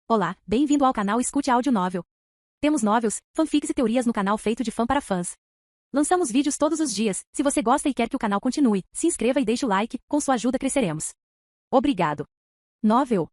Olá, bem-vindo ao canal Escute Áudio Novel. Temos novels, fanfics e teorias no canal feito de fã para fãs. Lançamos vídeos todos os dias. Se você gosta e quer que o canal continue, se inscreva e deixe o like, com sua ajuda cresceremos. Obrigado. Novel.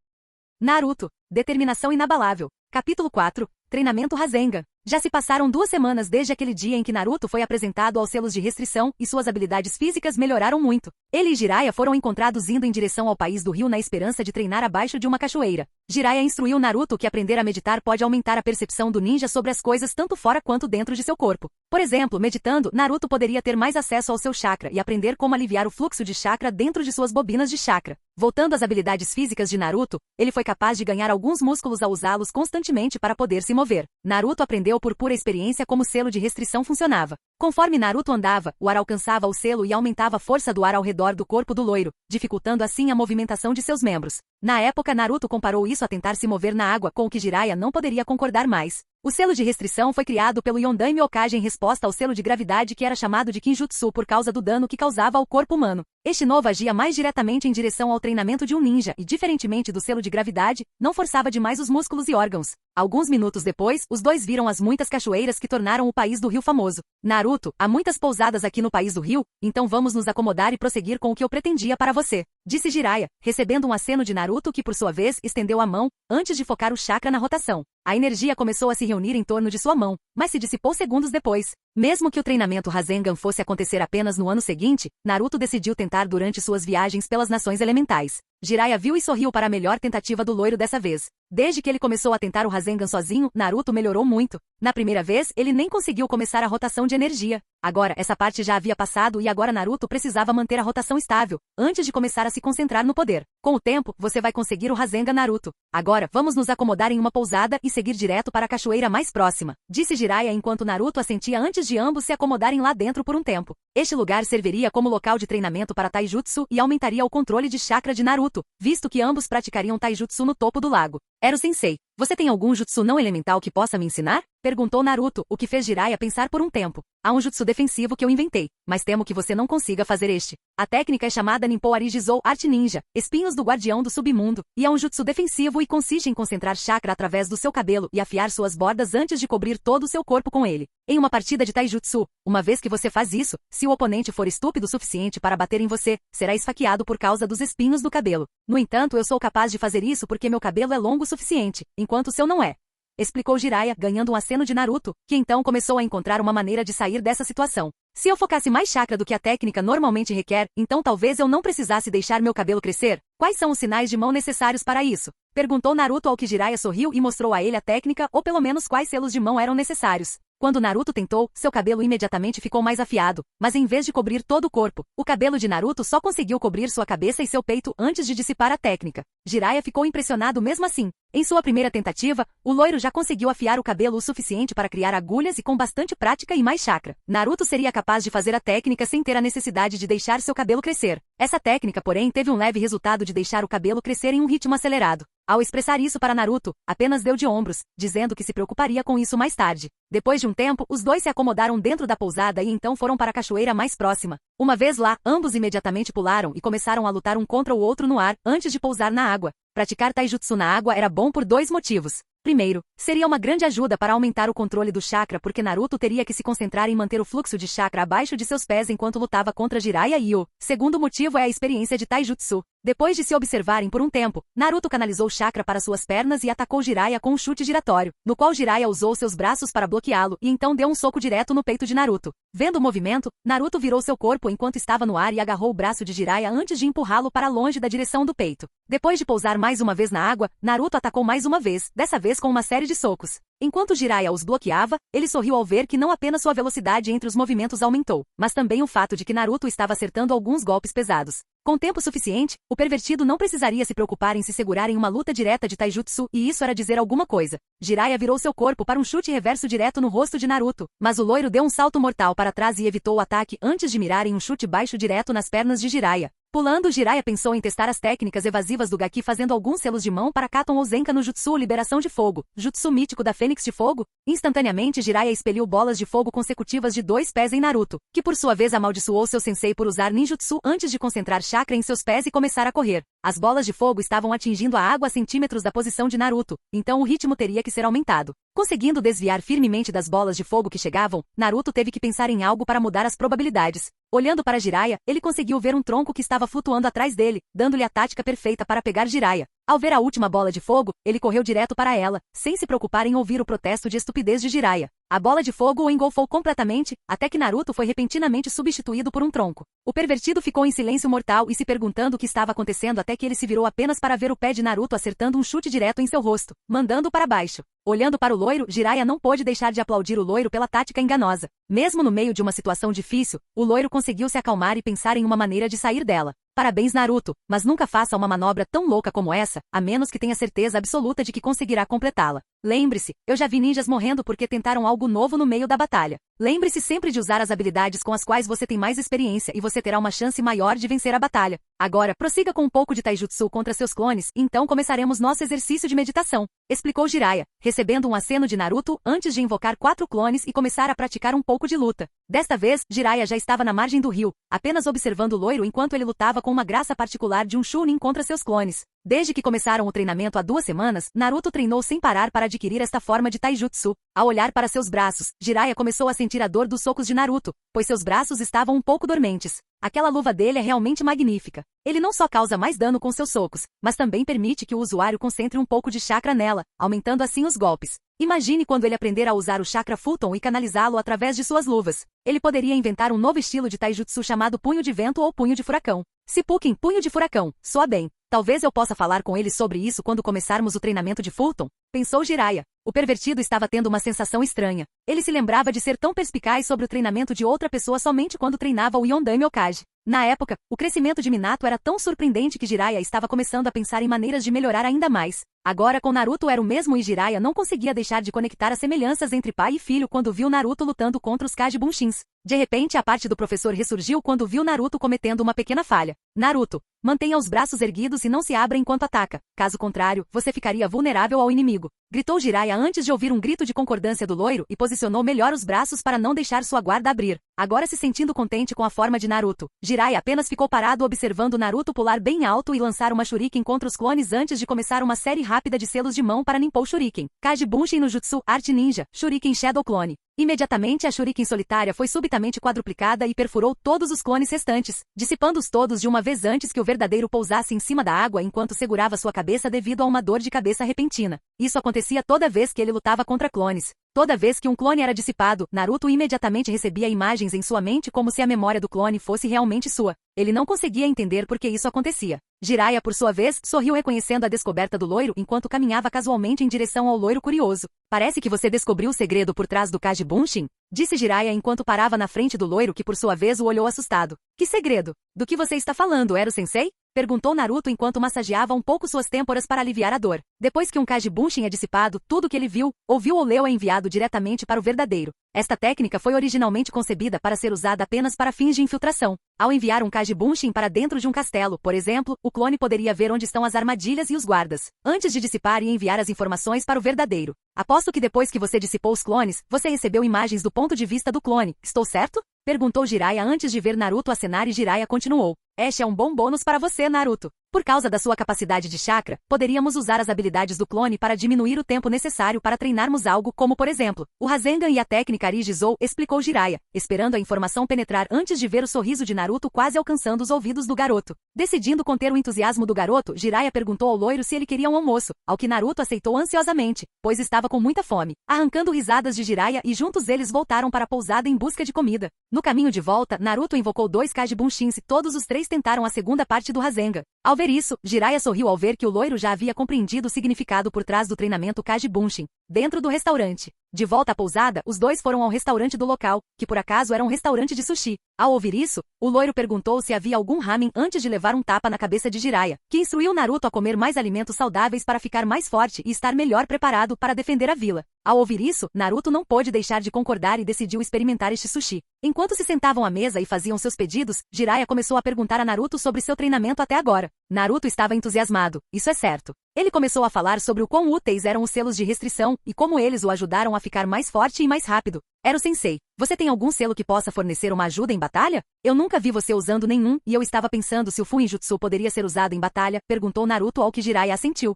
Naruto, Determinação Inabalável. Capítulo 4, Treinamento Rasengan. Já se passaram 2 semanas desde aquele dia em que Naruto foi apresentado aos selos de restrição, e suas habilidades físicas melhoraram muito. Ele e Jiraiya foram encontrados indo em direção ao país do rio na esperança de treinar abaixo de uma cachoeira. Jiraiya instruiu Naruto que aprender a meditar pode aumentar a percepção do ninja sobre as coisas tanto fora quanto dentro de seu corpo. Por exemplo, meditando, Naruto poderia ter mais acesso ao seu chakra e aprender como aliviar o fluxo de chakra dentro de suas bobinas de chakra. Voltando às habilidades físicas de Naruto, ele foi capaz de ganhar alguns músculos ao usá-los constantemente para poder se mover. Naruto aprendeu por pura experiência como o selo de restrição funcionava. Conforme Naruto andava, o ar alcançava o selo e aumentava a força do ar ao redor do corpo do loiro, dificultando assim a movimentação de seus membros. Na época, Naruto comparou isso a tentar se mover na água, com o que Jiraiya não poderia concordar mais. O selo de restrição foi criado pelo Yondaime Hokage em resposta ao selo de gravidade que era chamado de Kinjutsu por causa do dano que causava ao corpo humano. Este novo agia mais diretamente em direção ao treinamento de um ninja e, diferentemente do selo de gravidade, não forçava demais os músculos e órgãos. Alguns minutos depois, os dois viram as muitas cachoeiras que tornaram o país do rio famoso. Naruto, há muitas pousadas aqui no país do rio, então vamos nos acomodar e prosseguir com o que eu pretendia para você, disse Jiraiya, recebendo um aceno de Naruto que por sua vez estendeu a mão, antes de focar o chakra na rotação. A energia começou a se reunir em torno de sua mão, mas se dissipou segundos depois. Mesmo que o treinamento Rasengan fosse acontecer apenas no ano seguinte, Naruto decidiu tentar durante suas viagens pelas nações elementais. Jiraiya viu e sorriu para a melhor tentativa do loiro dessa vez. Desde que ele começou a tentar o Rasengan sozinho, Naruto melhorou muito. Na primeira vez, ele nem conseguiu começar a rotação de energia. Agora, essa parte já havia passado e agora Naruto precisava manter a rotação estável, antes de começar a se concentrar no poder. Com o tempo, você vai conseguir o Rasengan, Naruto. Agora, vamos nos acomodar em uma pousada e seguir direto para a cachoeira mais próxima, disse Jiraiya enquanto Naruto assentia antes de ambos se acomodarem lá dentro por um tempo. Este lugar serviria como local de treinamento para Taijutsu e aumentaria o controle de chakra de Naruto, visto que ambos praticariam Taijutsu no topo do lago. Era o sensei. Você tem algum jutsu não elemental que possa me ensinar? Perguntou Naruto, o que fez Jiraiya pensar por um tempo. Há um jutsu defensivo que eu inventei, mas temo que você não consiga fazer este. A técnica é chamada Ninpo Arijizou Arte Ninja, Espinhos do Guardião do Submundo, e é um jutsu defensivo e consiste em concentrar chakra através do seu cabelo e afiar suas bordas antes de cobrir todo o seu corpo com ele. Em uma partida de Taijutsu, uma vez que você faz isso, se o oponente for estúpido o suficiente para bater em você, será esfaqueado por causa dos espinhos do cabelo. No entanto, eu sou capaz de fazer isso porque meu cabelo é longo o suficiente, enquanto o seu não é, explicou Jiraiya, ganhando um aceno de Naruto, que então começou a encontrar uma maneira de sair dessa situação. Se eu focasse mais chakra do que a técnica normalmente requer, então talvez eu não precisasse deixar meu cabelo crescer. Quais são os sinais de mão necessários para isso? Perguntou Naruto ao que Jiraiya sorriu e mostrou a ele a técnica ou pelo menos quais selos de mão eram necessários. Quando Naruto tentou, seu cabelo imediatamente ficou mais afiado, mas em vez de cobrir todo o corpo, o cabelo de Naruto só conseguiu cobrir sua cabeça e seu peito antes de dissipar a técnica. Jiraiya ficou impressionado mesmo assim. Em sua primeira tentativa, o loiro já conseguiu afiar o cabelo o suficiente para criar agulhas e com bastante prática e mais chakra. Naruto seria capaz de fazer a técnica sem ter a necessidade de deixar seu cabelo crescer. Essa técnica, porém, teve um leve resultado de deixar o cabelo crescer em um ritmo acelerado. Ao expressar isso para Naruto, apenas deu de ombros, dizendo que se preocuparia com isso mais tarde. Depois de um tempo, os dois se acomodaram dentro da pousada e então foram para a cachoeira mais próxima. Uma vez lá, ambos imediatamente pularam e começaram a lutar um contra o outro no ar, antes de pousar na água. Praticar taijutsu na água era bom por 2 motivos. Primeiro, seria uma grande ajuda para aumentar o controle do chakra porque Naruto teria que se concentrar em manter o fluxo de chakra abaixo de seus pés enquanto lutava contra Jiraiya e o segundo motivo é a experiência de taijutsu. Depois de se observarem por um tempo, Naruto canalizou chakra para suas pernas e atacou Jiraiya com um chute giratório, no qual Jiraiya usou seus braços para bloqueá-lo e então deu um soco direto no peito de Naruto. Vendo o movimento, Naruto virou seu corpo enquanto estava no ar e agarrou o braço de Jiraiya antes de empurrá-lo para longe da direção do peito. Depois de pousar mais uma vez na água, Naruto atacou mais uma vez, dessa vez com uma série de socos. Enquanto Jiraiya os bloqueava, ele sorriu ao ver que não apenas sua velocidade entre os movimentos aumentou, mas também o fato de que Naruto estava acertando alguns golpes pesados. Com tempo suficiente, o pervertido não precisaria se preocupar em se segurar em uma luta direta de taijutsu, e isso era dizer alguma coisa. Jiraiya virou seu corpo para um chute reverso direto no rosto de Naruto, mas o loiro deu um salto mortal para trás e evitou o ataque antes de mirar em um chute baixo direto nas pernas de Jiraiya. Pulando, Jiraiya pensou em testar as técnicas evasivas do Gaki fazendo alguns selos de mão para Katon Ozenka no Jutsu Liberação de Fogo, Jutsu mítico da Fênix de Fogo. Instantaneamente, Jiraiya expeliu bolas de fogo consecutivas de 2 pés em Naruto, que por sua vez amaldiçoou seu sensei por usar ninjutsu antes de concentrar chakra em seus pés e começar a correr. As bolas de fogo estavam atingindo a água a centímetros da posição de Naruto, então o ritmo teria que ser aumentado. Conseguindo desviar firmemente das bolas de fogo que chegavam, Naruto teve que pensar em algo para mudar as probabilidades. Olhando para Jiraiya, ele conseguiu ver um tronco que estava flutuando atrás dele, dando-lhe a tática perfeita para pegar Jiraiya. Ao ver a última bola de fogo, ele correu direto para ela, sem se preocupar em ouvir o protesto de estupidez de Jiraiya. A bola de fogo o engolfou completamente, até que Naruto foi repentinamente substituído por um tronco. O pervertido ficou em silêncio mortal e se perguntando o que estava acontecendo até que ele se virou apenas para ver o pé de Naruto acertando um chute direto em seu rosto, mandando-o para baixo. Olhando para o loiro, Jiraiya não pôde deixar de aplaudir o loiro pela tática enganosa. Mesmo no meio de uma situação difícil, o loiro conseguiu se acalmar e pensar em uma maneira de sair dela. Parabéns, Naruto, mas nunca faça uma manobra tão louca como essa, a menos que tenha certeza absoluta de que conseguirá completá-la. Lembre-se, eu já vi ninjas morrendo porque tentaram algo novo no meio da batalha. Lembre-se sempre de usar as habilidades com as quais você tem mais experiência e você terá uma chance maior de vencer a batalha. Agora, prossiga com um pouco de taijutsu contra seus clones, então começaremos nosso exercício de meditação, explicou Jiraiya, recebendo um aceno de Naruto antes de invocar 4 clones e começar a praticar um pouco de luta. Desta vez, Jiraiya já estava na margem do rio, apenas observando o loiro enquanto ele lutava com uma graça particular de um Chunin contra seus clones. Desde que começaram o treinamento há 2 semanas, Naruto treinou sem parar para adquirir esta forma de taijutsu. Ao olhar para seus braços, Jiraiya começou a sentir a dor dos socos de Naruto, pois seus braços estavam um pouco dormentes. Aquela luva dele é realmente magnífica. Ele não só causa mais dano com seus socos, mas também permite que o usuário concentre um pouco de chakra nela, aumentando assim os golpes. Imagine quando ele aprender a usar o chakra Futon e canalizá-lo através de suas luvas. Ele poderia inventar um novo estilo de taijutsu chamado punho de vento ou punho de furacão. Seppuku, punho de furacão, soa bem. Talvez eu possa falar com ele sobre isso quando começarmos o treinamento de Fulton, pensou Jiraiya. O pervertido estava tendo uma sensação estranha. Ele se lembrava de ser tão perspicaz sobre o treinamento de outra pessoa somente quando treinava o Yondaime Okage. Na época, o crescimento de Minato era tão surpreendente que Jiraiya estava começando a pensar em maneiras de melhorar ainda mais. Agora com Naruto era o mesmo e Jiraiya não conseguia deixar de conectar as semelhanças entre pai e filho quando viu Naruto lutando contra os Kage Bunshins. De repente a parte do professor ressurgiu quando viu Naruto cometendo uma pequena falha. Naruto, mantenha os braços erguidos e não se abra enquanto ataca. Caso contrário, você ficaria vulnerável ao inimigo. Gritou Jiraiya antes de ouvir um grito de concordância do loiro e posicionou melhor os braços para não deixar sua guarda abrir. Agora se sentindo contente com a forma de Naruto, Jiraiya apenas ficou parado observando Naruto pular bem alto e lançar uma shuriken contra os clones antes de começar uma série rápida de selos de mão para Ninpou Shuriken. Kage Bunshin no Jutsu, Arte Ninja, Shuriken Shadow Clone. Imediatamente a shuriken solitária foi subitamente quadruplicada e perfurou todos os clones restantes, dissipando-os todos de uma vez antes que o verdadeiro pousasse em cima da água enquanto segurava sua cabeça devido a uma dor de cabeça repentina. Isso acontecia toda vez que ele lutava contra clones. Toda vez que um clone era dissipado, Naruto imediatamente recebia imagens em sua mente como se a memória do clone fosse realmente sua. Ele não conseguia entender por que isso acontecia. Jiraiya, por sua vez, sorriu reconhecendo a descoberta do loiro enquanto caminhava casualmente em direção ao loiro curioso. Parece que você descobriu o segredo por trás do Kage Bunshin? Disse Jiraiya enquanto parava na frente do loiro que por sua vez o olhou assustado. Que segredo? Do que você está falando, era o sensei? Perguntou Naruto enquanto massageava um pouco suas têmporas para aliviar a dor. Depois que um Kage Bunshin é dissipado, tudo que ele viu, ouviu ou leu é enviado diretamente para o verdadeiro. Esta técnica foi originalmente concebida para ser usada apenas para fins de infiltração. Ao enviar um Kage Bunshin para dentro de um castelo, por exemplo, o clone poderia ver onde estão as armadilhas e os guardas, antes de dissipar e enviar as informações para o verdadeiro. Aposto que depois que você dissipou os clones, você recebeu imagens do ponto de vista do clone, estou certo? Perguntou Jiraiya antes de ver Naruto acenar e Jiraiya continuou. Este é um bom bônus para você, Naruto. Por causa da sua capacidade de chakra, poderíamos usar as habilidades do clone para diminuir o tempo necessário para treinarmos algo como, por exemplo, o Rasengan e a técnica Arijizou, explicou Jiraiya, esperando a informação penetrar antes de ver o sorriso de Naruto quase alcançando os ouvidos do garoto. Decidindo conter o entusiasmo do garoto, Jiraiya perguntou ao loiro se ele queria um almoço, ao que Naruto aceitou ansiosamente, pois estava com muita fome. Arrancando risadas de Jiraiya e juntos eles voltaram para a pousada em busca de comida. No caminho de volta, Naruto invocou 2 Kage Bunshins e todos os 3 tentaram a segunda parte do Rasengan. Ao ver isso, Jiraiya sorriu ao ver que o loiro já havia compreendido o significado por trás do treinamento Kage Bunshin. Dentro do restaurante. De volta à pousada, os dois foram ao restaurante do local, que por acaso era um restaurante de sushi. Ao ouvir isso, o loiro perguntou se havia algum ramen antes de levar um tapa na cabeça de Jiraiya, que instruiu Naruto a comer mais alimentos saudáveis para ficar mais forte e estar melhor preparado para defender a vila. Ao ouvir isso, Naruto não pôde deixar de concordar e decidiu experimentar este sushi. Enquanto se sentavam à mesa e faziam seus pedidos, Jiraiya começou a perguntar a Naruto sobre seu treinamento até agora. Naruto estava entusiasmado, isso é certo. Ele começou a falar sobre o quão úteis eram os selos de restrição, e como eles o ajudaram a ficar mais forte e mais rápido. Era o sensei. Você tem algum selo que possa fornecer uma ajuda em batalha? Eu nunca vi você usando nenhum, e eu estava pensando se o Fuinjutsu poderia ser usado em batalha, perguntou Naruto ao que Jiraiya assentiu.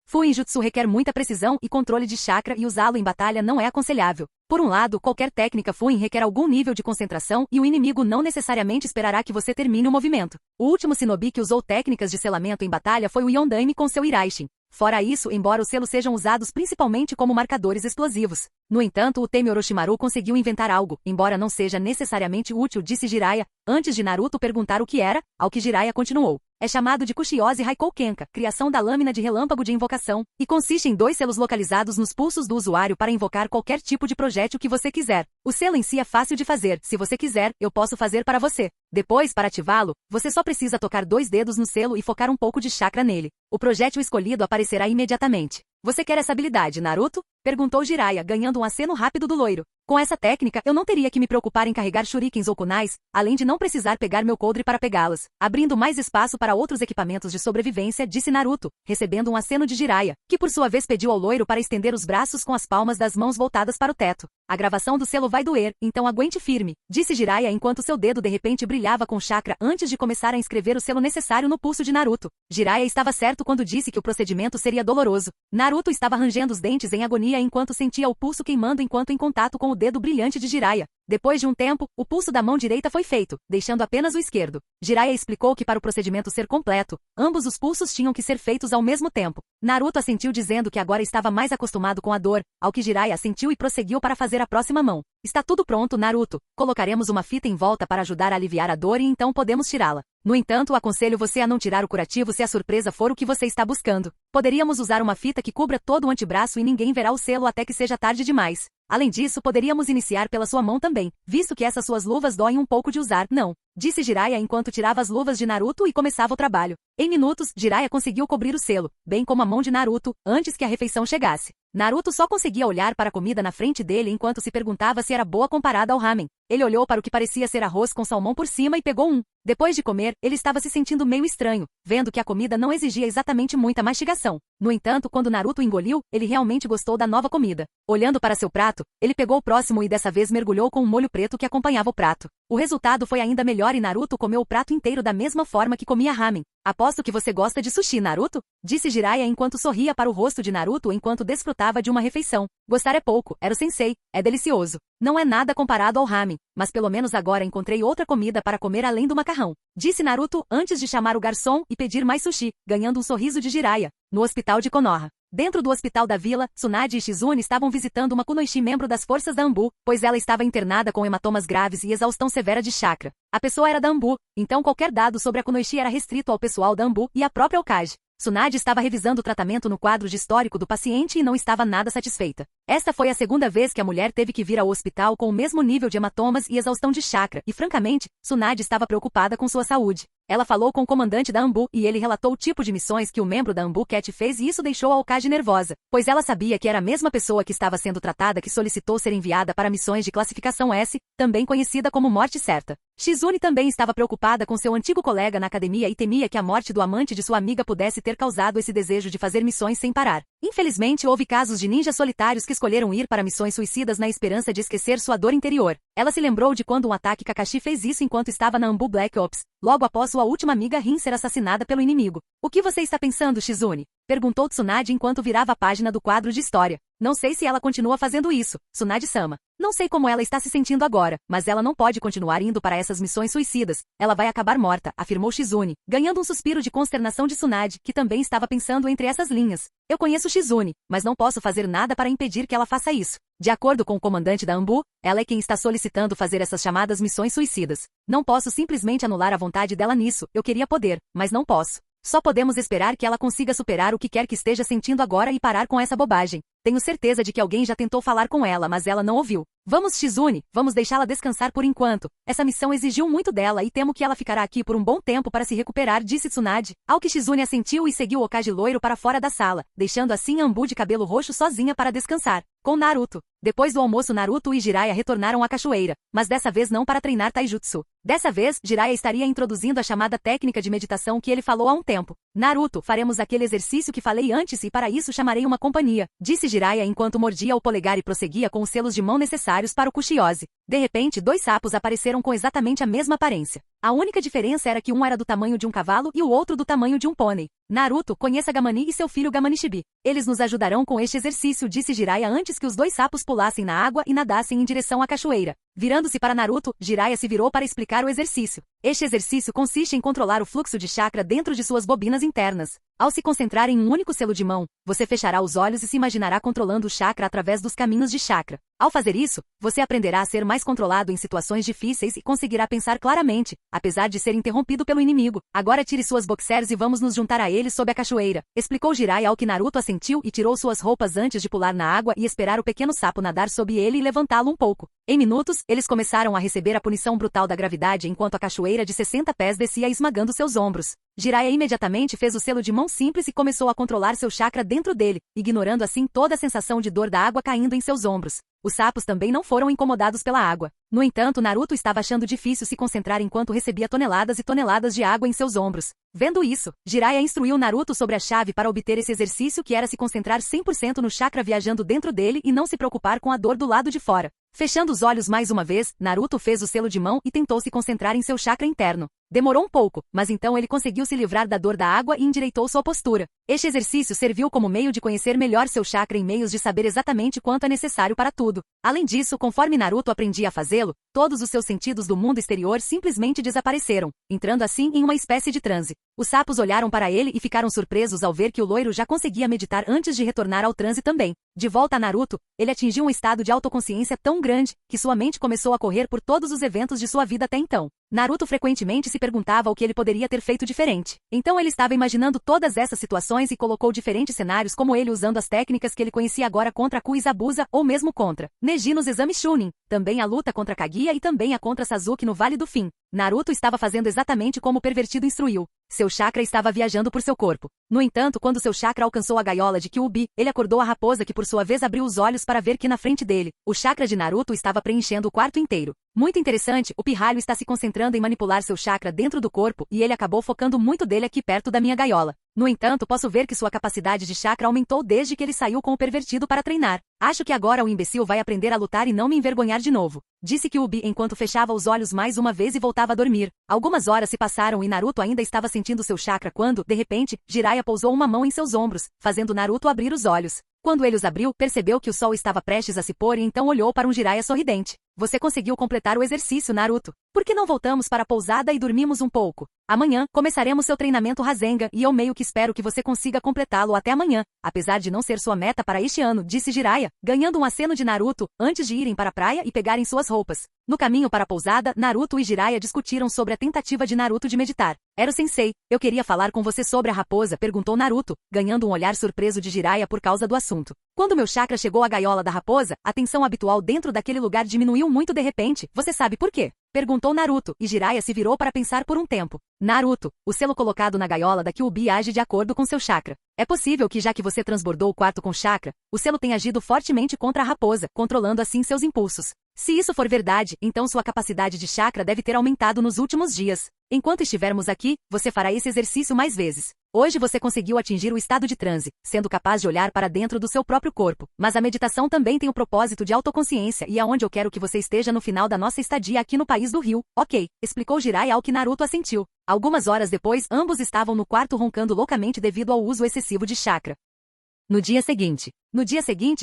Fuinjutsu requer muita precisão e controle de chakra e usá-lo em batalha não é aconselhável. Por um lado, qualquer técnica Fuin requer algum nível de concentração e o inimigo não necessariamente esperará que você termine o movimento. O último shinobi que usou técnicas de selamento em batalha foi o Yondaime com seu Iraishin. Fora isso, embora os selos sejam usados principalmente como marcadores explosivos. No entanto, o Temi Orochimaru conseguiu inventar algo, embora não seja necessariamente útil, disse Jiraiya, antes de Naruto perguntar o que era, ao que Jiraiya continuou. É chamado de Kushiyose Haikou Kenka, criação da lâmina de relâmpago de invocação, e consiste em 2 selos localizados nos pulsos do usuário para invocar qualquer tipo de projétil que você quiser. O selo em si é fácil de fazer, se você quiser, eu posso fazer para você. Depois, para ativá-lo, você só precisa tocar 2 dedos no selo e focar um pouco de chakra nele. O projétil escolhido aparecerá imediatamente. Você quer essa habilidade, Naruto? Perguntou Jiraiya, ganhando um aceno rápido do loiro. Com essa técnica, eu não teria que me preocupar em carregar shurikens ou kunais, além de não precisar pegar meu coldre para pegá-las, abrindo mais espaço para outros equipamentos de sobrevivência, disse Naruto, recebendo um aceno de Jiraiya, que por sua vez pediu ao loiro para estender os braços com as palmas das mãos voltadas para o teto. A gravação do selo vai doer, então aguente firme, disse Jiraiya enquanto seu dedo de repente brilhava com chakra antes de começar a inscrever o selo necessário no pulso de Naruto. Jiraiya estava certo quando disse que o procedimento seria doloroso. Naruto estava rangendo os dentes em agonia enquanto sentia o pulso queimando enquanto em contato com o dedo brilhante de Jiraiya. Depois de um tempo, o pulso da mão direita foi feito, deixando apenas o esquerdo. Jiraiya explicou que para o procedimento ser completo, ambos os pulsos tinham que ser feitos ao mesmo tempo. Naruto assentiu dizendo que agora estava mais acostumado com a dor, ao que Jiraiya assentiu e prosseguiu para fazer a próxima mão. Está tudo pronto, Naruto. Colocaremos uma fita em volta para ajudar a aliviar a dor e então podemos tirá-la. No entanto, aconselho você a não tirar o curativo se a surpresa for o que você está buscando. Poderíamos usar uma fita que cubra todo o antebraço e ninguém verá o selo até que seja tarde demais. Além disso, poderíamos iniciar pela sua mão também, visto que essas suas luvas doem um pouco de usar, não? Disse Jiraiya enquanto tirava as luvas de Naruto e começava o trabalho. Em minutos, Jiraiya conseguiu cobrir o selo, bem como a mão de Naruto, antes que a refeição chegasse. Naruto só conseguia olhar para a comida na frente dele enquanto se perguntava se era boa comparada ao ramen. Ele olhou para o que parecia ser arroz com salmão por cima e pegou um. Depois de comer, ele estava se sentindo meio estranho, vendo que a comida não exigia exatamente muita mastigação. No entanto, quando Naruto engoliu, ele realmente gostou da nova comida. Olhando para seu prato, ele pegou o próximo e dessa vez mergulhou com um molho preto que acompanhava o prato. O resultado foi ainda melhor e Naruto comeu o prato inteiro da mesma forma que comia ramen. Aposto que você gosta de sushi, Naruto? Disse Jiraiya enquanto sorria para o rosto de Naruto enquanto desfrutava de uma refeição. Gostar é pouco, era o sensei, é delicioso. Não é nada comparado ao ramen, mas pelo menos agora encontrei outra comida para comer além do macarrão. Disse Naruto antes de chamar o garçom e pedir mais sushi, ganhando um sorriso de Jiraiya. No hospital de Konoha. Dentro do hospital da vila, Tsunade e Shizune estavam visitando uma Kunoichi membro das forças da Anbu, pois ela estava internada com hematomas graves e exaustão severa de chakra. A pessoa era da Anbu, então qualquer dado sobre a Kunoichi era restrito ao pessoal da Anbu e à própria Hokage. Tsunade estava revisando o tratamento no quadro de histórico do paciente e não estava nada satisfeita. Esta foi a segunda vez que a mulher teve que vir ao hospital com o mesmo nível de hematomas e exaustão de chakra, e francamente, Tsunade estava preocupada com sua saúde. Ela falou com o comandante da Anbu e ele relatou o tipo de missões que o membro da Anbu Cat fez e isso deixou a Hokage nervosa, pois ela sabia que era a mesma pessoa que estava sendo tratada que solicitou ser enviada para missões de classificação S, também conhecida como morte certa. Shizune também estava preocupada com seu antigo colega na academia e temia que a morte do amante de sua amiga pudesse ter causado esse desejo de fazer missões sem parar. Infelizmente, houve casos de ninjas solitários que escolheram ir para missões suicidas na esperança de esquecer sua dor interior. Ela se lembrou de quando um ataque Kakashi fez isso enquanto estava na Anbu Black Ops, logo após sua última amiga Rin ser assassinada pelo inimigo. O que você está pensando, Shizune? Perguntou Tsunade enquanto virava a página do quadro de história. Não sei se ela continua fazendo isso, Tsunade-sama. Não sei como ela está se sentindo agora, mas ela não pode continuar indo para essas missões suicidas. Ela vai acabar morta, afirmou Shizune, ganhando um suspiro de consternação de Tsunade, que também estava pensando entre essas linhas. Eu conheço Shizune, mas não posso fazer nada para impedir que ela faça isso. De acordo com o comandante da Anbu, ela é quem está solicitando fazer essas chamadas missões suicidas. Não posso simplesmente anular a vontade dela nisso, eu queria poder, mas não posso. Só podemos esperar que ela consiga superar o que quer que esteja sentindo agora e parar com essa bobagem. Tenho certeza de que alguém já tentou falar com ela, mas ela não ouviu. Vamos, Shizune, vamos deixá-la descansar por enquanto. Essa missão exigiu muito dela e temo que ela ficará aqui por um bom tempo para se recuperar, disse Tsunade. Ao que Shizune assentiu e seguiu o Hokage loiro para fora da sala, deixando assim a Anbu de cabelo roxo sozinha para descansar. Com Naruto. Depois do almoço, Naruto e Jiraiya retornaram à cachoeira, mas dessa vez não para treinar taijutsu. Dessa vez, Jiraiya estaria introduzindo a chamada técnica de meditação que ele falou há um tempo. Naruto, faremos aquele exercício que falei antes e para isso chamarei uma companhia, disse Jiraiya Jiraiya enquanto mordia o polegar e prosseguia com os selos de mão necessários para o Kushiyose. De repente, 2 sapos apareceram com exatamente a mesma aparência. A única diferença era que um era do tamanho de um cavalo e o outro do tamanho de um pônei. Naruto, conheça Gamani e seu filho Gamanichibi. Eles nos ajudarão com este exercício, disse Jiraiya antes que os 2 sapos pulassem na água e nadassem em direção à cachoeira. Virando-se para Naruto, Jiraiya se virou para explicar o exercício. Este exercício consiste em controlar o fluxo de chakra dentro de suas bobinas internas. Ao se concentrar em um único selo de mão, você fechará os olhos e se imaginará controlando o chakra através dos caminhos de chakra. Ao fazer isso, você aprenderá a ser mais controlado em situações difíceis e conseguirá pensar claramente, apesar de ser interrompido pelo inimigo. Agora tire suas boxers e vamos nos juntar a eles sob a cachoeira, explicou Jiraiya ao que Naruto assentiu e tirou suas roupas antes de pular na água e esperar o pequeno sapo nadar sob ele e levantá-lo um pouco. Em minutos, eles começaram a receber a punição brutal da gravidade enquanto a cachoeira de 60 pés descia esmagando seus ombros. Jiraiya imediatamente fez o selo de mão simples e começou a controlar seu chakra dentro dele, ignorando assim toda a sensação de dor da água caindo em seus ombros. Os sapos também não foram incomodados pela água. No entanto, Naruto estava achando difícil se concentrar enquanto recebia toneladas e toneladas de água em seus ombros. Vendo isso, Jiraiya instruiu Naruto sobre a chave para obter esse exercício, que era se concentrar 100% no chakra viajando dentro dele e não se preocupar com a dor do lado de fora. Fechando os olhos mais uma vez, Naruto fez o selo de mão e tentou se concentrar em seu chakra interno. Demorou um pouco, mas então ele conseguiu se livrar da dor da água e endireitou sua postura. Este exercício serviu como meio de conhecer melhor seu chakra em meios de saber exatamente quanto é necessário para tudo. Além disso, conforme Naruto aprendia a fazê-lo, todos os seus sentidos do mundo exterior simplesmente desapareceram, entrando assim em uma espécie de transe. Os sapos olharam para ele e ficaram surpresos ao ver que o loiro já conseguia meditar antes de retornar ao transe também. De volta a Naruto, ele atingiu um estado de autoconsciência tão grande que sua mente começou a correr por todos os eventos de sua vida até então. Naruto frequentemente se perguntava o que ele poderia ter feito diferente. Então ele estava imaginando todas essas situações e colocou diferentes cenários, como ele usando as técnicas que ele conhecia agora contra Ku e Zabuza, ou mesmo contra Neji nos exames Chunin, também a luta contra Kaguya e também a contra Sasuke no Vale do Fim. Naruto estava fazendo exatamente como o pervertido instruiu. Seu chakra estava viajando por seu corpo. No entanto, quando seu chakra alcançou a gaiola de Kyuubi, ele acordou a raposa, que por sua vez abriu os olhos para ver que na frente dele, o chakra de Naruto estava preenchendo o quarto inteiro. Muito interessante, o pirralho está se concentrando em manipular seu chakra dentro do corpo e ele acabou focando muito dele aqui perto da minha gaiola. No entanto, posso ver que sua capacidade de chakra aumentou desde que ele saiu com o pervertido para treinar. Acho que agora o imbecil vai aprender a lutar e não me envergonhar de novo, disse Kyuubi enquanto fechava os olhos mais uma vez e voltava a dormir. Algumas horas se passaram e Naruto ainda estava sentindo seu chakra quando, de repente, Jiraiya pousou uma mão em seus ombros, fazendo Naruto abrir os olhos. Quando ele os abriu, percebeu que o sol estava prestes a se pôr e então olhou para um Jiraiya sorridente. Você conseguiu completar o exercício, Naruto. Por que não voltamos para a pousada e dormimos um pouco? Amanhã, começaremos seu treinamento Rasengan e eu meio que espero que você consiga completá-lo até amanhã, apesar de não ser sua meta para este ano, disse Jiraiya, ganhando um aceno de Naruto, antes de irem para a praia e pegarem suas roupas. No caminho para a pousada, Naruto e Jiraiya discutiram sobre a tentativa de Naruto de meditar. Era o sensei, eu queria falar com você sobre a raposa, perguntou Naruto, ganhando um olhar surpreso de Jiraiya por causa do assunto. Quando meu chakra chegou à gaiola da raposa, a tensão habitual dentro daquele lugar diminuiu muito de repente. Você sabe por quê? Perguntou Naruto, e Jiraiya se virou para pensar por um tempo. Naruto, o selo colocado na gaiola da Kyuubi age de acordo com seu chakra. É possível que, já que você transbordou o quarto com chakra, o selo tenha agido fortemente contra a raposa, controlando assim seus impulsos. Se isso for verdade, então sua capacidade de chakra deve ter aumentado nos últimos dias. Enquanto estivermos aqui, você fará esse exercício mais vezes. Hoje você conseguiu atingir o estado de transe, sendo capaz de olhar para dentro do seu próprio corpo. Mas a meditação também tem o propósito de autoconsciência e é onde eu quero que você esteja no final da nossa estadia aqui no país do Rio. Ok, explicou Jiraiya ao que Naruto assentiu. Algumas horas depois, ambos estavam no quarto roncando loucamente devido ao uso excessivo de chakra. No dia seguinte,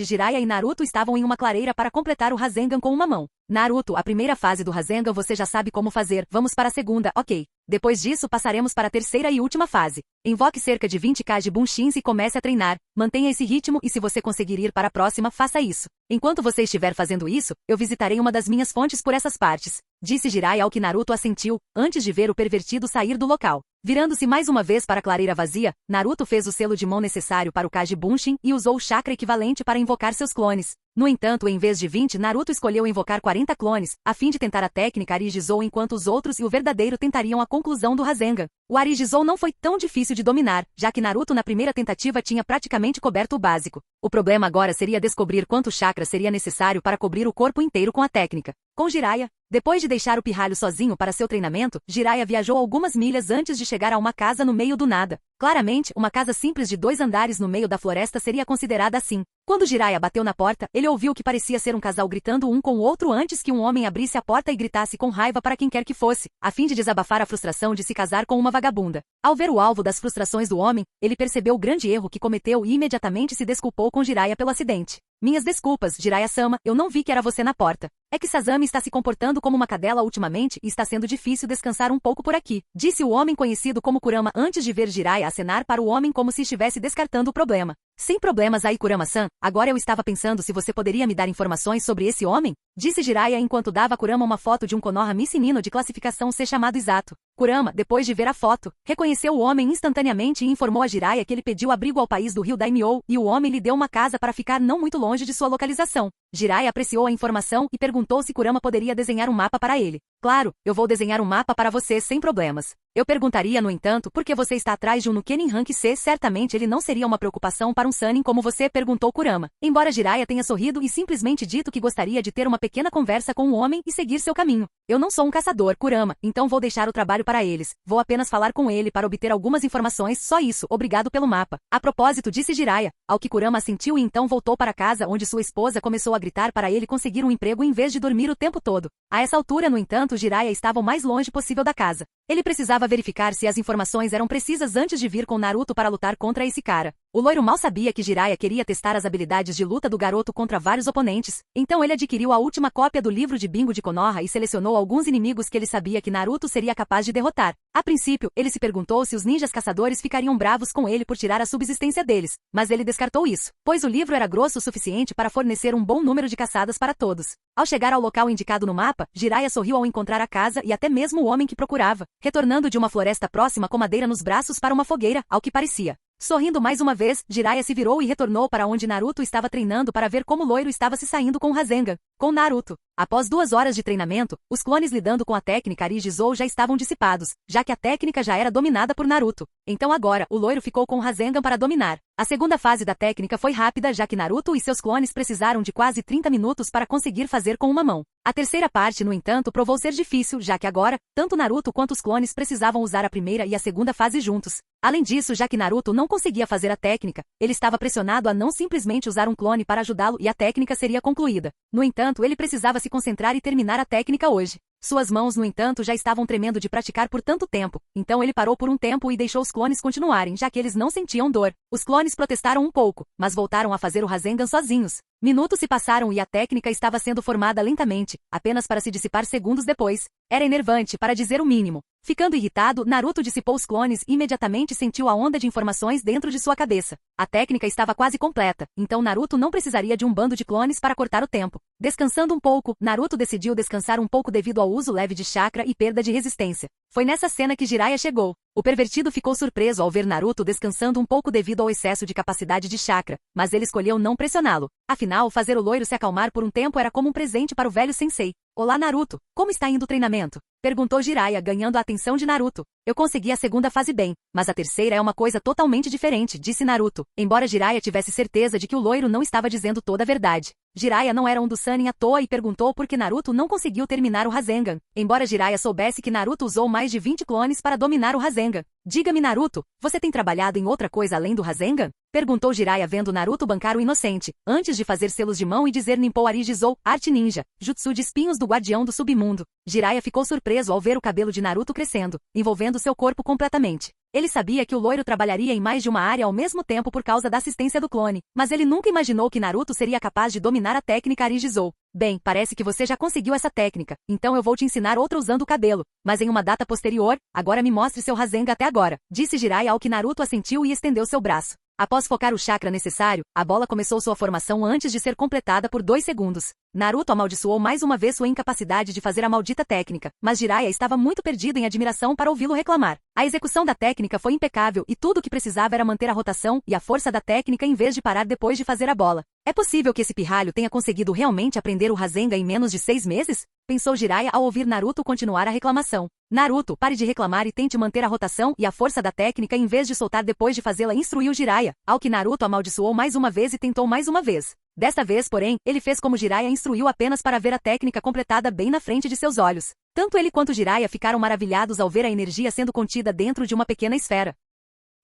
Jiraiya e Naruto estavam em uma clareira para completar o Rasengan com uma mão. Naruto, a primeira fase do Rasengan você já sabe como fazer, vamos para a segunda, ok. Depois disso passaremos para a terceira e última fase. Invoque cerca de 20k de Bunshins e comece a treinar, mantenha esse ritmo e se você conseguir ir para a próxima, faça isso. Enquanto você estiver fazendo isso, eu visitarei uma das minhas fontes por essas partes, disse Jiraiya ao que Naruto assentiu, antes de ver o pervertido sair do local. Virando-se mais uma vez para a clareira vazia, Naruto fez o selo de mão necessário para o Kaji Bunshin e usou o chakra equivalente para invocar seus clones. No entanto, em vez de 20, Naruto escolheu invocar 40 clones, a fim de tentar a técnica Arijizou enquanto os outros e o verdadeiro tentariam a conclusão do Rasengan. O Arijizou não foi tão difícil de dominar, já que Naruto na primeira tentativa tinha praticamente coberto o básico. O problema agora seria descobrir quanto chakra seria necessário para cobrir o corpo inteiro com a técnica. Com Jiraiya, Depois de deixar o pirralho sozinho para seu treinamento, Jiraiya viajou algumas milhas antes de chegar a uma casa no meio do nada. Claramente, uma casa simples de 2 andares no meio da floresta seria considerada assim. Quando Jiraiya bateu na porta, ele ouviu o que parecia ser um casal gritando um com o outro antes que um homem abrisse a porta e gritasse com raiva para quem quer que fosse, a fim de desabafar a frustração de se casar com uma vagabunda. Ao ver o alvo das frustrações do homem, ele percebeu o grande erro que cometeu e imediatamente se desculpou com Jiraiya pelo acidente. Minhas desculpas, Jiraiya-sama, eu não vi que era você na porta. É que Sasami está se comportando como uma cadela ultimamente e está sendo difícil descansar um pouco por aqui, disse o homem conhecido como Kurama antes de ver Jiraiya acenar para o homem como se estivesse descartando o problema. Sem problemas aí, Kurama-san, agora eu estava pensando se você poderia me dar informações sobre esse homem? Disse Jiraiya enquanto dava a Kurama uma foto de um Konoha Missinino de classificação C chamado Isato. Kurama, depois de ver a foto, reconheceu o homem instantaneamente e informou a Jiraiya que ele pediu abrigo ao país do rio Daimyo e o homem lhe deu uma casa para ficar não muito longe de sua localização. Jiraiya apreciou a informação e perguntou se Kurama poderia desenhar um mapa para ele. Claro, eu vou desenhar um mapa para você sem problemas. Eu perguntaria, no entanto, por que você está atrás de um Nukenin Rank C? Certamente ele não seria uma preocupação para um Sannin como você, perguntou Kurama. Embora Jiraiya tenha sorrido e simplesmente dito que gostaria de ter uma pequena conversa com o homem e seguir seu caminho. Eu não sou um caçador, Kurama, então vou deixar o trabalho para eles. Vou apenas falar com ele para obter algumas informações, só isso, obrigado pelo mapa. A propósito, disse Jiraiya, ao que Kurama assentiu e então voltou para casa onde sua esposa começou a gritar para ele conseguir um emprego em vez de dormir o tempo todo. A essa altura, no entanto, Jiraiya estava o mais longe possível da casa. Ele precisava verificar se as informações eram precisas antes de vir com Naruto para lutar contra esse cara. O loiro mal sabia que Jiraiya queria testar as habilidades de luta do garoto contra vários oponentes, então ele adquiriu a última cópia do livro de bingo de Konoha e selecionou alguns inimigos que ele sabia que Naruto seria capaz de derrotar. A princípio, ele se perguntou se os ninjas caçadores ficariam bravos com ele por tirar a subsistência deles, mas ele descartou isso, pois o livro era grosso o suficiente para fornecer um bom número de caçadas para todos. Ao chegar ao local indicado no mapa, Jiraiya sorriu ao encontrar a casa e até mesmo o homem que procurava, retornando de uma floresta próxima com madeira nos braços para uma fogueira, ao que parecia. Sorrindo mais uma vez, Jiraiya se virou e retornou para onde Naruto estava treinando para ver como o loiro estava se saindo com o Rasengan. Com Naruto. Após 2 horas de treinamento, os clones lidando com a técnica Arijizou já estavam dissipados, já que a técnica já era dominada por Naruto. Então agora, o loiro ficou com o Rasengan para dominar. A segunda fase da técnica foi rápida, já que Naruto e seus clones precisaram de quase 30 minutos para conseguir fazer com uma mão. A terceira parte, no entanto, provou ser difícil, já que agora, tanto Naruto quanto os clones precisavam usar a primeira e a segunda fase juntos. Além disso, já que Naruto não conseguia fazer a técnica, ele estava pressionado a não simplesmente usar um clone para ajudá-lo e a técnica seria concluída. No entanto, ele precisava se concentrar e terminar a técnica hoje. Suas mãos, no entanto, já estavam tremendo de praticar por tanto tempo, então ele parou por um tempo e deixou os clones continuarem, já que eles não sentiam dor. Os clones protestaram um pouco, mas voltaram a fazer o Rasengan sozinhos. Minutos se passaram e a técnica estava sendo formada lentamente, apenas para se dissipar segundos depois. Era enervante, para dizer o mínimo. Ficando irritado, Naruto dissipou os clones e imediatamente sentiu a onda de informações dentro de sua cabeça. A técnica estava quase completa, então Naruto não precisaria de um bando de clones para cortar o tempo. Descansando um pouco, Naruto decidiu descansar um pouco devido ao uso leve de chakra e perda de resistência. Foi nessa cena que Jiraiya chegou. O pervertido ficou surpreso ao ver Naruto descansando um pouco devido ao excesso de capacidade de chakra, mas ele escolheu não pressioná-lo. Afinal, fazer o loiro se acalmar por um tempo era como um presente para o velho sensei. Olá, Naruto, como está indo o treinamento? Perguntou Jiraiya, ganhando a atenção de Naruto. Eu consegui a segunda fase bem, mas a terceira é uma coisa totalmente diferente, disse Naruto, embora Jiraiya tivesse certeza de que o loiro não estava dizendo toda a verdade. Jiraiya não era um dos Sannin à toa e perguntou por que Naruto não conseguiu terminar o Rasengan, embora Jiraiya soubesse que Naruto usou mais de 20 clones para dominar o Rasengan. Diga-me, Naruto, você tem trabalhado em outra coisa além do Rasengan? Perguntou Jiraiya vendo Naruto bancar o inocente, antes de fazer selos de mão e dizer Ninpou Arijizou, arte ninja, jutsu de espinhos do guardião do submundo. Jiraiya ficou surpreso ao ver o cabelo de Naruto crescendo, envolvendo seu corpo completamente. Ele sabia que o loiro trabalharia em mais de uma área ao mesmo tempo por causa da assistência do clone, mas ele nunca imaginou que Naruto seria capaz de dominar a técnica Arijizou. Bem, parece que você já conseguiu essa técnica, então eu vou te ensinar outra usando o cabelo, mas em uma data posterior, agora me mostre seu Rasengan até agora, disse Jiraiya ao que Naruto assentiu e estendeu seu braço. Após focar o chakra necessário, a bola começou sua formação antes de ser completada por 2 segundos. Naruto amaldiçoou mais uma vez sua incapacidade de fazer a maldita técnica, mas Jiraiya estava muito perdido em admiração para ouvi-lo reclamar. A execução da técnica foi impecável e tudo o que precisava era manter a rotação e a força da técnica em vez de parar depois de fazer a bola. É possível que esse pirralho tenha conseguido realmente aprender o Rasengan em menos de 6 meses? Pensou Jiraiya ao ouvir Naruto continuar a reclamação. Naruto, pare de reclamar e tente manter a rotação e a força da técnica em vez de soltar depois de fazê-la, instruiu Jiraiya, ao que Naruto amaldiçoou mais uma vez e tentou mais uma vez. Desta vez, porém, ele fez como Jiraiya instruiu apenas para ver a técnica completada bem na frente de seus olhos. Tanto ele quanto Jiraiya ficaram maravilhados ao ver a energia sendo contida dentro de uma pequena esfera.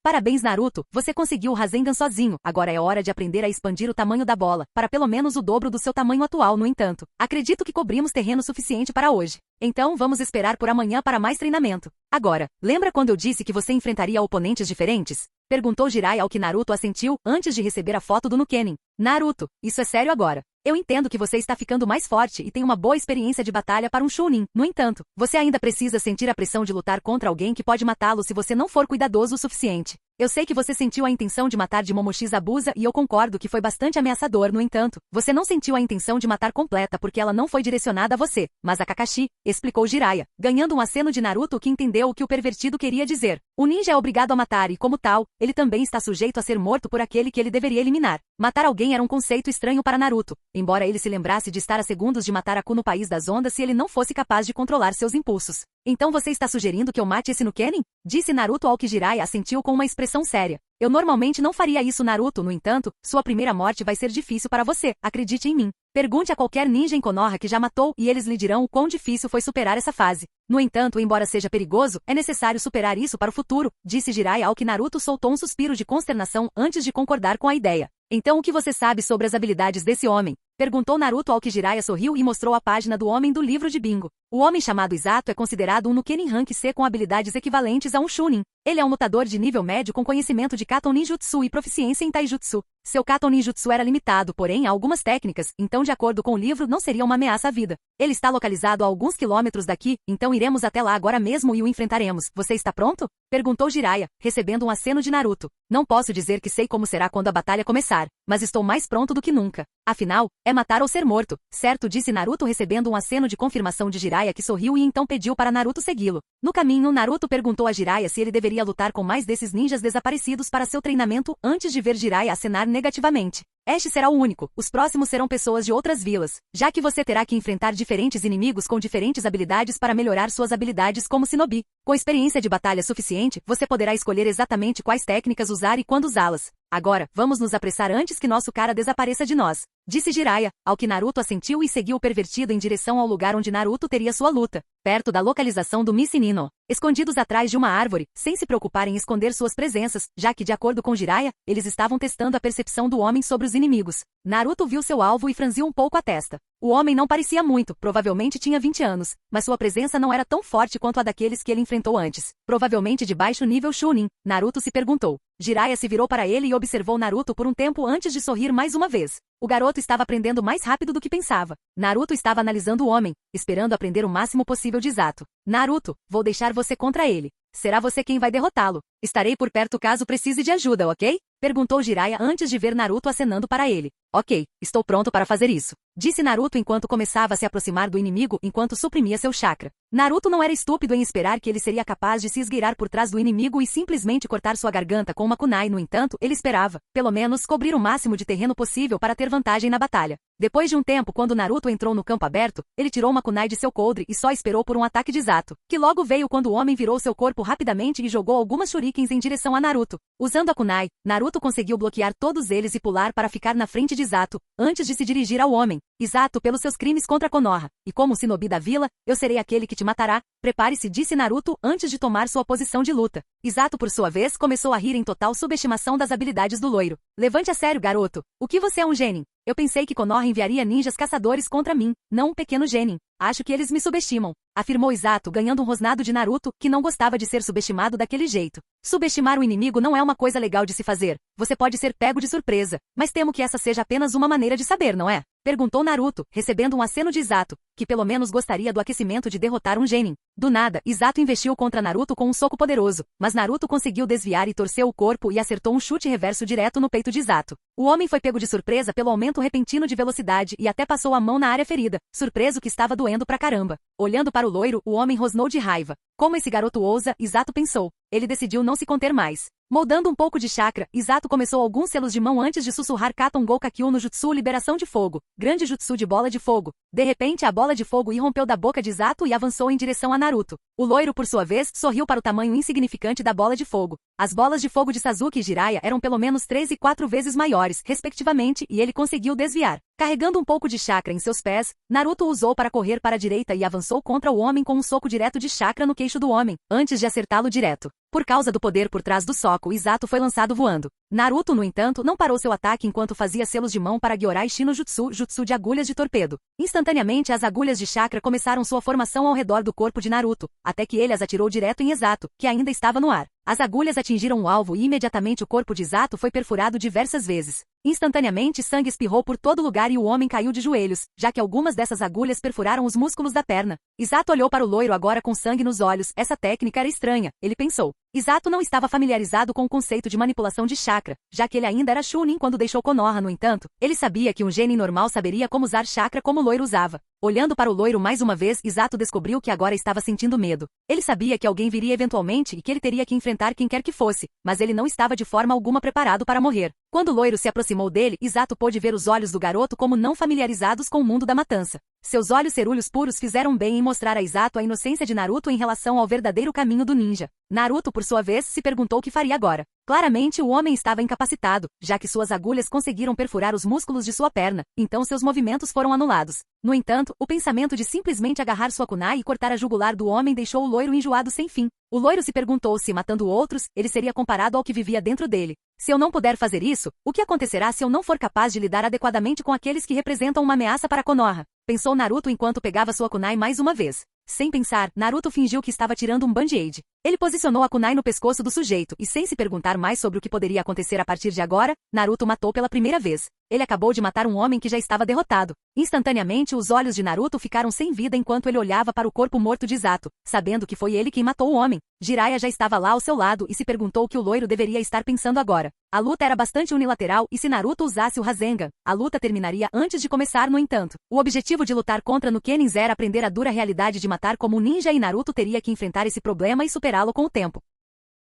Parabéns, Naruto, você conseguiu o Rasengan sozinho. Agora é hora de aprender a expandir o tamanho da bola, para pelo menos o dobro do seu tamanho atual. No entanto, acredito que cobrimos terreno suficiente para hoje. Então vamos esperar por amanhã para mais treinamento. Agora, lembra quando eu disse que você enfrentaria oponentes diferentes? Perguntou Jiraiya ao que Naruto assentiu antes de receber a foto do Nukenin. Naruto, isso é sério agora. Eu entendo que você está ficando mais forte e tem uma boa experiência de batalha para um Chunin. No entanto, você ainda precisa sentir a pressão de lutar contra alguém que pode matá-lo se você não for cuidadoso o suficiente. Eu sei que você sentiu a intenção de matar de Momoshi Zabuza e eu concordo que foi bastante ameaçador. No entanto, você não sentiu a intenção de matar completa porque ela não foi direcionada a você, mas a Kakashi, explicou Jiraiya, ganhando um aceno de Naruto que entendeu o que o pervertido queria dizer. O ninja é obrigado a matar e, como tal, ele também está sujeito a ser morto por aquele que ele deveria eliminar. Matar alguém era um conceito estranho para Naruto, embora ele se lembrasse de estar a segundos de matar Aku no País das Ondas se ele não fosse capaz de controlar seus impulsos. Então você está sugerindo que eu mate esse Nukenin? Disse Naruto ao que Jiraiya assentiu com uma expressão séria. Eu normalmente não faria isso, Naruto, no entanto, sua primeira morte vai ser difícil para você, acredite em mim. Pergunte a qualquer ninja em Konoha que já matou e eles lhe dirão o quão difícil foi superar essa fase. No entanto, embora seja perigoso, é necessário superar isso para o futuro, disse Jiraiya ao que Naruto soltou um suspiro de consternação antes de concordar com a ideia. Então o que você sabe sobre as habilidades desse homem? Perguntou Naruto ao que Jiraiya sorriu e mostrou a página do homem do livro de bingo. O homem chamado Izato é considerado um Nukenin Rank C com habilidades equivalentes a um Chunin. Ele é um lutador de nível médio com conhecimento de Katon Ninjutsu e proficiência em Taijutsu. Seu Katon Ninjutsu era limitado, porém, a algumas técnicas, então de acordo com o livro não seria uma ameaça à vida. Ele está localizado a alguns quilômetros daqui, então iremos até lá agora mesmo e o enfrentaremos. Você está pronto? Perguntou Jiraiya, recebendo um aceno de Naruto. Não posso dizer que sei como será quando a batalha começar, mas estou mais pronto do que nunca. Afinal, é matar ou ser morto, certo? Disse Naruto recebendo um aceno de confirmação de Jiraiya que sorriu e então pediu para Naruto segui-lo. No caminho, Naruto perguntou a Jiraiya se ele deveria lutar com mais desses ninjas desaparecidos para seu treinamento antes de ver Jiraiya acenar negativamente. Este será o único, os próximos serão pessoas de outras vilas, já que você terá que enfrentar diferentes inimigos com diferentes habilidades para melhorar suas habilidades como shinobi. Com experiência de batalha suficiente, você poderá escolher exatamente quais técnicas usar e quando usá-las. Agora, vamos nos apressar antes que nosso cara desapareça de nós, disse Jiraiya, ao que Naruto assentiu e seguiu o pervertido em direção ao lugar onde Naruto teria sua luta, perto da localização do Missy-Nino, escondidos atrás de uma árvore, sem se preocupar em esconder suas presenças, já que de acordo com Jiraiya, eles estavam testando a percepção do homem sobre os inimigos. Naruto viu seu alvo e franziu um pouco a testa. O homem não parecia muito, provavelmente tinha 20 anos, mas sua presença não era tão forte quanto a daqueles que ele enfrentou antes. Provavelmente de baixo nível Chunin, Naruto se perguntou. Jiraiya se virou para ele e observou Naruto por um tempo antes de sorrir mais uma vez. O garoto estava aprendendo mais rápido do que pensava. Naruto estava analisando o homem, esperando aprender o máximo possível de Izato. Naruto, vou deixar você contra ele. Será você quem vai derrotá-lo. Estarei por perto caso precise de ajuda, ok? Perguntou Jiraiya antes de ver Naruto acenando para ele. Ok, estou pronto para fazer isso, disse Naruto enquanto começava a se aproximar do inimigo enquanto suprimia seu chakra. Naruto não era estúpido em esperar que ele seria capaz de se esgueirar por trás do inimigo e simplesmente cortar sua garganta com uma kunai. No entanto, ele esperava, pelo menos, cobrir o máximo de terreno possível para ter vantagem na batalha. Depois de um tempo, quando Naruto entrou no campo aberto, ele tirou uma kunai de seu coldre e só esperou por um ataque de Izato, que logo veio quando o homem virou seu corpo rapidamente e jogou algumas shurikens em direção a Naruto. Usando a kunai, Naruto conseguiu bloquear todos eles e pular para ficar na frente de Izato, antes de se dirigir ao homem. Izato, pelos seus crimes contra Konoha, e como shinobi da vila, eu serei aquele que te matará. Prepare-se, disse Naruto antes de tomar sua posição de luta. Izato, por sua vez, começou a rir em total subestimação das habilidades do loiro. Levante a sério, garoto. O que você é um genin? Eu pensei que Konoha enviaria ninjas caçadores contra mim, não um pequeno genin. Acho que eles me subestimam, afirmou Izato ganhando um rosnado de Naruto, que não gostava de ser subestimado daquele jeito. Subestimar o inimigo não é uma coisa legal de se fazer. Você pode ser pego de surpresa, mas temo que essa seja apenas uma maneira de saber, não é? Perguntou Naruto, recebendo um aceno de Izato, que pelo menos gostaria do aquecimento de derrotar um genin. Do nada, Izato investiu contra Naruto com um soco poderoso, mas Naruto conseguiu desviar e torceu o corpo e acertou um chute reverso direto no peito de Izato. O homem foi pego de surpresa pelo aumento repentino de velocidade e até passou a mão na área ferida, surpreso que estava doendo pra caramba. Olhando para o loiro, o homem rosnou de raiva. Como esse garoto ousa, Izato pensou. Ele decidiu não se conter mais. Moldando um pouco de chakra, Izato começou alguns selos de mão antes de sussurrar Katon Goukakyu no Jutsu Liberação de Fogo, grande jutsu de bola de fogo. De repente a bola de fogo irrompeu da boca de Izato e avançou em direção a Naruto. O loiro, por sua vez, sorriu para o tamanho insignificante da bola de fogo. As bolas de fogo de Sasuke e Jiraiya eram pelo menos 3 e 4 vezes maiores, respectivamente, e ele conseguiu desviar. Carregando um pouco de chakra em seus pés, Naruto o usou para correr para a direita e avançou contra o homem com um soco direto de chakra no queixo do homem, antes de acertá-lo direto. Por causa do poder por trás do soco, Izato foi lançado voando. Naruto, no entanto, não parou seu ataque enquanto fazia selos de mão para Gyorai Shino Jutsu, jutsu de agulhas de torpedo. Instantaneamente as agulhas de chakra começaram sua formação ao redor do corpo de Naruto, até que ele as atirou direto em Izato, que ainda estava no ar. As agulhas atingiram o alvo e imediatamente o corpo de Izato foi perfurado diversas vezes. Instantaneamente sangue espirrou por todo lugar e o homem caiu de joelhos, já que algumas dessas agulhas perfuraram os músculos da perna. Izato olhou para o loiro agora com sangue nos olhos. Essa técnica era estranha, ele pensou. Izato não estava familiarizado com o conceito de manipulação de chakra, já que ele ainda era Chunin quando deixou Konoha. No entanto, ele sabia que um genin normal saberia como usar chakra como o loiro usava. Olhando para o loiro mais uma vez, Izato descobriu que agora estava sentindo medo. Ele sabia que alguém viria eventualmente e que ele teria que enfrentar quem quer que fosse, mas ele não estava de forma alguma preparado para morrer. Quando o loiro se aproximou dele, Izato pôde ver os olhos do garoto como não familiarizados com o mundo da matança. Seus olhos cerúleos puros fizeram bem em mostrar a Izato a inocência de Naruto em relação ao verdadeiro caminho do ninja. Naruto, por sua vez, se perguntou o que faria agora. Claramente o homem estava incapacitado, já que suas agulhas conseguiram perfurar os músculos de sua perna, então seus movimentos foram anulados. No entanto, o pensamento de simplesmente agarrar sua kunai e cortar a jugular do homem deixou o loiro enjoado sem fim. O loiro se perguntou se, matando outros, ele seria comparado ao que vivia dentro dele. Se eu não puder fazer isso, o que acontecerá se eu não for capaz de lidar adequadamente com aqueles que representam uma ameaça para Konoha? Pensou Naruto enquanto pegava sua kunai mais uma vez. Sem pensar, Naruto fingiu que estava tirando um band-aid. Ele posicionou a kunai no pescoço do sujeito e, sem se perguntar mais sobre o que poderia acontecer a partir de agora, Naruto matou pela primeira vez. Ele acabou de matar um homem que já estava derrotado. Instantaneamente, os olhos de Naruto ficaram sem vida enquanto ele olhava para o corpo morto de Izato, sabendo que foi ele quem matou o homem. Jiraiya já estava lá ao seu lado e se perguntou o que o loiro deveria estar pensando agora. A luta era bastante unilateral e se Naruto usasse o Rasengan, a luta terminaria antes de começar. No entanto, o objetivo de lutar contra Nukenins era aprender a dura realidade de matar como um ninja e Naruto teria que enfrentar esse problema e superá-lo com o tempo.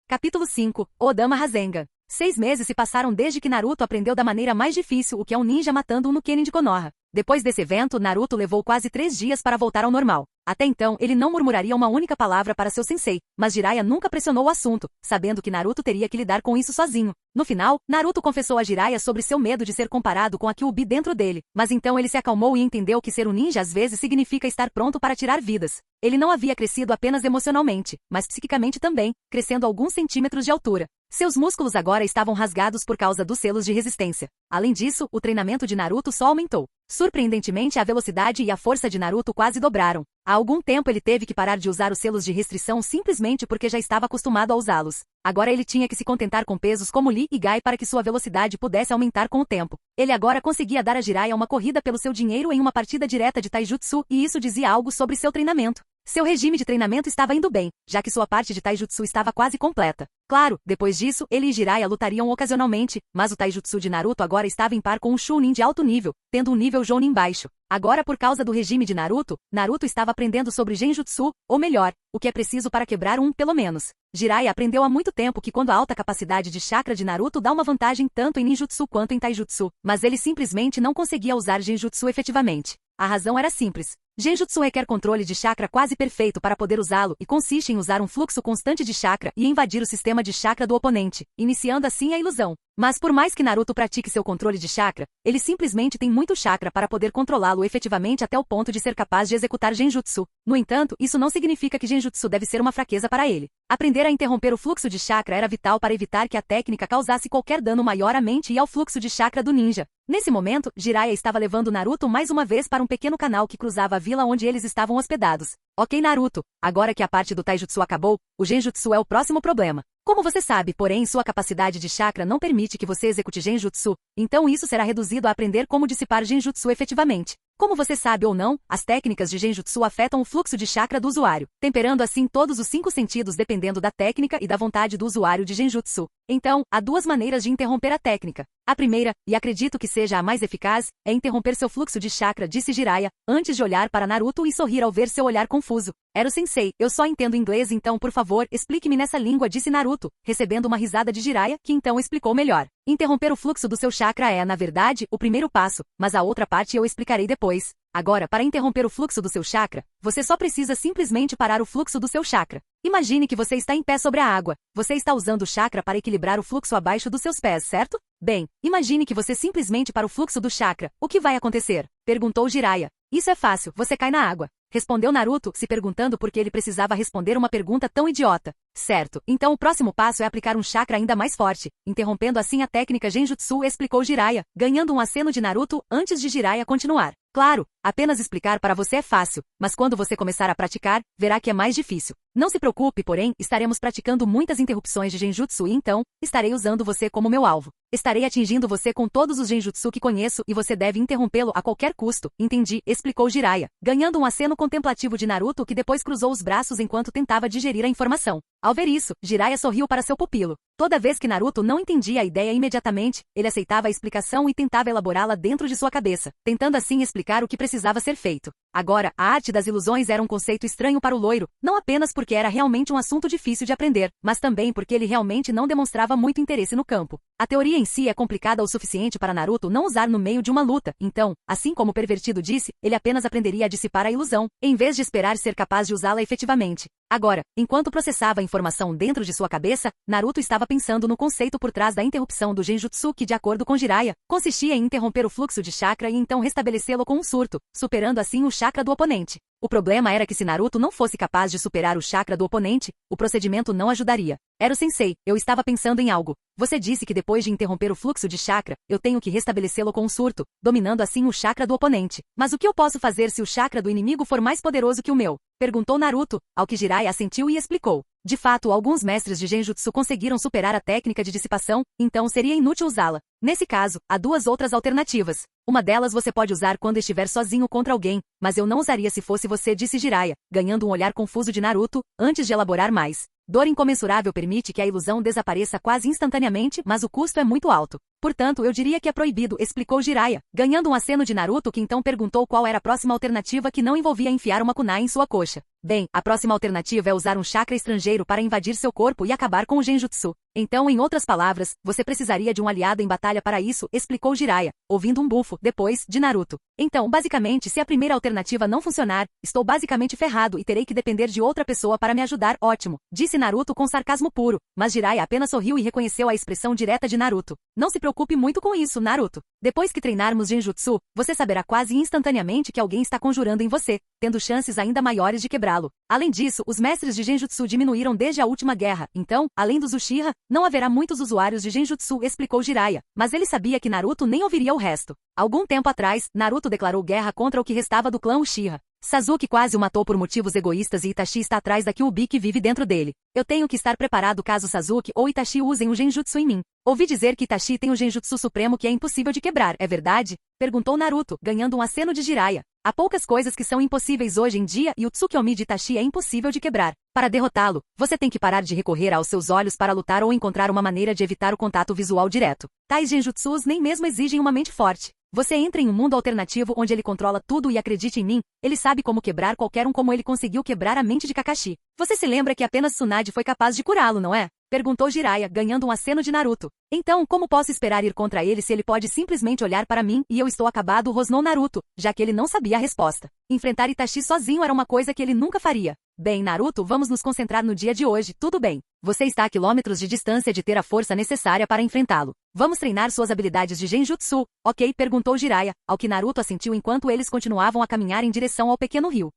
Capítulo 5. Odama Rasengan. 6 meses se passaram desde que Naruto aprendeu da maneira mais difícil o que é um ninja matando um Nukenin de Konoha. Depois desse evento, Naruto levou quase 3 dias para voltar ao normal. Até então, ele não murmuraria uma única palavra para seu sensei, mas Jiraiya nunca pressionou o assunto, sabendo que Naruto teria que lidar com isso sozinho. No final, Naruto confessou a Jiraiya sobre seu medo de ser comparado com a Kyuubi dentro dele, mas então ele se acalmou e entendeu que ser um ninja às vezes significa estar pronto para tirar vidas. Ele não havia crescido apenas emocionalmente, mas psiquicamente também, crescendo alguns centímetros de altura. Seus músculos agora estavam rasgados por causa dos selos de resistência. Além disso, o treinamento de Naruto só aumentou. Surpreendentemente, a velocidade e a força de Naruto quase dobraram. Há algum tempo ele teve que parar de usar os selos de restrição simplesmente porque já estava acostumado a usá-los. Agora ele tinha que se contentar com pesos como Lee e Gai para que sua velocidade pudesse aumentar com o tempo. Ele agora conseguia dar a Jiraiya uma corrida pelo seu dinheiro em uma partida direta de Taijutsu, e isso dizia algo sobre seu treinamento. Seu regime de treinamento estava indo bem, já que sua parte de Taijutsu estava quase completa. Claro, depois disso, ele e Jiraiya lutariam ocasionalmente, mas o Taijutsu de Naruto agora estava em par com um Chunin de alto nível, tendo um nível Jounin baixo. Agora, por causa do regime de Naruto, Naruto estava aprendendo sobre Genjutsu, ou melhor, o que é preciso para quebrar um, pelo menos. Jiraiya aprendeu há muito tempo que quando a alta capacidade de chakra de Naruto dá uma vantagem tanto em ninjutsu quanto em taijutsu, mas ele simplesmente não conseguia usar genjutsu efetivamente. A razão era simples. Genjutsu requer controle de chakra quase perfeito para poder usá-lo e consiste em usar um fluxo constante de chakra e invadir o sistema de chakra do oponente, iniciando assim a ilusão. Mas por mais que Naruto pratique seu controle de chakra, ele simplesmente tem muito chakra para poder controlá-lo efetivamente até o ponto de ser capaz de executar genjutsu. No entanto, isso não significa que genjutsu deve ser uma fraqueza para ele. Aprender a interromper o fluxo de chakra era vital para evitar que a técnica causasse qualquer dano maior à mente e ao fluxo de chakra do ninja. Nesse momento, Jiraiya estava levando Naruto mais uma vez para um pequeno canal que cruzava a vila onde eles estavam hospedados. Ok, Naruto, agora que a parte do taijutsu acabou, o genjutsu é o próximo problema. Como você sabe, porém, sua capacidade de chakra não permite que você execute genjutsu, então isso será reduzido a aprender como dissipar genjutsu efetivamente. Como você sabe ou não, as técnicas de Genjutsu afetam o fluxo de chakra do usuário, temperando assim todos os 5 sentidos dependendo da técnica e da vontade do usuário de Genjutsu. Então, há 2 maneiras de interromper a técnica. A primeira, e acredito que seja a mais eficaz, é interromper seu fluxo de chakra, disse Jiraiya, antes de olhar para Naruto e sorrir ao ver seu olhar confuso. Era o sensei, eu só entendo inglês então por favor, explique-me nessa língua, disse Naruto, recebendo uma risada de Jiraiya, que então explicou melhor. Interromper o fluxo do seu chakra é, na verdade, o primeiro passo, mas a outra parte eu explicarei depois. Agora, para interromper o fluxo do seu chakra, você só precisa simplesmente parar o fluxo do seu chakra. Imagine que você está em pé sobre a água. Você está usando o chakra para equilibrar o fluxo abaixo dos seus pés, certo? Bem, imagine que você simplesmente para o fluxo do chakra. O que vai acontecer? Perguntou Jiraiya. Isso é fácil, você cai na água. Respondeu Naruto, se perguntando por que ele precisava responder uma pergunta tão idiota. Certo, então o próximo passo é aplicar um chakra ainda mais forte, interrompendo assim a técnica Genjutsu, explicou Jiraiya, ganhando um aceno de Naruto antes de Jiraiya continuar. Claro, apenas explicar para você é fácil, mas quando você começar a praticar, verá que é mais difícil. Não se preocupe, porém, estaremos praticando muitas interrupções de Genjutsu e então, estarei usando você como meu alvo. Estarei atingindo você com todos os Genjutsu que conheço e você deve interrompê-lo a qualquer custo, entendi, explicou Jiraiya, ganhando um aceno contemplativo de Naruto que depois cruzou os braços enquanto tentava digerir a informação. Ao ver isso, Jiraiya sorriu para seu pupilo. Toda vez que Naruto não entendia a ideia imediatamente, ele aceitava a explicação e tentava elaborá-la dentro de sua cabeça, tentando assim explicar o que precisava ser feito. Agora, a arte das ilusões era um conceito estranho para o loiro, não apenas porque era realmente um assunto difícil de aprender, mas também porque ele realmente não demonstrava muito interesse no campo. A teoria em si é complicada o suficiente para Naruto não usar no meio de uma luta, então, assim como o pervertido disse, ele apenas aprenderia a dissipar a ilusão, em vez de esperar ser capaz de usá-la efetivamente. Agora, enquanto processava a informação dentro de sua cabeça, Naruto estava pensando no conceito por trás da interrupção do Genjutsu que, de acordo com Jiraiya, consistia em interromper o fluxo de chakra e então restabelecê-lo com um surto, superando assim o chakra do oponente. O problema era que se Naruto não fosse capaz de superar o chakra do oponente, o procedimento não ajudaria. Era o sensei, eu estava pensando em algo. Você disse que depois de interromper o fluxo de chakra, eu tenho que restabelecê-lo com um surto, dominando assim o chakra do oponente. Mas o que eu posso fazer se o chakra do inimigo for mais poderoso que o meu? Perguntou Naruto, ao que Jiraiya assentiu e explicou. De fato, alguns mestres de Genjutsu conseguiram superar a técnica de dissipação, então seria inútil usá-la. Nesse caso, há 2 outras alternativas. Uma delas você pode usar quando estiver sozinho contra alguém, mas eu não usaria se fosse você, disse Jiraiya, ganhando um olhar confuso de Naruto, antes de elaborar mais. Dor incomensurável permite que a ilusão desapareça quase instantaneamente, mas o custo é muito alto. Portanto, eu diria que é proibido, explicou Jiraiya, ganhando um aceno de Naruto que então perguntou qual era a próxima alternativa que não envolvia enfiar uma kunai em sua coxa. Bem, a próxima alternativa é usar um chakra estrangeiro para invadir seu corpo e acabar com o Genjutsu. Então, em outras palavras, você precisaria de um aliado em batalha para isso, explicou Jiraiya, ouvindo um bufo, depois, de Naruto. Então, basicamente, se a primeira alternativa não funcionar, estou basicamente ferrado e terei que depender de outra pessoa para me ajudar, ótimo, disse Naruto com sarcasmo puro, mas Jiraiya apenas sorriu e reconheceu a expressão direta de Naruto. Não se preocupe muito com isso, Naruto. Depois que treinarmos Genjutsu, você saberá quase instantaneamente que alguém está conjurando em você, tendo chances ainda maiores de quebrá-lo. Além disso, os mestres de Genjutsu diminuíram desde a última guerra, então, além dos Uchiha, não haverá muitos usuários de Genjutsu, explicou Jiraiya, mas ele sabia que Naruto nem ouviria o resto. Algum tempo atrás, Naruto declarou guerra contra o que restava do clã Uchiha. Sasuke quase o matou por motivos egoístas e Itachi está atrás da Kyuubi que vive dentro dele. Eu tenho que estar preparado caso Sasuke ou Itachi usem o Genjutsu em mim. Ouvi dizer que Itachi tem o Genjutsu supremo que é impossível de quebrar, é verdade? Perguntou Naruto, ganhando um aceno de Jiraiya. Há poucas coisas que são impossíveis hoje em dia e o Tsukuyomi de Itachi é impossível de quebrar. Para derrotá-lo, você tem que parar de recorrer aos seus olhos para lutar ou encontrar uma maneira de evitar o contato visual direto. Tais Genjutsus nem mesmo exigem uma mente forte. Você entra em um mundo alternativo onde ele controla tudo e acredite em mim, ele sabe como quebrar qualquer um como ele conseguiu quebrar a mente de Kakashi. Você se lembra que apenas Tsunade foi capaz de curá-lo, não é? Perguntou Jiraiya, ganhando um aceno de Naruto. Então, como posso esperar ir contra ele se ele pode simplesmente olhar para mim e eu estou acabado, rosnou Naruto, já que ele não sabia a resposta. Enfrentar Itachi sozinho era uma coisa que ele nunca faria. Bem, Naruto, vamos nos concentrar no dia de hoje, tudo bem. Você está a quilômetros de distância de ter a força necessária para enfrentá-lo. Vamos treinar suas habilidades de Genjutsu, ok? Perguntou Jiraiya, ao que Naruto assentiu enquanto eles continuavam a caminhar em direção ao pequeno rio.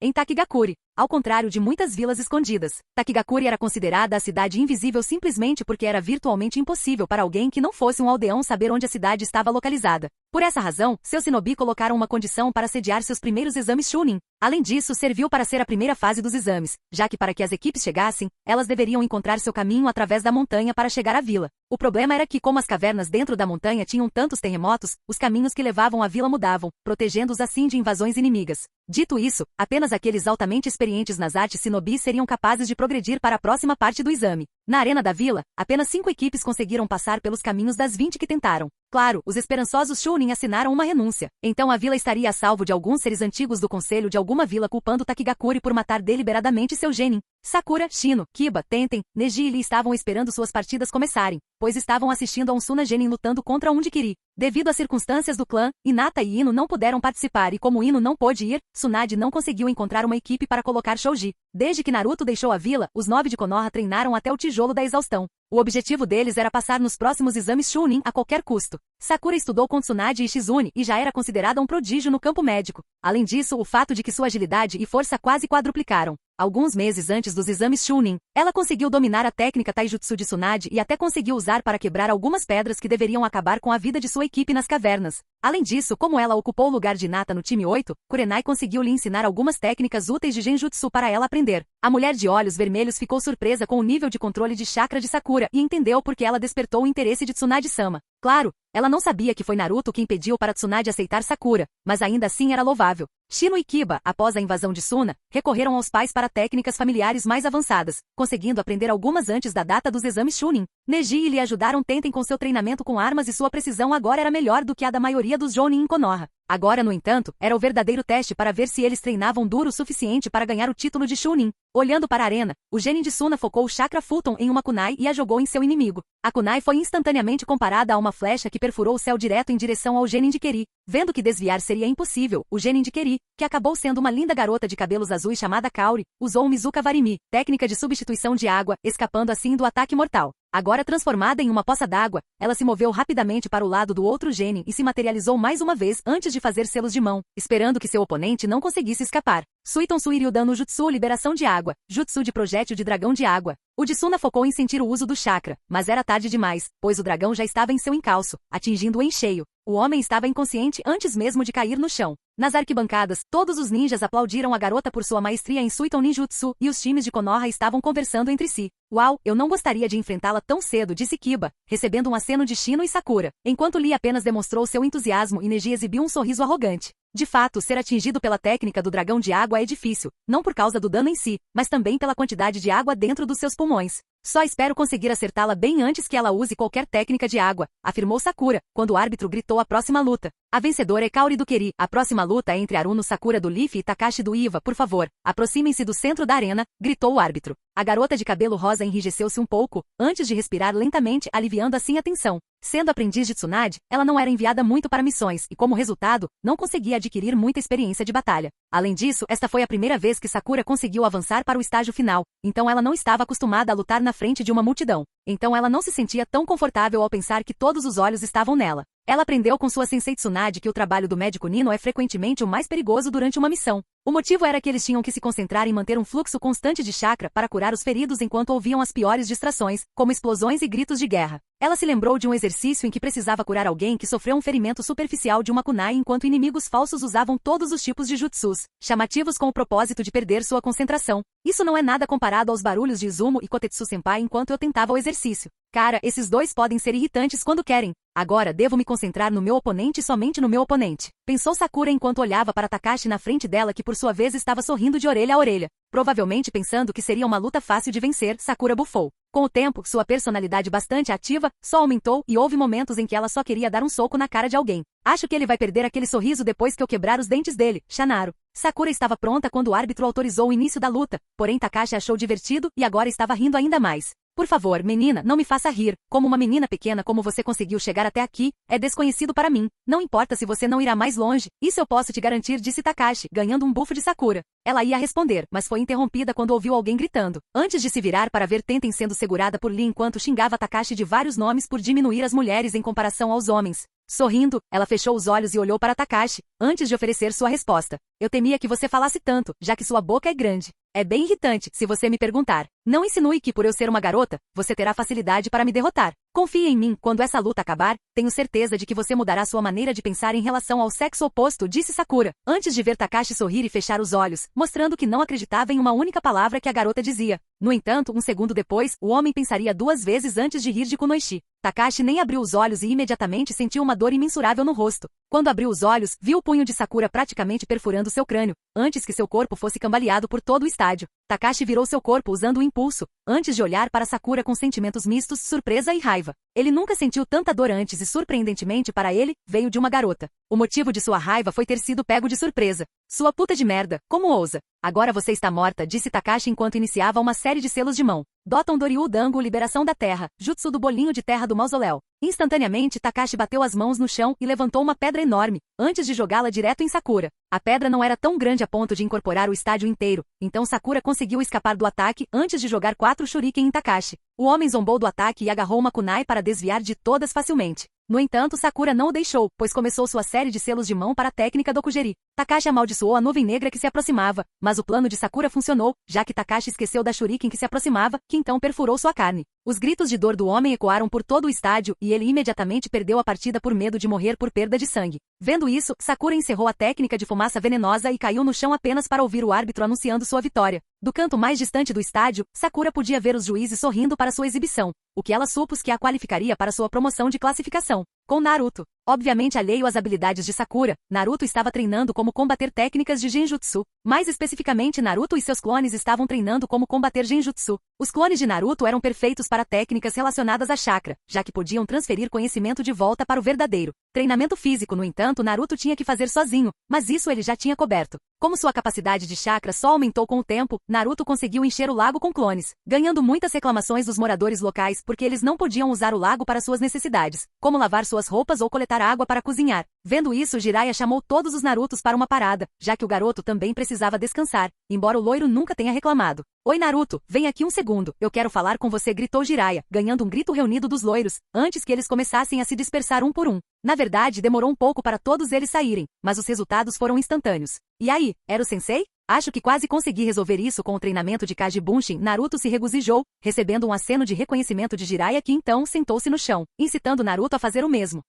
Em Takigakure, ao contrário de muitas vilas escondidas. Takigakuri era considerada a cidade invisível simplesmente porque era virtualmente impossível para alguém que não fosse um aldeão saber onde a cidade estava localizada. Por essa razão, seus shinobi colocaram uma condição para sediar seus primeiros exames Chunin. Além disso, serviu para ser a primeira fase dos exames, já que para que as equipes chegassem, elas deveriam encontrar seu caminho através da montanha para chegar à vila. O problema era que, como as cavernas dentro da montanha tinham tantos terremotos, os caminhos que levavam à vila mudavam, protegendo-os assim de invasões inimigas. Dito isso, apenas aqueles altamente experientes nas artes shinobi seriam capazes de progredir para a próxima parte do exame. Na arena da vila, apenas 5 equipes conseguiram passar pelos caminhos das 20 que tentaram. Claro, os esperançosos Chunin assinaram uma renúncia. Então a vila estaria a salvo de alguns seres antigos do conselho de alguma vila culpando Takigakuri por matar deliberadamente seu genin. Sakura, Shino, Kiba, Tenten, Neji e Lee estavam esperando suas partidas começarem, pois estavam assistindo a um Suna genin lutando contra um de Kiri. Devido às circunstâncias do clã, Hinata e Ino não puderam participar e como Ino não pôde ir, Tsunade não conseguiu encontrar uma equipe para colocar Shouji. Desde que Naruto deixou a vila, os 9 de Konoha treinaram até o tijolo da exaustão. O objetivo deles era passar nos próximos exames Chunin a qualquer custo. Sakura estudou com Tsunade e Shizune e já era considerada um prodígio no campo médico. Além disso, o fato de que sua agilidade e força quase quadruplicaram. Alguns meses antes dos exames Chunin, ela conseguiu dominar a técnica Taijutsu de Tsunade e até conseguiu usar para quebrar algumas pedras que deveriam acabar com a vida de sua equipe nas cavernas. Além disso, como ela ocupou o lugar de Hinata no time 8, Kurenai conseguiu lhe ensinar algumas técnicas úteis de Genjutsu para ela aprender. A mulher de olhos vermelhos ficou surpresa com o nível de controle de chakra de Sakura e entendeu por que ela despertou o interesse de Tsunade-sama. Claro, ela não sabia que foi Naruto quem pediu para Tsunade aceitar Sakura, mas ainda assim era louvável. Shino e Kiba, após a invasão de Suna, recorreram aos pais para técnicas familiares mais avançadas, conseguindo aprender algumas antes da data dos exames Chunin. Neji e lhe ajudaram Tenten com seu treinamento com armas e sua precisão agora era melhor do que a da maioria dos Jounin em Konoha. Agora, no entanto, era o verdadeiro teste para ver se eles treinavam duro o suficiente para ganhar o título de Chunin. Olhando para a arena, o genin de Suna focou o chakra Futon em uma kunai e a jogou em seu inimigo. A kunai foi instantaneamente comparada a uma flecha que perfurou o céu direto em direção ao genin de Keri. Vendo que desviar seria impossível, o genin de Keri, que acabou sendo uma linda garota de cabelos azuis chamada Kaori, usou o Mizuka Varimi, técnica de substituição de água, escapando assim do ataque mortal. Agora transformada em uma poça d'água, ela se moveu rapidamente para o lado do outro genin e se materializou mais uma vez antes de fazer selos de mão, esperando que seu oponente não conseguisse escapar. Suiton Suiryu no Jutsu Liberação de Água, Jutsu de Projétil de Dragão de Água. O de Suna focou em sentir o uso do chakra, mas era tarde demais, pois o dragão já estava em seu encalço, atingindo-o em cheio. O homem estava inconsciente antes mesmo de cair no chão. Nas arquibancadas, todos os ninjas aplaudiram a garota por sua maestria em Suiton Ninjutsu e os times de Konoha estavam conversando entre si. Uau, eu não gostaria de enfrentá-la tão cedo, disse Kiba, recebendo um aceno de Shino e Sakura, enquanto Lee apenas demonstrou seu entusiasmo e Neji exibiu um sorriso arrogante. De fato, ser atingido pela técnica do dragão de água é difícil, não por causa do dano em si, mas também pela quantidade de água dentro dos seus pulmões. Só espero conseguir acertá-la bem antes que ela use qualquer técnica de água, afirmou Sakura, quando o árbitro gritou a próxima luta. A vencedora é Kaori do Keri. A próxima luta é entre Aruno Sakura do Leaf e Takashi do Iva. Por favor, aproximem-se do centro da arena, gritou o árbitro. A garota de cabelo rosa enrijeceu-se um pouco, antes de respirar lentamente, aliviando assim a tensão. Sendo aprendiz de Tsunade, ela não era enviada muito para missões e, como resultado, não conseguia adquirir muita experiência de batalha. Além disso, esta foi a primeira vez que Sakura conseguiu avançar para o estágio final, então ela não estava acostumada a lutar na frente de uma multidão. Então ela não se sentia tão confortável ao pensar que todos os olhos estavam nela. Ela aprendeu com sua sensei Tsunade que o trabalho do médico Nino é frequentemente o mais perigoso durante uma missão. O motivo era que eles tinham que se concentrar em manter um fluxo constante de chakra para curar os feridos enquanto ouviam as piores distrações, como explosões e gritos de guerra. Ela se lembrou de um exercício em que precisava curar alguém que sofreu um ferimento superficial de uma kunai enquanto inimigos falsos usavam todos os tipos de jutsus, chamativos com o propósito de perder sua concentração. Isso não é nada comparado aos barulhos de Izumo e Kotetsu Senpai enquanto eu tentava o exercício. Cara, esses dois podem ser irritantes quando querem. Agora devo me concentrar no meu oponente e somente no meu oponente. Pensou Sakura enquanto olhava para Takashi na frente dela que por sua vez estava sorrindo de orelha a orelha. Provavelmente pensando que seria uma luta fácil de vencer, Sakura bufou. Com o tempo, sua personalidade bastante ativa só aumentou e houve momentos em que ela só queria dar um soco na cara de alguém. Acho que ele vai perder aquele sorriso depois que eu quebrar os dentes dele, Shanaru. Sakura estava pronta quando o árbitro autorizou o início da luta, porém Takashi achou divertido e agora estava rindo ainda mais. Por favor, menina, não me faça rir. Como uma menina pequena como você conseguiu chegar até aqui, é desconhecido para mim. Não importa se você não irá mais longe, isso eu posso te garantir, disse Takashi, ganhando um bufo de Sakura. Ela ia responder, mas foi interrompida quando ouviu alguém gritando. Antes de se virar para ver Tenten sendo segurada por Lee enquanto xingava Takashi de vários nomes por diminuir as mulheres em comparação aos homens. Sorrindo, ela fechou os olhos e olhou para Takashi, antes de oferecer sua resposta. Eu temia que você falasse tanto, já que sua boca é grande. É bem irritante, se você me perguntar. Não insinue que por eu ser uma garota, você terá facilidade para me derrotar. Confie em mim, quando essa luta acabar, tenho certeza de que você mudará sua maneira de pensar em relação ao sexo oposto, disse Sakura, antes de ver Takashi sorrir e fechar os olhos, mostrando que não acreditava em uma única palavra que a garota dizia. No entanto, um segundo depois, o homem pensaria 2 vezes antes de rir de Kunoichi. Takashi nem abriu os olhos e imediatamente sentiu uma dor imensurável no rosto. Quando abriu os olhos, viu o punho de Sakura praticamente perfurando seu crânio, antes que seu corpo fosse cambaleado por todo o estádio. Takashi virou seu corpo usando o impulso, antes de olhar para Sakura com sentimentos mistos, surpresa e raiva. Ele nunca sentiu tanta dor antes e, surpreendentemente para ele, veio de uma garota. O motivo de sua raiva foi ter sido pego de surpresa. Sua puta de merda, como ousa? Agora você está morta, disse Takashi enquanto iniciava uma série de selos de mão. Doton Doryu Dango Liberação da Terra, Jutsu do bolinho de terra do mausoléu. Instantaneamente, Takashi bateu as mãos no chão e levantou uma pedra enorme, antes de jogá-la direto em Sakura. A pedra não era tão grande a ponto de incorporar o estádio inteiro, então Sakura conseguiu escapar do ataque antes de jogar 4 shuriken em Takashi. O homem zombou do ataque e agarrou uma kunai para desviar de todas facilmente. No entanto, Sakura não o deixou, pois começou sua série de selos de mão para a técnica do Kujeri. Takashi amaldiçoou a nuvem negra que se aproximava, mas o plano de Sakura funcionou, já que Takashi esqueceu da shuriken que se aproximava, que então perfurou sua carne. Os gritos de dor do homem ecoaram por todo o estádio e ele imediatamente perdeu a partida por medo de morrer por perda de sangue. Vendo isso, Sakura encerrou a técnica de fumaça venenosa e caiu no chão apenas para ouvir o árbitro anunciando sua vitória. Do canto mais distante do estádio, Sakura podia ver os juízes sorrindo para sua exibição, o que ela supôs que a qualificaria para sua promoção de classificação. Com Naruto. Obviamente alheio às habilidades de Sakura, Naruto estava treinando como combater técnicas de Genjutsu. Mais especificamente, Naruto e seus clones estavam treinando como combater Genjutsu. Os clones de Naruto eram perfeitos para técnicas relacionadas a chakra, já que podiam transferir conhecimento de volta para o verdadeiro treinamento físico. No entanto, Naruto tinha que fazer sozinho, mas isso ele já tinha coberto. Como sua capacidade de chakra só aumentou com o tempo, Naruto conseguiu encher o lago com clones, ganhando muitas reclamações dos moradores locais porque eles não podiam usar o lago para suas necessidades, como lavar suas roupas ou coletar água para cozinhar. Vendo isso, Jiraiya chamou todos os Narutos para uma parada, já que o garoto também precisava descansar, embora o loiro nunca tenha reclamado. Oi Naruto, vem aqui um segundo, eu quero falar com você, gritou Jiraiya, ganhando um grito reunido dos loiros, antes que eles começassem a se dispersar um por um. Na verdade, demorou um pouco para todos eles saírem, mas os resultados foram instantâneos. E aí, era o sensei? Acho que quase consegui resolver isso com o treinamento de Kaji Bunshin. Naruto se regozijou, recebendo um aceno de reconhecimento de Jiraiya que então sentou-se no chão, incitando Naruto a fazer o mesmo.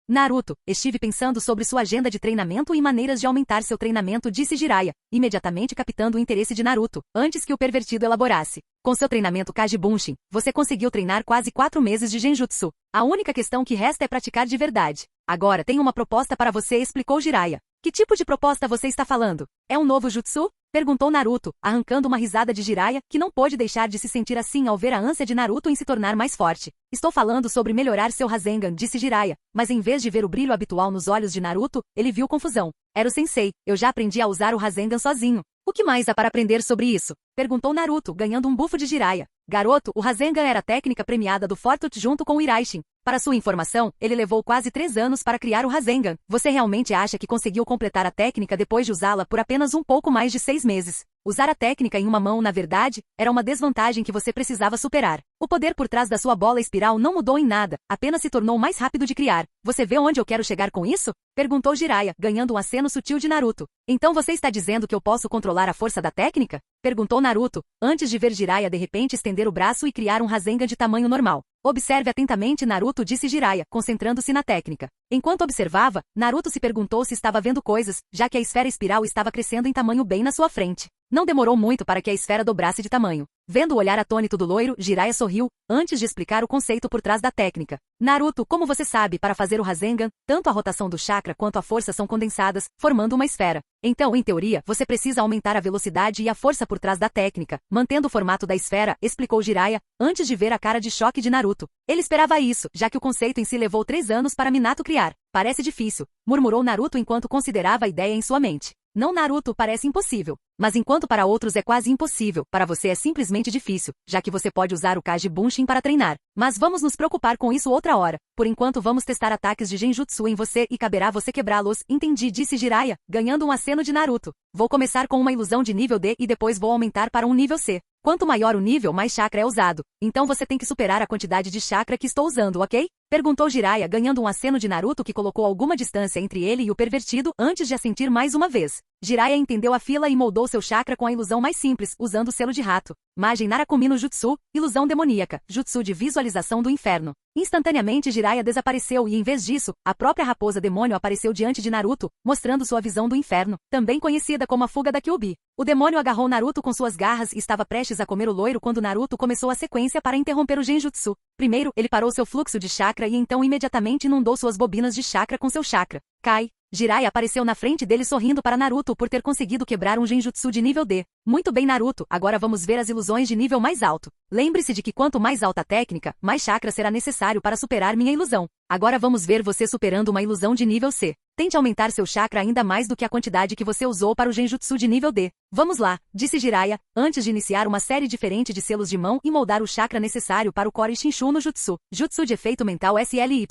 Naruto, estive pensando sobre sua agenda de treinamento e maneiras de aumentar seu treinamento, disse Jiraiya, imediatamente captando o interesse de Naruto, antes que o pervertido elaborasse. Com seu treinamento Kaji Bunshin, você conseguiu treinar quase 4 meses de Genjutsu. A única questão que resta é praticar de verdade. Agora tenho uma proposta para você, explicou Jiraiya. Que tipo de proposta você está falando? É um novo jutsu? Perguntou Naruto, arrancando uma risada de Jiraiya, que não pôde deixar de se sentir assim ao ver a ânsia de Naruto em se tornar mais forte. Estou falando sobre melhorar seu Rasengan, disse Jiraiya, mas em vez de ver o brilho habitual nos olhos de Naruto, ele viu confusão. Era o sensei, eu já aprendi a usar o Rasengan sozinho. O que mais há para aprender sobre isso? Perguntou Naruto, ganhando um bufo de Jiraiya. Garoto, o Rasengan era a técnica premiada do Fortut junto com o Iraishin. Para sua informação, ele levou quase 3 anos para criar o Rasengan. Você realmente acha que conseguiu completar a técnica depois de usá-la por apenas um pouco mais de 6 meses? Usar a técnica em uma mão, na verdade, era uma desvantagem que você precisava superar. O poder por trás da sua bola espiral não mudou em nada, apenas se tornou mais rápido de criar. Você vê onde eu quero chegar com isso? Perguntou Jiraiya, ganhando um aceno sutil de Naruto. Então você está dizendo que eu posso controlar a força da técnica? Perguntou Naruto, antes de ver Jiraiya de repente estender o braço e criar um Rasengan de tamanho normal. Observe atentamente, Naruto, disse Jiraiya, concentrando-se na técnica. Enquanto observava, Naruto se perguntou se estava vendo coisas, já que a esfera espiral estava crescendo em tamanho bem na sua frente. Não demorou muito para que a esfera dobrasse de tamanho. Vendo o olhar atônito do loiro, Jiraiya sorriu, antes de explicar o conceito por trás da técnica. Naruto, como você sabe, para fazer o Rasengan, tanto a rotação do chakra quanto a força são condensadas, formando uma esfera. Então, em teoria, você precisa aumentar a velocidade e a força por trás da técnica, mantendo o formato da esfera, explicou Jiraiya, antes de ver a cara de choque de Naruto. Ele esperava isso, já que o conceito em si levou 3 anos para Minato criar. Parece difícil, murmurou Naruto enquanto considerava a ideia em sua mente. Não, Naruto, parece impossível. Mas enquanto para outros é quase impossível, para você é simplesmente difícil, já que você pode usar o Kaji Bunshin para treinar. Mas vamos nos preocupar com isso outra hora. Por enquanto vamos testar ataques de Genjutsu em você e caberá você quebrá-los. Entendi, disse Jiraiya, ganhando um aceno de Naruto. Vou começar com uma ilusão de nível D e depois vou aumentar para um nível C. Quanto maior o nível, mais chakra é usado. Então você tem que superar a quantidade de chakra que estou usando, ok? Perguntou Jiraiya, ganhando um aceno de Naruto que colocou alguma distância entre ele e o pervertido antes de assentir mais uma vez. Jiraiya entendeu a fila e moldou seu chakra com a ilusão mais simples, usando o selo de rato. Magem Narakumi no Jutsu, ilusão demoníaca, Jutsu de visualização do inferno. Instantaneamente Jiraiya desapareceu e, em vez disso, a própria raposa demônio apareceu diante de Naruto, mostrando sua visão do inferno, também conhecida como a fuga da Kyuubi. O demônio agarrou Naruto com suas garras e estava prestes a comer o loiro quando Naruto começou a sequência para interromper o Genjutsu. Primeiro, ele parou seu fluxo de chakra e então imediatamente inundou suas bobinas de chakra com seu chakra. Kai. Jiraiya apareceu na frente dele sorrindo para Naruto por ter conseguido quebrar um Genjutsu de nível D. Muito bem, Naruto, agora vamos ver as ilusões de nível mais alto. Lembre-se de que quanto mais alta a técnica, mais chakra será necessário para superar minha ilusão. Agora vamos ver você superando uma ilusão de nível C. Tente aumentar seu chakra ainda mais do que a quantidade que você usou para o Genjutsu de nível D. Vamos lá, disse Jiraiya, antes de iniciar uma série diferente de selos de mão e moldar o chakra necessário para o Core Shinshu no Jutsu. Jutsu de efeito mental SLY.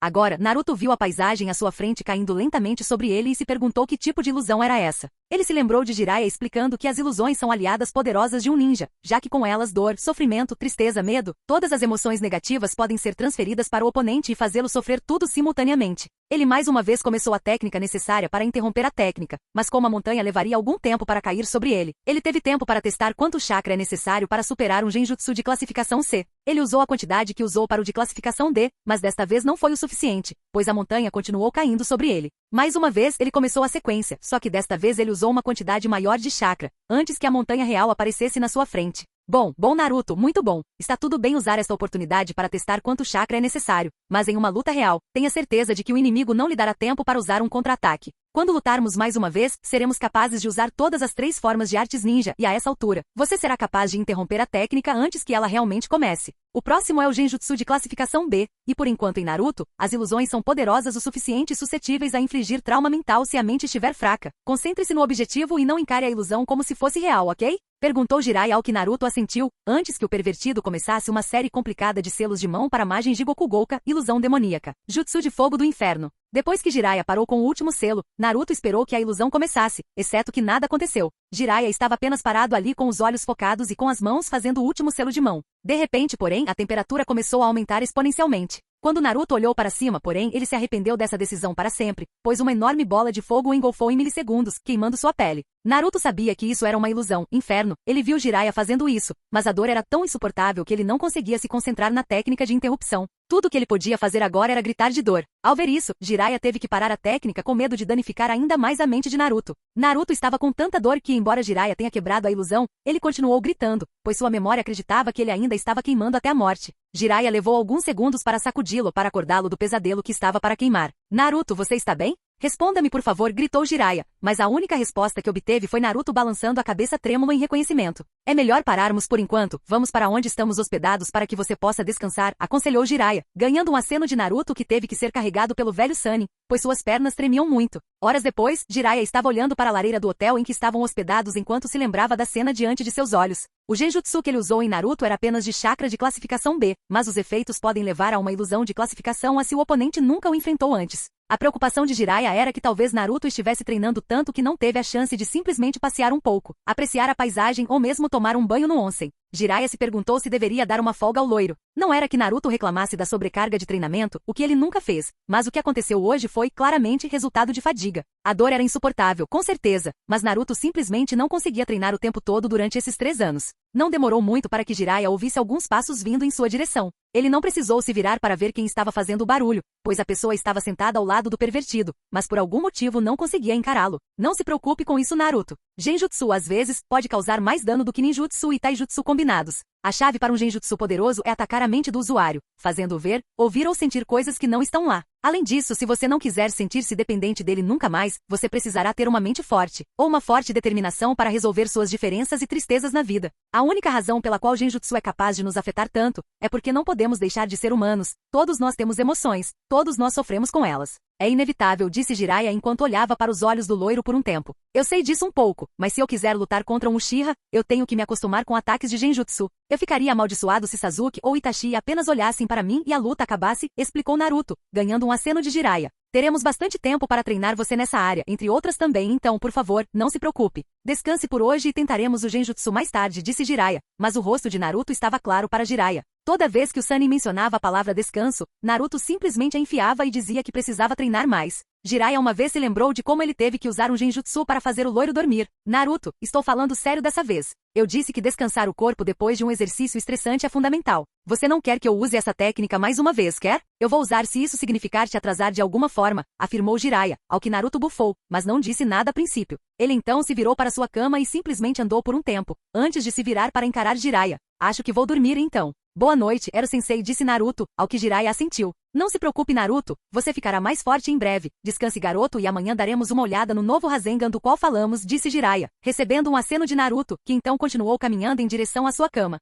Agora, Naruto viu a paisagem à sua frente caindo lentamente sobre ele e se perguntou que tipo de ilusão era essa. Ele se lembrou de Jiraiya explicando que as ilusões são aliadas poderosas de um ninja, já que com elas dor, sofrimento, tristeza, medo, todas as emoções negativas podem ser transferidas para o oponente e fazê-lo sofrer tudo simultaneamente. Ele mais uma vez começou a técnica necessária para interromper a técnica, mas como a montanha levaria algum tempo para cair sobre ele, ele teve tempo para testar quanto chakra é necessário para superar um Genjutsu de classificação C. Ele usou a quantidade que usou para o de classificação D, mas desta vez não foi o suficiente, pois a montanha continuou caindo sobre ele. Mais uma vez, ele começou a sequência, só que desta vez ele usou uma quantidade maior de chakra, antes que a montanha real aparecesse na sua frente. Bom Naruto, muito bom. Está tudo bem usar esta oportunidade para testar quanto chakra é necessário, mas em uma luta real, tenha certeza de que o inimigo não lhe dará tempo para usar um contra-ataque. Quando lutarmos mais uma vez, seremos capazes de usar todas as 3 formas de artes ninja e a essa altura, você será capaz de interromper a técnica antes que ela realmente comece. O próximo é o Genjutsu de classificação B, e por enquanto em Naruto, as ilusões são poderosas o suficiente e suscetíveis a infligir trauma mental se a mente estiver fraca. Concentre-se no objetivo e não encare a ilusão como se fosse real, ok? Perguntou Jiraiya ao que Naruto assentiu, antes que o pervertido começasse uma série complicada de selos de mão para a magem Jigokugouka, ilusão demoníaca, Jutsu de fogo do inferno. Depois que Jiraiya parou com o último selo, Naruto esperou que a ilusão começasse, exceto que nada aconteceu. Jiraiya estava apenas parado ali com os olhos focados e com as mãos fazendo o último selo de mão. De repente, porém, a temperatura começou a aumentar exponencialmente. Quando Naruto olhou para cima, porém, ele se arrependeu dessa decisão para sempre, pois uma enorme bola de fogo o engolfou em milissegundos, queimando sua pele. Naruto sabia que isso era uma ilusão, inferno, ele viu Jiraiya fazendo isso, mas a dor era tão insuportável que ele não conseguia se concentrar na técnica de interrupção. Tudo que ele podia fazer agora era gritar de dor. Ao ver isso, Jiraiya teve que parar a técnica com medo de danificar ainda mais a mente de Naruto. Naruto estava com tanta dor que, embora Jiraiya tenha quebrado a ilusão, ele continuou gritando, pois sua memória acreditava que ele ainda estava queimando até a morte. Jiraiya levou alguns segundos para sacudi-lo para acordá-lo do pesadelo que estava para queimar. Naruto, você está bem? Responda-me por favor, gritou Jiraiya, mas a única resposta que obteve foi Naruto balançando a cabeça trêmulo em reconhecimento. É melhor pararmos por enquanto, vamos para onde estamos hospedados para que você possa descansar, aconselhou Jiraiya, ganhando um aceno de Naruto que teve que ser carregado pelo velho Sannin, pois suas pernas tremiam muito. Horas depois, Jiraiya estava olhando para a lareira do hotel em que estavam hospedados enquanto se lembrava da cena diante de seus olhos. O Genjutsu que ele usou em Naruto era apenas de chakra de classificação B, mas os efeitos podem levar a uma ilusão de classificação A se o oponente nunca o enfrentou antes. A preocupação de Jiraiya era que talvez Naruto estivesse treinando tanto que não teve a chance de simplesmente passear um pouco, apreciar a paisagem ou mesmo tomar um banho no onsen. Jiraiya se perguntou se deveria dar uma folga ao loiro. Não era que Naruto reclamasse da sobrecarga de treinamento, o que ele nunca fez, mas o que aconteceu hoje foi, claramente, resultado de fadiga. A dor era insuportável, com certeza, mas Naruto simplesmente não conseguia treinar o tempo todo durante esses 3 anos. Não demorou muito para que Jiraiya ouvisse alguns passos vindo em sua direção. Ele não precisou se virar para ver quem estava fazendo o barulho, pois a pessoa estava sentada ao lado do pervertido, mas por algum motivo não conseguia encará-lo. Não se preocupe com isso, Naruto. Genjutsu às vezes pode causar mais dano do que ninjutsu e taijutsu combinados. A chave para um genjutsu poderoso é atacar a mente do usuário, fazendo-o ver, ouvir ou sentir coisas que não estão lá. Além disso, se você não quiser sentir-se dependente dele nunca mais, você precisará ter uma mente forte, ou uma forte determinação para resolver suas diferenças e tristezas na vida. A única razão pela qual genjutsu é capaz de nos afetar tanto, é porque não podemos deixar de ser humanos. Todos nós temos emoções, todos nós sofremos com elas. É inevitável, disse Jiraiya enquanto olhava para os olhos do loiro por um tempo. Eu sei disso um pouco, mas se eu quiser lutar contra um Uchiha, eu tenho que me acostumar com ataques de genjutsu. Eu ficaria amaldiçoado se Sasuke ou Itachi apenas olhassem para mim e a luta acabasse, explicou Naruto, ganhando um aceno de Jiraiya. Teremos bastante tempo para treinar você nessa área, entre outras também, então, por favor, não se preocupe. Descanse por hoje e tentaremos o Genjutsu mais tarde, disse Jiraiya, mas o rosto de Naruto estava claro para Jiraiya. Toda vez que o Sannin mencionava a palavra descanso, Naruto simplesmente a enfiava e dizia que precisava treinar mais. Jiraiya uma vez se lembrou de como ele teve que usar um genjutsu para fazer o loiro dormir. Naruto, estou falando sério dessa vez. Eu disse que descansar o corpo depois de um exercício estressante é fundamental. Você não quer que eu use essa técnica mais uma vez, quer? Eu vou usar se isso significar te atrasar de alguma forma, afirmou Jiraiya, ao que Naruto bufou, mas não disse nada a princípio. Ele então se virou para sua cama e simplesmente andou por um tempo, antes de se virar para encarar Jiraiya. Acho que vou dormir então. Boa noite, Ero-sensei, disse Naruto, ao que Jiraiya assentiu. Não se preocupe, Naruto, você ficará mais forte em breve. Descanse, garoto, e amanhã daremos uma olhada no novo Rasengan do qual falamos, disse Jiraiya, recebendo um aceno de Naruto, que então continuou caminhando em direção à sua cama.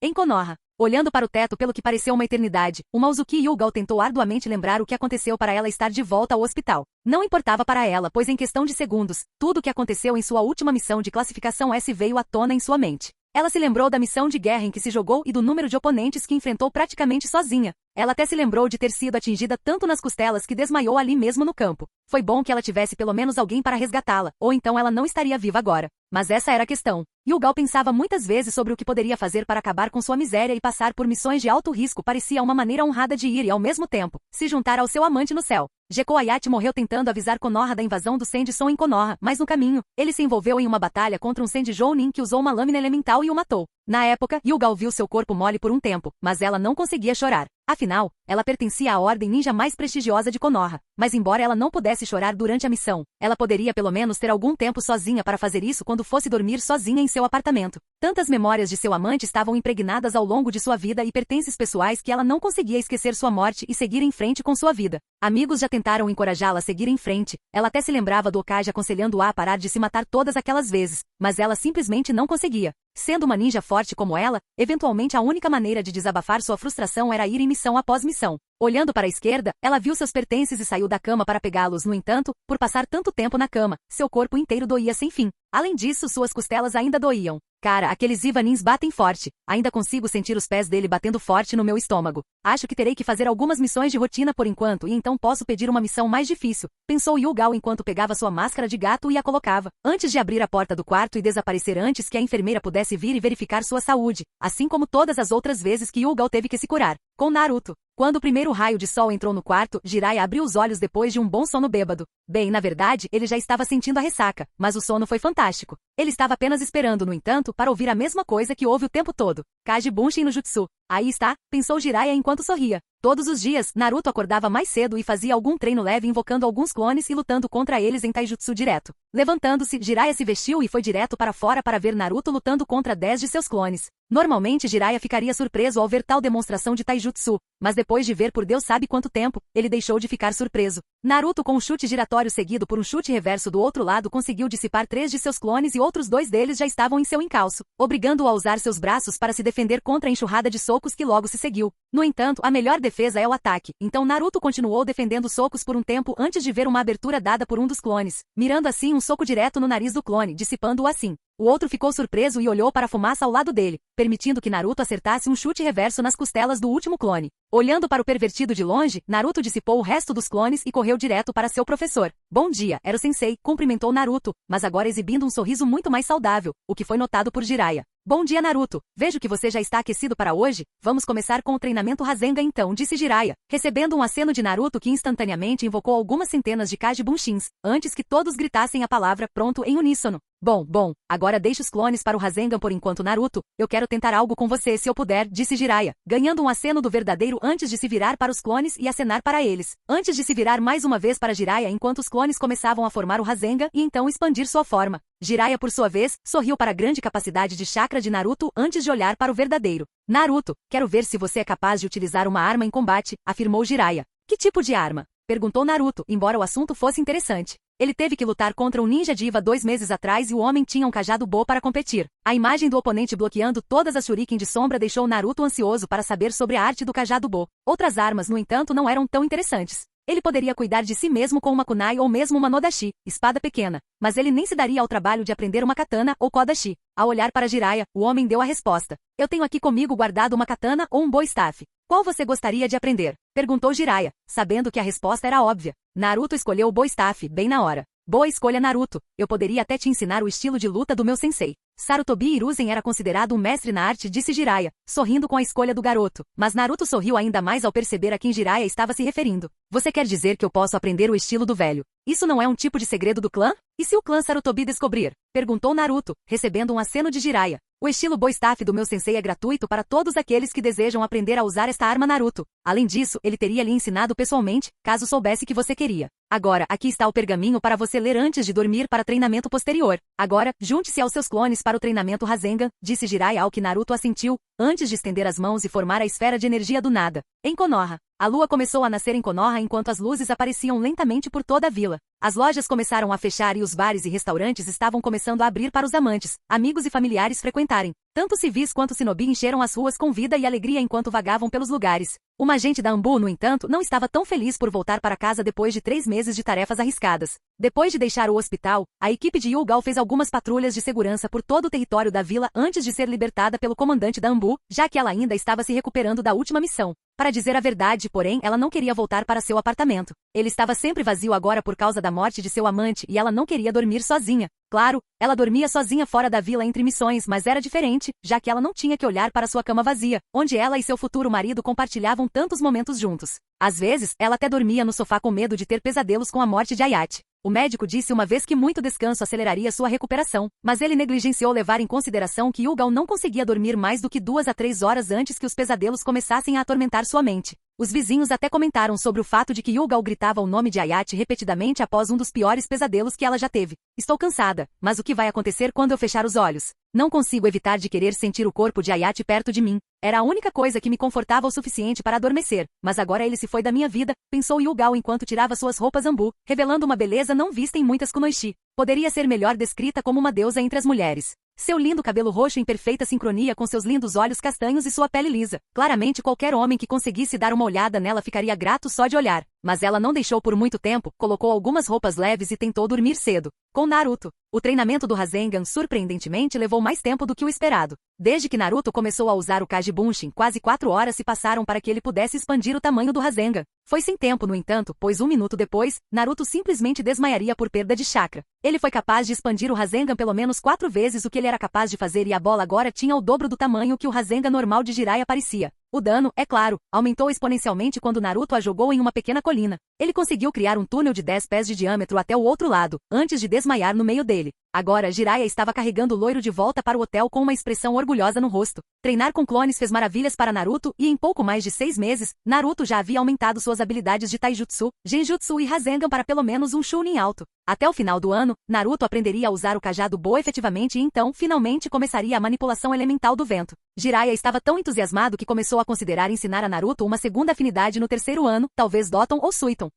Em Konoha, olhando para o teto pelo que pareceu uma eternidade, uma Uzuki Yugal tentou arduamente lembrar o que aconteceu para ela estar de volta ao hospital. Não importava para ela, pois em questão de segundos, tudo o que aconteceu em sua última missão de classificação S veio à tona em sua mente. Ela se lembrou da missão de guerra em que se jogou e do número de oponentes que enfrentou praticamente sozinha. Ela até se lembrou de ter sido atingida tanto nas costelas que desmaiou ali mesmo no campo. Foi bom que ela tivesse pelo menos alguém para resgatá-la, ou então ela não estaria viva agora. Mas essa era a questão. Yugal pensava muitas vezes sobre o que poderia fazer para acabar com sua miséria e passar por missões de alto risco parecia uma maneira honrada de ir e, ao mesmo tempo, se juntar ao seu amante no céu. Gekko Hayate morreu tentando avisar Konoha da invasão do Sandy Son em Konoha, mas no caminho, ele se envolveu em uma batalha contra um Sandy Jounin que usou uma lâmina elemental e o matou. Na época, Yugal viu seu corpo mole por um tempo, mas ela não conseguia chorar. Afinal, ela pertencia à ordem ninja mais prestigiosa de Konoha. Mas embora ela não pudesse chorar durante a missão, ela poderia pelo menos ter algum tempo sozinha para fazer isso quando fosse dormir sozinha em seu apartamento. Tantas memórias de seu amante estavam impregnadas ao longo de sua vida e pertences pessoais que ela não conseguia esquecer sua morte e seguir em frente com sua vida. Amigos já tentaram encorajá-la a seguir em frente, ela até se lembrava do Okage aconselhando-a a parar de se matar todas aquelas vezes, mas ela simplesmente não conseguia. Sendo uma ninja forte como ela, eventualmente a única maneira de desabafar sua frustração era ir em missão após missão. Olhando para a esquerda, ela viu seus pertences e saiu da cama para pegá-los. No entanto, por passar tanto tempo na cama, seu corpo inteiro doía sem fim. Além disso, suas costelas ainda doíam. Cara, aqueles Ivanins batem forte. Ainda consigo sentir os pés dele batendo forte no meu estômago. Acho que terei que fazer algumas missões de rotina por enquanto e então posso pedir uma missão mais difícil, pensou Yugal enquanto pegava sua máscara de gato e a colocava, antes de abrir a porta do quarto e desaparecer antes que a enfermeira pudesse vir e verificar sua saúde, assim como todas as outras vezes que Yugal teve que se curar. Com Naruto. Quando o primeiro raio de sol entrou no quarto, Jiraiya abriu os olhos depois de um bom sono bêbado. Bem, na verdade, ele já estava sentindo a ressaca, mas o sono foi fantástico. Ele estava apenas esperando, no entanto, para ouvir a mesma coisa que ouve o tempo todo. Kaji Bunshin no Jutsu. Aí está, pensou Jiraiya enquanto sorria. Todos os dias, Naruto acordava mais cedo e fazia algum treino leve invocando alguns clones e lutando contra eles em taijutsu direto. Levantando-se, Jiraiya se vestiu e foi direto para fora para ver Naruto lutando contra 10 de seus clones. Normalmente Jiraiya ficaria surpreso ao ver tal demonstração de taijutsu, mas depois de ver por Deus sabe quanto tempo, ele deixou de ficar surpreso. Naruto com um chute giratório seguido por um chute reverso do outro lado conseguiu dissipar 3 de seus clones e outros 2 deles já estavam em seu encalço, obrigando-o a usar seus braços para se defender contra a enxurrada de socos que logo se seguiu. No entanto, a melhor defesa é o ataque, então Naruto continuou defendendo socos por um tempo antes de ver uma abertura dada por um dos clones, mirando assim um soco direto no nariz do clone, dissipando-o assim. O outro ficou surpreso e olhou para a fumaça ao lado dele, permitindo que Naruto acertasse um chute reverso nas costelas do último clone. Olhando para o pervertido de longe, Naruto dissipou o resto dos clones e correu direto para seu professor. Bom dia, Ero-sensei, cumprimentou Naruto, mas agora exibindo um sorriso muito mais saudável, o que foi notado por Jiraiya. Bom dia, Naruto. Vejo que você já está aquecido para hoje. Vamos começar com o treinamento Rasengan então, disse Jiraiya, recebendo um aceno de Naruto que instantaneamente invocou algumas centenas de Kaji Bunshins, antes que todos gritassem a palavra pronto em uníssono. Bom, agora deixe os clones para o Rasengan por enquanto, Naruto. Eu quero tentar algo com você se eu puder, disse Jiraiya, ganhando um aceno do verdadeiro antes de se virar para os clones e acenar para eles. Antes de se virar mais uma vez para Jiraiya enquanto os clones começavam a formar o Rasengan e então expandir sua forma. Jiraiya, por sua vez, sorriu para a grande capacidade de chakra de Naruto antes de olhar para o verdadeiro. Naruto, quero ver se você é capaz de utilizar uma arma em combate, afirmou Jiraiya. Que tipo de arma? Perguntou Naruto, embora o assunto fosse interessante. Ele teve que lutar contra um ninja diva 2 meses atrás e o homem tinha um cajado Bo para competir. A imagem do oponente bloqueando todas as shuriken de sombra deixou Naruto ansioso para saber sobre a arte do cajado Bo. Outras armas, no entanto, não eram tão interessantes. Ele poderia cuidar de si mesmo com uma kunai ou mesmo uma nodashi, espada pequena, mas ele nem se daria ao trabalho de aprender uma katana ou kodashi. Ao olhar para Jiraiya, o homem deu a resposta. Eu tenho aqui comigo guardado uma katana ou um bow staff. Qual você gostaria de aprender? Perguntou Jiraiya, sabendo que a resposta era óbvia. Naruto escolheu o bow staff, bem na hora. Boa escolha, Naruto. Eu poderia até te ensinar o estilo de luta do meu sensei. Sarutobi Hiruzen era considerado um mestre na arte, disse Jiraiya, sorrindo com a escolha do garoto. Mas Naruto sorriu ainda mais ao perceber a quem Jiraiya estava se referindo. Você quer dizer que eu posso aprender o estilo do velho? Isso não é um tipo de segredo do clã? E se o clã Sarutobi descobrir? Perguntou Naruto, recebendo um aceno de Jiraiya. O estilo bow staff do meu sensei é gratuito para todos aqueles que desejam aprender a usar esta arma, Naruto. Além disso, ele teria lhe ensinado pessoalmente, caso soubesse que você queria. Agora, aqui está o pergaminho para você ler antes de dormir para treinamento posterior. Agora, junte-se aos seus clones para o treinamento Rasengan, disse Jiraiya ao que Naruto assentiu, antes de estender as mãos e formar a esfera de energia do nada. Em Konoha. A lua começou a nascer em Konoha enquanto as luzes apareciam lentamente por toda a vila. As lojas começaram a fechar e os bares e restaurantes estavam começando a abrir para os amantes, amigos e familiares frequentarem. Tanto civis quanto shinobi encheram as ruas com vida e alegria enquanto vagavam pelos lugares. Uma agente da Anbu, no entanto, não estava tão feliz por voltar para casa depois de 3 meses de tarefas arriscadas. Depois de deixar o hospital, a equipe de Yugal fez algumas patrulhas de segurança por todo o território da vila antes de ser libertada pelo comandante da Anbu, já que ela ainda estava se recuperando da última missão. Para dizer a verdade, porém, ela não queria voltar para seu apartamento. Ele estava sempre vazio agora por causa da morte de seu amante e ela não queria dormir sozinha. Claro, ela dormia sozinha fora da vila entre missões, mas era diferente, já que ela não tinha que olhar para sua cama vazia, onde ela e seu futuro marido compartilhavam tantos momentos juntos. Às vezes, ela até dormia no sofá com medo de ter pesadelos com a morte de Ayate. O médico disse uma vez que muito descanso aceleraria sua recuperação, mas ele negligenciou levar em consideração que Yugal não conseguia dormir mais do que 2 a 3 horas antes que os pesadelos começassem a atormentar sua mente. Os vizinhos até comentaram sobre o fato de que Yugal gritava o nome de Ayate repetidamente após um dos piores pesadelos que ela já teve. Estou cansada, mas o que vai acontecer quando eu fechar os olhos? Não consigo evitar de querer sentir o corpo de Ayate perto de mim. Era a única coisa que me confortava o suficiente para adormecer, mas agora ele se foi da minha vida, pensou Yugal enquanto tirava suas roupas Anbu, revelando uma beleza não vista em muitas kunoichi. Poderia ser melhor descrita como uma deusa entre as mulheres. Seu lindo cabelo roxo em perfeita sincronia com seus lindos olhos castanhos e sua pele lisa. Claramente qualquer homem que conseguisse dar uma olhada nela ficaria grato só de olhar. Mas ela não deixou por muito tempo, colocou algumas roupas leves e tentou dormir cedo. Com Naruto, o treinamento do Rasengan surpreendentemente levou mais tempo do que o esperado. Desde que Naruto começou a usar o Kaji Bunshin, quase 4 horas se passaram para que ele pudesse expandir o tamanho do Rasengan. Foi sem tempo, no entanto, pois 1 minuto depois, Naruto simplesmente desmaiaria por perda de chakra. Ele foi capaz de expandir o Rasengan pelo menos 4 vezes o que ele era capaz de fazer e a bola agora tinha o dobro do tamanho que o Rasengan normal de Jiraiya parecia. O dano, é claro, aumentou exponencialmente quando Naruto a jogou em uma pequena colina. Ele conseguiu criar um túnel de 10 pés de diâmetro até o outro lado, antes de desmaiar no meio dele. Agora, Jiraiya estava carregando o loiro de volta para o hotel com uma expressão orgulhosa no rosto. Treinar com clones fez maravilhas para Naruto e em pouco mais de 6 meses, Naruto já havia aumentado suas habilidades de Taijutsu, Genjutsu e Rasengan para pelo menos um Chunin alto. Até o final do ano, Naruto aprenderia a usar o cajado Bo efetivamente e então, finalmente, começaria a manipulação elemental do vento. Jiraiya estava tão entusiasmado que começou a considerar ensinar a Naruto uma segunda afinidade no 3º ano, talvez Doton ou Suiton.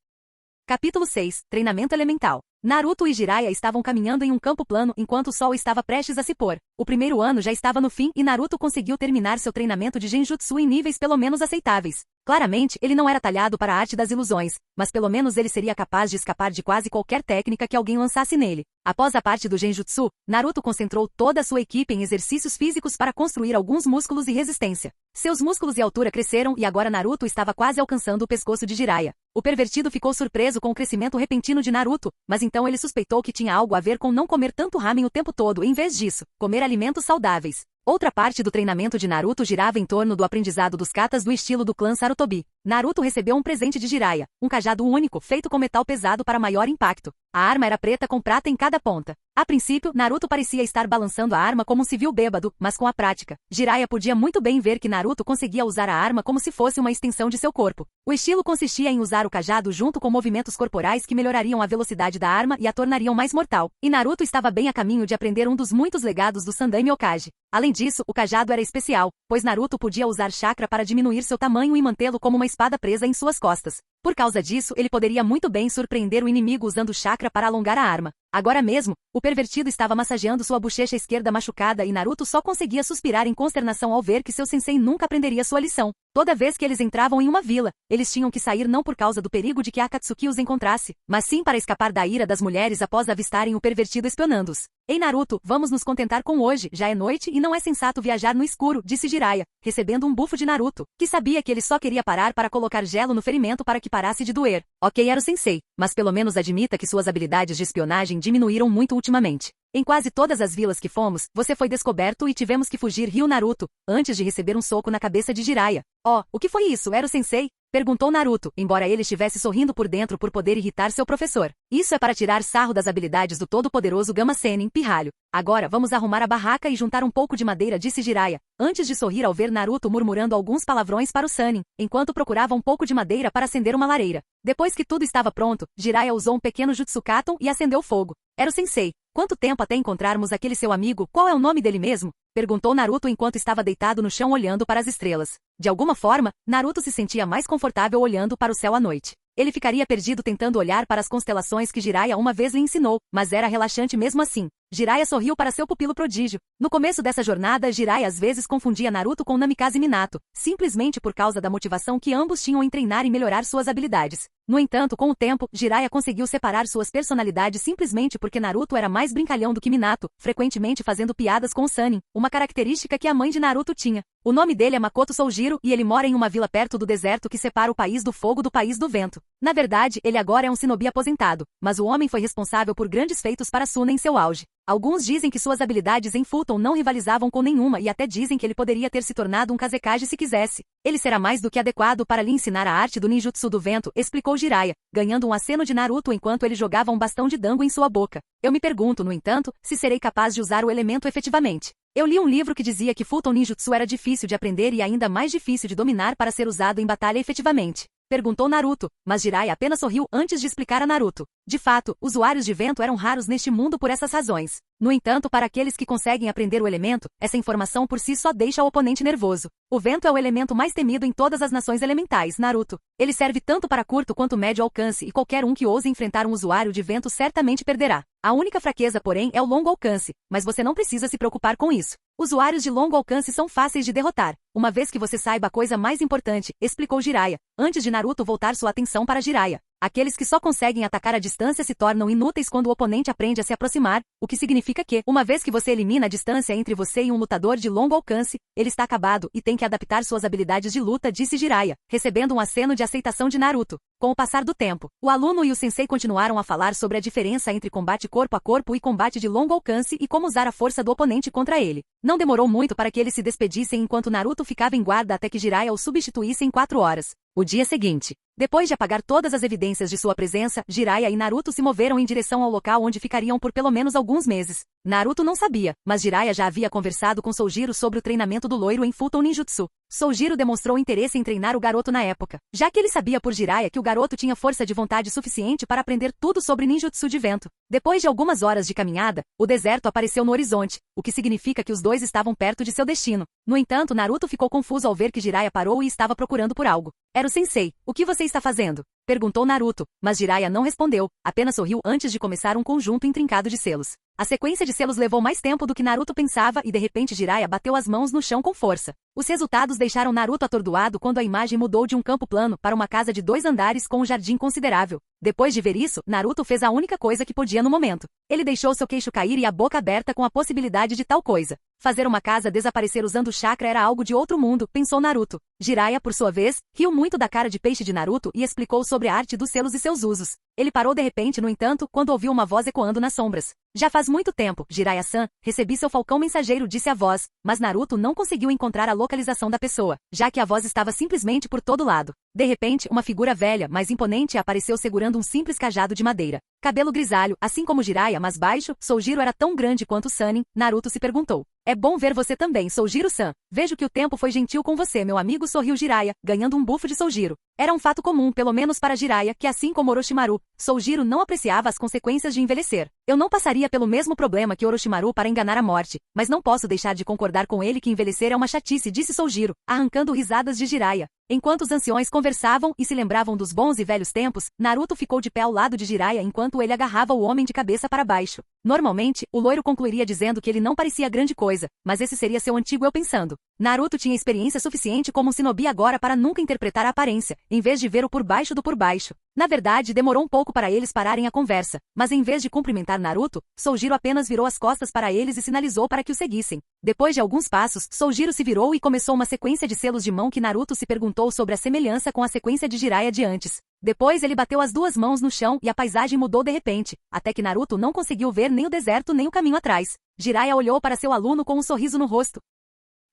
Capítulo 6. Treinamento elemental. Naruto e Jiraiya estavam caminhando em um campo plano enquanto o sol estava prestes a se pôr. O primeiro ano já estava no fim e Naruto conseguiu terminar seu treinamento de Genjutsu em níveis pelo menos aceitáveis. Claramente, ele não era talhado para a arte das ilusões, mas pelo menos ele seria capaz de escapar de quase qualquer técnica que alguém lançasse nele. Após a parte do Genjutsu, Naruto concentrou toda a sua equipe em exercícios físicos para construir alguns músculos e resistência. Seus músculos e altura cresceram e agora Naruto estava quase alcançando o pescoço de Jiraiya. O pervertido ficou surpreso com o crescimento repentino de Naruto, mas então ele suspeitou que tinha algo a ver com não comer tanto ramen o tempo todo e em vez disso, comer alimentos saudáveis. Outra parte do treinamento de Naruto girava em torno do aprendizado dos katas do estilo do clã Sarutobi. Naruto recebeu um presente de Jiraiya, um cajado único feito com metal pesado para maior impacto. A arma era preta com prata em cada ponta. A princípio, Naruto parecia estar balançando a arma como um civil bêbado, mas com a prática, Jiraiya podia muito bem ver que Naruto conseguia usar a arma como se fosse uma extensão de seu corpo. O estilo consistia em usar o cajado junto com movimentos corporais que melhorariam a velocidade da arma e a tornariam mais mortal. E Naruto estava bem a caminho de aprender um dos muitos legados do Sandaime Hokage. Além disso, o cajado era especial, pois Naruto podia usar chakra para diminuir seu tamanho e mantê-lo como uma espada presa em suas costas. Por causa disso, ele poderia muito bem surpreender o inimigo usando o chakra para alongar a arma. Agora mesmo, o pervertido estava massageando sua bochecha esquerda machucada e Naruto só conseguia suspirar em consternação ao ver que seu sensei nunca aprenderia sua lição. Toda vez que eles entravam em uma vila, eles tinham que sair não por causa do perigo de que Akatsuki os encontrasse, mas sim para escapar da ira das mulheres após avistarem o pervertido espionando-os. Ei Naruto, vamos nos contentar com hoje, já é noite e não é sensato viajar no escuro, disse Jiraiya, recebendo um bufo de Naruto, que sabia que ele só queria parar para colocar gelo no ferimento para que parasse de doer. Ok, era o sensei, mas pelo menos admita que suas habilidades de espionagem diminuíram muito ultimamente. Em quase todas as vilas que fomos, você foi descoberto e tivemos que fugir, riu Naruto, antes de receber um soco na cabeça de Jiraiya. Oh, o que foi isso? Era o sensei? Perguntou Naruto, embora ele estivesse sorrindo por dentro por poder irritar seu professor. Isso é para tirar sarro das habilidades do todo-poderoso Gama Senin, pirralho. Agora vamos arrumar a barraca e juntar um pouco de madeira, disse Jiraiya, antes de sorrir ao ver Naruto murmurando alguns palavrões para o Sannin, enquanto procurava um pouco de madeira para acender uma lareira. Depois que tudo estava pronto, Jiraiya usou um pequeno Jutsukaton e acendeu fogo. Era o sensei. Quanto tempo até encontrarmos aquele seu amigo? Qual é o nome dele mesmo? Perguntou Naruto enquanto estava deitado no chão olhando para as estrelas. De alguma forma, Naruto se sentia mais confortável olhando para o céu à noite. Ele ficaria perdido tentando olhar para as constelações que Jiraiya uma vez lhe ensinou, mas era relaxante mesmo assim. Jiraiya sorriu para seu pupilo prodígio. No começo dessa jornada, Jiraiya às vezes confundia Naruto com Namikaze Minato, simplesmente por causa da motivação que ambos tinham em treinar e melhorar suas habilidades. No entanto, com o tempo, Jiraiya conseguiu separar suas personalidades simplesmente porque Naruto era mais brincalhão do que Minato, frequentemente fazendo piadas com o Sannin, uma característica que a mãe de Naruto tinha. O nome dele é Makoto Soujiro e ele mora em uma vila perto do deserto que separa o país do fogo do país do vento. Na verdade, ele agora é um shinobi aposentado, mas o homem foi responsável por grandes feitos para Suna em seu auge. Alguns dizem que suas habilidades em Fulton não rivalizavam com nenhuma e até dizem que ele poderia ter se tornado um Kazekage se quisesse. Ele será mais do que adequado para lhe ensinar a arte do ninjutsu do vento, explicou Jiraiya, ganhando um aceno de Naruto enquanto ele jogava um bastão de dango em sua boca. Eu me pergunto, no entanto, se serei capaz de usar o elemento efetivamente. Eu li um livro que dizia que Fulton Ninjutsu era difícil de aprender e ainda mais difícil de dominar para ser usado em batalha efetivamente. Perguntou Naruto, mas Jiraiya apenas sorriu antes de explicar a Naruto. De fato, usuários de vento eram raros neste mundo por essas razões. No entanto, para aqueles que conseguem aprender o elemento, essa informação por si só deixa o oponente nervoso. O vento é o elemento mais temido em todas as nações elementais, Naruto. Ele serve tanto para curto quanto médio alcance e qualquer um que ouse enfrentar um usuário de vento certamente perderá. A única fraqueza, porém, é o longo alcance, mas você não precisa se preocupar com isso. Usuários de longo alcance são fáceis de derrotar, uma vez que você saiba a coisa mais importante, explicou Jiraiya, antes de Naruto voltar sua atenção para Jiraiya. Aqueles que só conseguem atacar à distância se tornam inúteis quando o oponente aprende a se aproximar, o que significa que, uma vez que você elimina a distância entre você e um lutador de longo alcance, ele está acabado e tem que adaptar suas habilidades de luta, disse Jiraiya, recebendo um aceno de aceitação de Naruto. Com o passar do tempo, o aluno e o sensei continuaram a falar sobre a diferença entre combate corpo a corpo e combate de longo alcance e como usar a força do oponente contra ele. Não demorou muito para que eles se despedissem enquanto Naruto ficava em guarda até que Jiraiya o substituísse em 4 horas. O dia seguinte. Depois de apagar todas as evidências de sua presença, Jiraiya e Naruto se moveram em direção ao local onde ficariam por pelo menos alguns meses. Naruto não sabia, mas Jiraiya já havia conversado com Soujiro sobre o treinamento do loiro em Fulton Ninjutsu. Soujiro demonstrou interesse em treinar o garoto na época, já que ele sabia por Jiraiya que o garoto tinha força de vontade suficiente para aprender tudo sobre ninjutsu de vento. Depois de algumas horas de caminhada, o deserto apareceu no horizonte, o que significa que os dois estavam perto de seu destino. No entanto, Naruto ficou confuso ao ver que Jiraiya parou e estava procurando por algo. Era o sensei. O que você está fazendo? Perguntou Naruto, mas Jiraiya não respondeu, apenas sorriu antes de começar um conjunto intrincado de selos. A sequência de selos levou mais tempo do que Naruto pensava e de repente Jiraiya bateu as mãos no chão com força. Os resultados deixaram Naruto atordoado quando a imagem mudou de um campo plano para uma casa de 2 andares com um jardim considerável. Depois de ver isso, Naruto fez a única coisa que podia no momento. Ele deixou seu queixo cair e a boca aberta com a possibilidade de tal coisa. Fazer uma casa desaparecer usando chakra era algo de outro mundo, pensou Naruto. Jiraiya, por sua vez, riu muito da cara de peixe de Naruto e explicou sobre a arte dos selos e seus usos. Ele parou de repente, no entanto, quando ouviu uma voz ecoando nas sombras. Já faz muito tempo, Jiraiya-san, recebi seu falcão mensageiro, disse a voz, mas Naruto não conseguiu encontrar a localização da pessoa, já que a voz estava simplesmente por todo lado. De repente, uma figura velha, mas imponente apareceu segurando um simples cajado de madeira. Cabelo grisalho, assim como Jiraiya, mas baixo, Soujiro era tão grande quanto Sannin, Naruto se perguntou. É bom ver você também, Soujiro-san. Vejo que o tempo foi gentil com você, meu amigo, sorriu Jiraiya, ganhando um bufo de Soujiro. Era um fato comum, pelo menos para Jiraiya, que assim como Orochimaru, Soujiro não apreciava as consequências de envelhecer. Eu não passaria pelo mesmo problema que Orochimaru para enganar a morte, mas não posso deixar de concordar com ele que envelhecer é uma chatice, disse Soujiro, arrancando risadas de Jiraiya. Enquanto os anciões conversavam e se lembravam dos bons e velhos tempos, Naruto ficou de pé ao lado de Jiraiya enquanto ele agarrava o homem de cabeça para baixo. Normalmente, o loiro concluiria dizendo que ele não parecia grande coisa, mas esse seria seu antigo eu pensando. Naruto tinha experiência suficiente como um shinobi agora para nunca interpretar a aparência, em vez de ver o por baixo do por baixo. Na verdade, demorou um pouco para eles pararem a conversa, mas em vez de cumprimentar Naruto, Soujiro apenas virou as costas para eles e sinalizou para que o seguissem. Depois de alguns passos, Soujiro se virou e começou uma sequência de selos de mão que Naruto se perguntou sobre a semelhança com a sequência de Jiraiya de antes. Depois ele bateu as duas mãos no chão e a paisagem mudou de repente, até que Naruto não conseguiu ver nem o deserto nem o caminho atrás. Jiraiya olhou para seu aluno com um sorriso no rosto.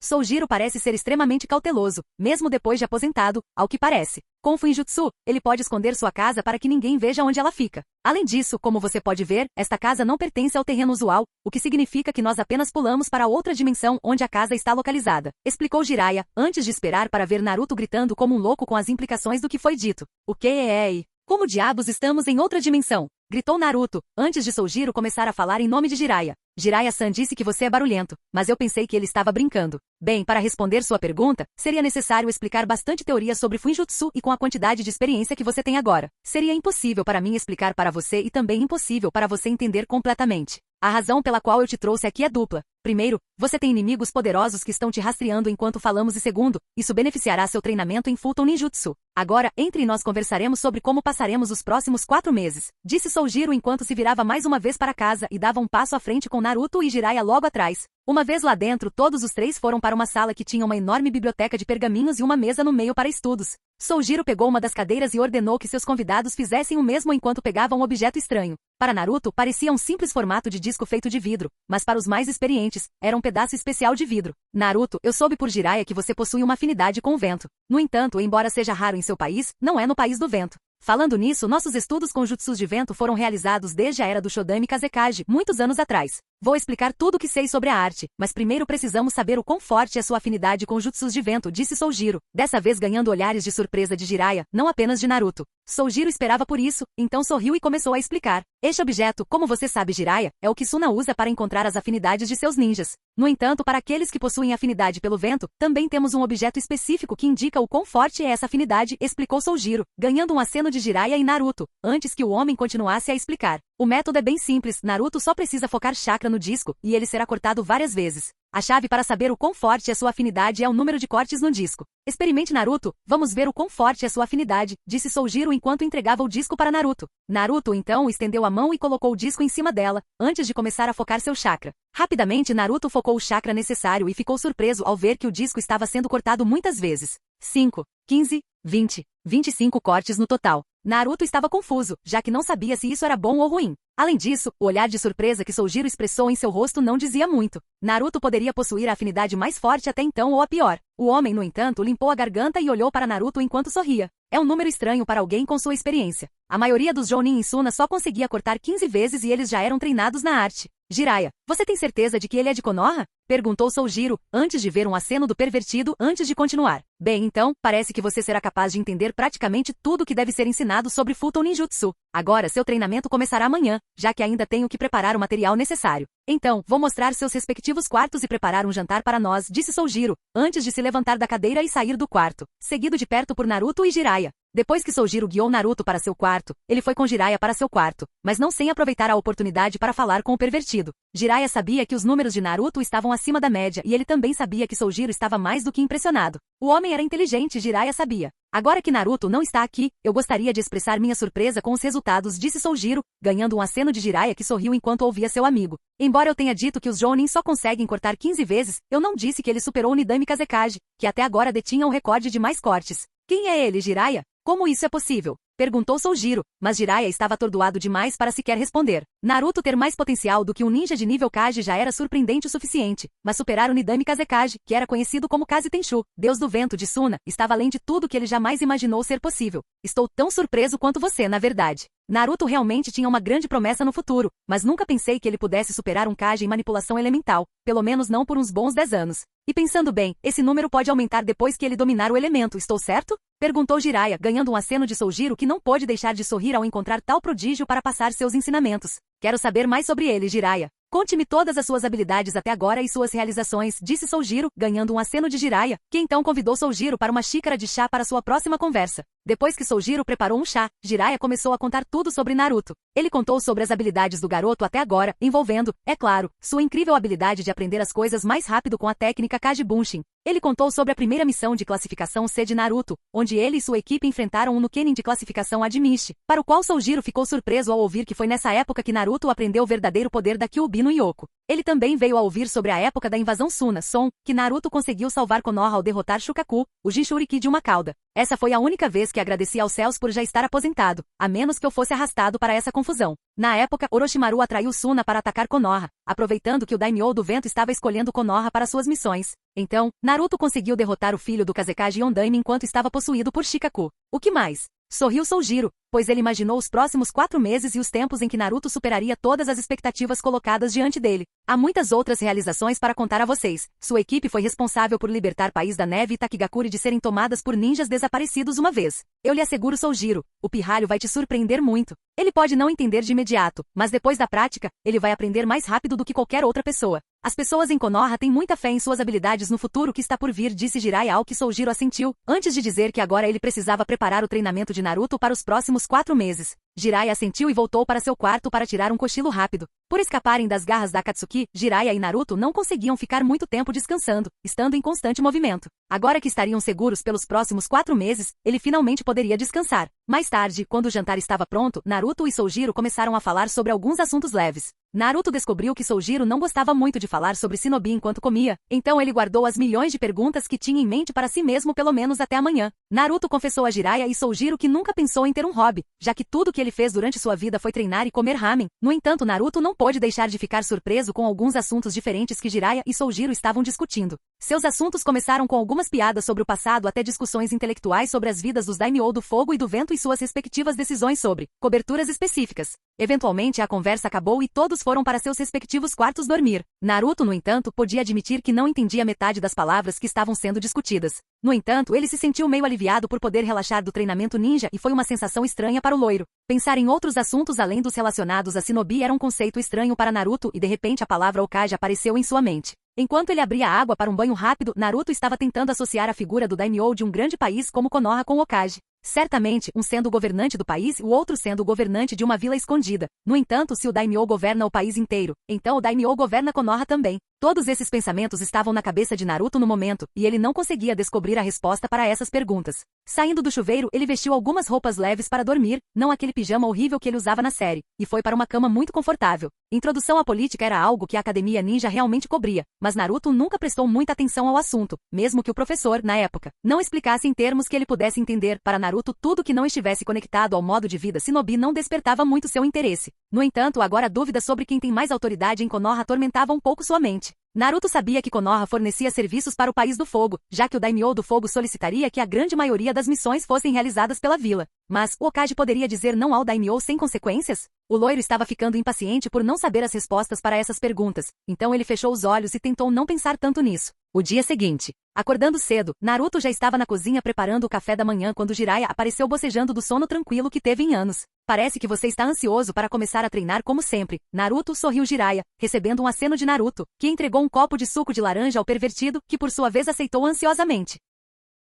Soujiro parece ser extremamente cauteloso, mesmo depois de aposentado, ao que parece. Com Fuinjutsu, ele pode esconder sua casa para que ninguém veja onde ela fica. Além disso, como você pode ver, esta casa não pertence ao terreno usual, o que significa que nós apenas pulamos para outra dimensão onde a casa está localizada, explicou Jiraiya, antes de esperar para ver Naruto gritando como um louco com as implicações do que foi dito. O que é? Como diabos estamos em outra dimensão? Gritou Naruto, antes de Soujiro começar a falar em nome de Jiraiya. Jiraiya-san disse que você é barulhento, mas eu pensei que ele estava brincando. Bem, para responder sua pergunta, seria necessário explicar bastante teoria sobre Fuinjutsu e com a quantidade de experiência que você tem agora. Seria impossível para mim explicar para você e também impossível para você entender completamente. A razão pela qual eu te trouxe aqui é dupla. Primeiro, você tem inimigos poderosos que estão te rastreando enquanto falamos e segundo, isso beneficiará seu treinamento em Futon Ninjutsu. Agora, entre nós conversaremos sobre como passaremos os próximos 4 meses, disse Soujiro enquanto se virava mais uma vez para casa e dava um passo à frente com Naruto e Jiraiya logo atrás. Uma vez lá dentro, todos os três foram para uma sala que tinha uma enorme biblioteca de pergaminhos e uma mesa no meio para estudos. Soujiro pegou uma das cadeiras e ordenou que seus convidados fizessem o mesmo enquanto pegavam um objeto estranho. Para Naruto, parecia um simples formato de disco feito de vidro, mas para os mais experientes, era um pedaço especial de vidro. Naruto, eu soube por Jiraiya que você possui uma afinidade com o vento. No entanto, embora seja raro em seu país, não é no país do vento. Falando nisso, nossos estudos com jutsus de vento foram realizados desde a era do Shodame Kazekage, muitos anos atrás. Vou explicar tudo o que sei sobre a arte, mas primeiro precisamos saber o quão forte é sua afinidade com jutsus de vento, disse Soujiro, dessa vez ganhando olhares de surpresa de Jiraiya, não apenas de Naruto. Soujiro esperava por isso, então sorriu e começou a explicar. Este objeto, como você sabe Jiraiya, é o que Suna usa para encontrar as afinidades de seus ninjas. No entanto, para aqueles que possuem afinidade pelo vento, também temos um objeto específico que indica o quão forte é essa afinidade, explicou Soujiro, ganhando um aceno de Jiraiya e Naruto, antes que o homem continuasse a explicar. O método é bem simples, Naruto só precisa focar chakra no disco, e ele será cortado várias vezes. A chave para saber o quão forte é sua afinidade é o número de cortes no disco. Experimente Naruto, vamos ver o quão forte é sua afinidade, disse Soujiro enquanto entregava o disco para Naruto. Naruto então estendeu a mão e colocou o disco em cima dela, antes de começar a focar seu chakra. Rapidamente Naruto focou o chakra necessário e ficou surpreso ao ver que o disco estava sendo cortado muitas vezes. 5, 15, 20, 25 cortes no total. Naruto estava confuso, já que não sabia se isso era bom ou ruim. Além disso, o olhar de surpresa que Soujiro expressou em seu rosto não dizia muito. Naruto poderia possuir a afinidade mais forte até então ou a pior. O homem, no entanto, limpou a garganta e olhou para Naruto enquanto sorria. É um número estranho para alguém com sua experiência. A maioria dos Jounin em Suna só conseguia cortar 15 vezes e eles já eram treinados na arte. Jiraiya, você tem certeza de que ele é de Konoha? Perguntou Soujiro, antes de ver um aceno do pervertido antes de continuar. Bem, então, parece que você será capaz de entender praticamente tudo o que deve ser ensinado sobre Futon Ninjutsu. Agora seu treinamento começará amanhã, já que ainda tenho que preparar o material necessário. Então, vou mostrar seus respectivos quartos e preparar um jantar para nós, disse Soujiro, antes de se levantar da cadeira e sair do quarto, seguido de perto por Naruto e Jiraiya. Depois que Soujiro guiou Naruto para seu quarto, ele foi com Jiraiya para seu quarto, mas não sem aproveitar a oportunidade para falar com o pervertido. Jiraiya sabia que os números de Naruto estavam acima da média e ele também sabia que Soujiro estava mais do que impressionado. O homem era inteligente, Jiraiya sabia. Agora que Naruto não está aqui, eu gostaria de expressar minha surpresa com os resultados, disse Soujiro, ganhando um aceno de Jiraiya que sorriu enquanto ouvia seu amigo. Embora eu tenha dito que os Jounin só conseguem cortar 15 vezes, eu não disse que ele superou Nidame Kazekage, que até agora detinha o recorde de mais cortes. Quem é ele, Jiraiya? Como isso é possível? Perguntou Soujiro, mas Jiraiya estava atordoado demais para sequer responder. Naruto ter mais potencial do que um ninja de nível Kage já era surpreendente o suficiente, mas superar o Nidame Kazekage, que era conhecido como Kaze Tenshu, deus do vento de Suna, estava além de tudo que ele jamais imaginou ser possível. Estou tão surpreso quanto você, na verdade. Naruto realmente tinha uma grande promessa no futuro, mas nunca pensei que ele pudesse superar um Kage em manipulação elemental, pelo menos não por uns bons 10 anos. E pensando bem, esse número pode aumentar depois que ele dominar o elemento, estou certo? Perguntou Jiraiya, ganhando um aceno de Soujiro que não pôde deixar de sorrir ao encontrar tal prodígio para passar seus ensinamentos. Quero saber mais sobre ele, Jiraiya. Conte-me todas as suas habilidades até agora e suas realizações, disse Soujiro, ganhando um aceno de Jiraiya, que então convidou Soujiro para uma xícara de chá para sua próxima conversa. Depois que Soujiro preparou um chá, Jiraiya começou a contar tudo sobre Naruto. Ele contou sobre as habilidades do garoto até agora, envolvendo, é claro, sua incrível habilidade de aprender as coisas mais rápido com a técnica Kage Bunshin. Ele contou sobre a primeira missão de classificação C de Naruto, onde ele e sua equipe enfrentaram um Nukenin de classificação Admishi, para o qual Soujiro ficou surpreso ao ouvir que foi nessa época que Naruto aprendeu o verdadeiro poder da Kyuubi no Yoko. Ele também veio a ouvir sobre a época da invasão Suna Son, que Naruto conseguiu salvar Konoha ao derrotar Shukaku, o Jinchuriki de uma cauda. Essa foi a única vez que agradeci aos céus por já estar aposentado, a menos que eu fosse arrastado para essa confusão. Na época, Orochimaru atraiu Suna para atacar Konoha, aproveitando que o Daimyo do Vento estava escolhendo Konoha para suas missões. Então, Naruto conseguiu derrotar o filho do Kazekage Yondaime enquanto estava possuído por Shikaku. O que mais? Sorriu Soujiro, pois ele imaginou os próximos 4 meses e os tempos em que Naruto superaria todas as expectativas colocadas diante dele. Há muitas outras realizações para contar a vocês. Sua equipe foi responsável por libertar País da Neve e Takigakure de serem tomadas por ninjas desaparecidos uma vez. Eu lhe asseguro, Soujiro, o pirralho vai te surpreender muito. Ele pode não entender de imediato, mas depois da prática, ele vai aprender mais rápido do que qualquer outra pessoa. As pessoas em Konoha têm muita fé em suas habilidades no futuro que está por vir, disse Jiraiya ao que Soujiro assentiu, antes de dizer que agora ele precisava preparar o treinamento de Naruto para os próximos 4 meses. Jiraiya assentiu e voltou para seu quarto para tirar um cochilo rápido. Por escaparem das garras da Akatsuki, Jiraiya e Naruto não conseguiam ficar muito tempo descansando, estando em constante movimento. Agora que estariam seguros pelos próximos 4 meses, ele finalmente poderia descansar. Mais tarde, quando o jantar estava pronto, Naruto e Soujiro começaram a falar sobre alguns assuntos leves. Naruto descobriu que Soujiro não gostava muito de falar sobre Shinobi enquanto comia, então ele guardou as milhões de perguntas que tinha em mente para si mesmo pelo menos até amanhã. Naruto confessou a Jiraiya e Soujiro que nunca pensou em ter um hobby, já que tudo que ele fez durante sua vida foi treinar e comer ramen. No entanto, Naruto não pôde deixar de ficar surpreso com alguns assuntos diferentes que Jiraiya e Soujiro estavam discutindo. Seus assuntos começaram com algumas piadas sobre o passado até discussões intelectuais sobre as vidas dos Daimyo do Fogo e do Vento e suas respectivas decisões sobre coberturas específicas. Eventualmente a conversa acabou e todos foram para seus respectivos quartos dormir. Naruto, no entanto, podia admitir que não entendia metade das palavras que estavam sendo discutidas. No entanto, ele se sentiu meio aliviado por poder relaxar do treinamento ninja e foi uma sensação estranha para o loiro. Pensar em outros assuntos além dos relacionados a Shinobi era um conceito estranho para Naruto e de repente a palavra Hokage apareceu em sua mente. Enquanto ele abria água para um banho rápido, Naruto estava tentando associar a figura do Daimyo de um grande país como Konoha com Hokage. Certamente, um sendo o governante do país e o outro sendo o governante de uma vila escondida. No entanto, se o Daimyo governa o país inteiro, então o Daimyo governa Konoha também. Todos esses pensamentos estavam na cabeça de Naruto no momento, e ele não conseguia descobrir a resposta para essas perguntas. Saindo do chuveiro, ele vestiu algumas roupas leves para dormir, não aquele pijama horrível que ele usava na série, e foi para uma cama muito confortável. Introdução à política era algo que a Academia Ninja realmente cobria, mas Naruto nunca prestou muita atenção ao assunto, mesmo que o professor, na época, não explicasse em termos que ele pudesse entender. Para Naruto, tudo que não estivesse conectado ao modo de vida Shinobi não despertava muito seu interesse. No entanto, agora a dúvida sobre quem tem mais autoridade em Konoha atormentava um pouco sua mente. Naruto sabia que Konoha fornecia serviços para o País do Fogo, já que o Daimyo do Fogo solicitaria que a grande maioria das missões fossem realizadas pela vila. Mas, o Hokage poderia dizer não ao Daimyo sem consequências? O loiro estava ficando impaciente por não saber as respostas para essas perguntas, então ele fechou os olhos e tentou não pensar tanto nisso. O dia seguinte. Acordando cedo, Naruto já estava na cozinha preparando o café da manhã quando Jiraiya apareceu bocejando do sono tranquilo que teve em anos. Parece que você está ansioso para começar a treinar como sempre. Naruto, sorriu Jiraiya, recebendo um aceno de Naruto, que entregou um copo de suco de laranja ao pervertido, que por sua vez aceitou ansiosamente.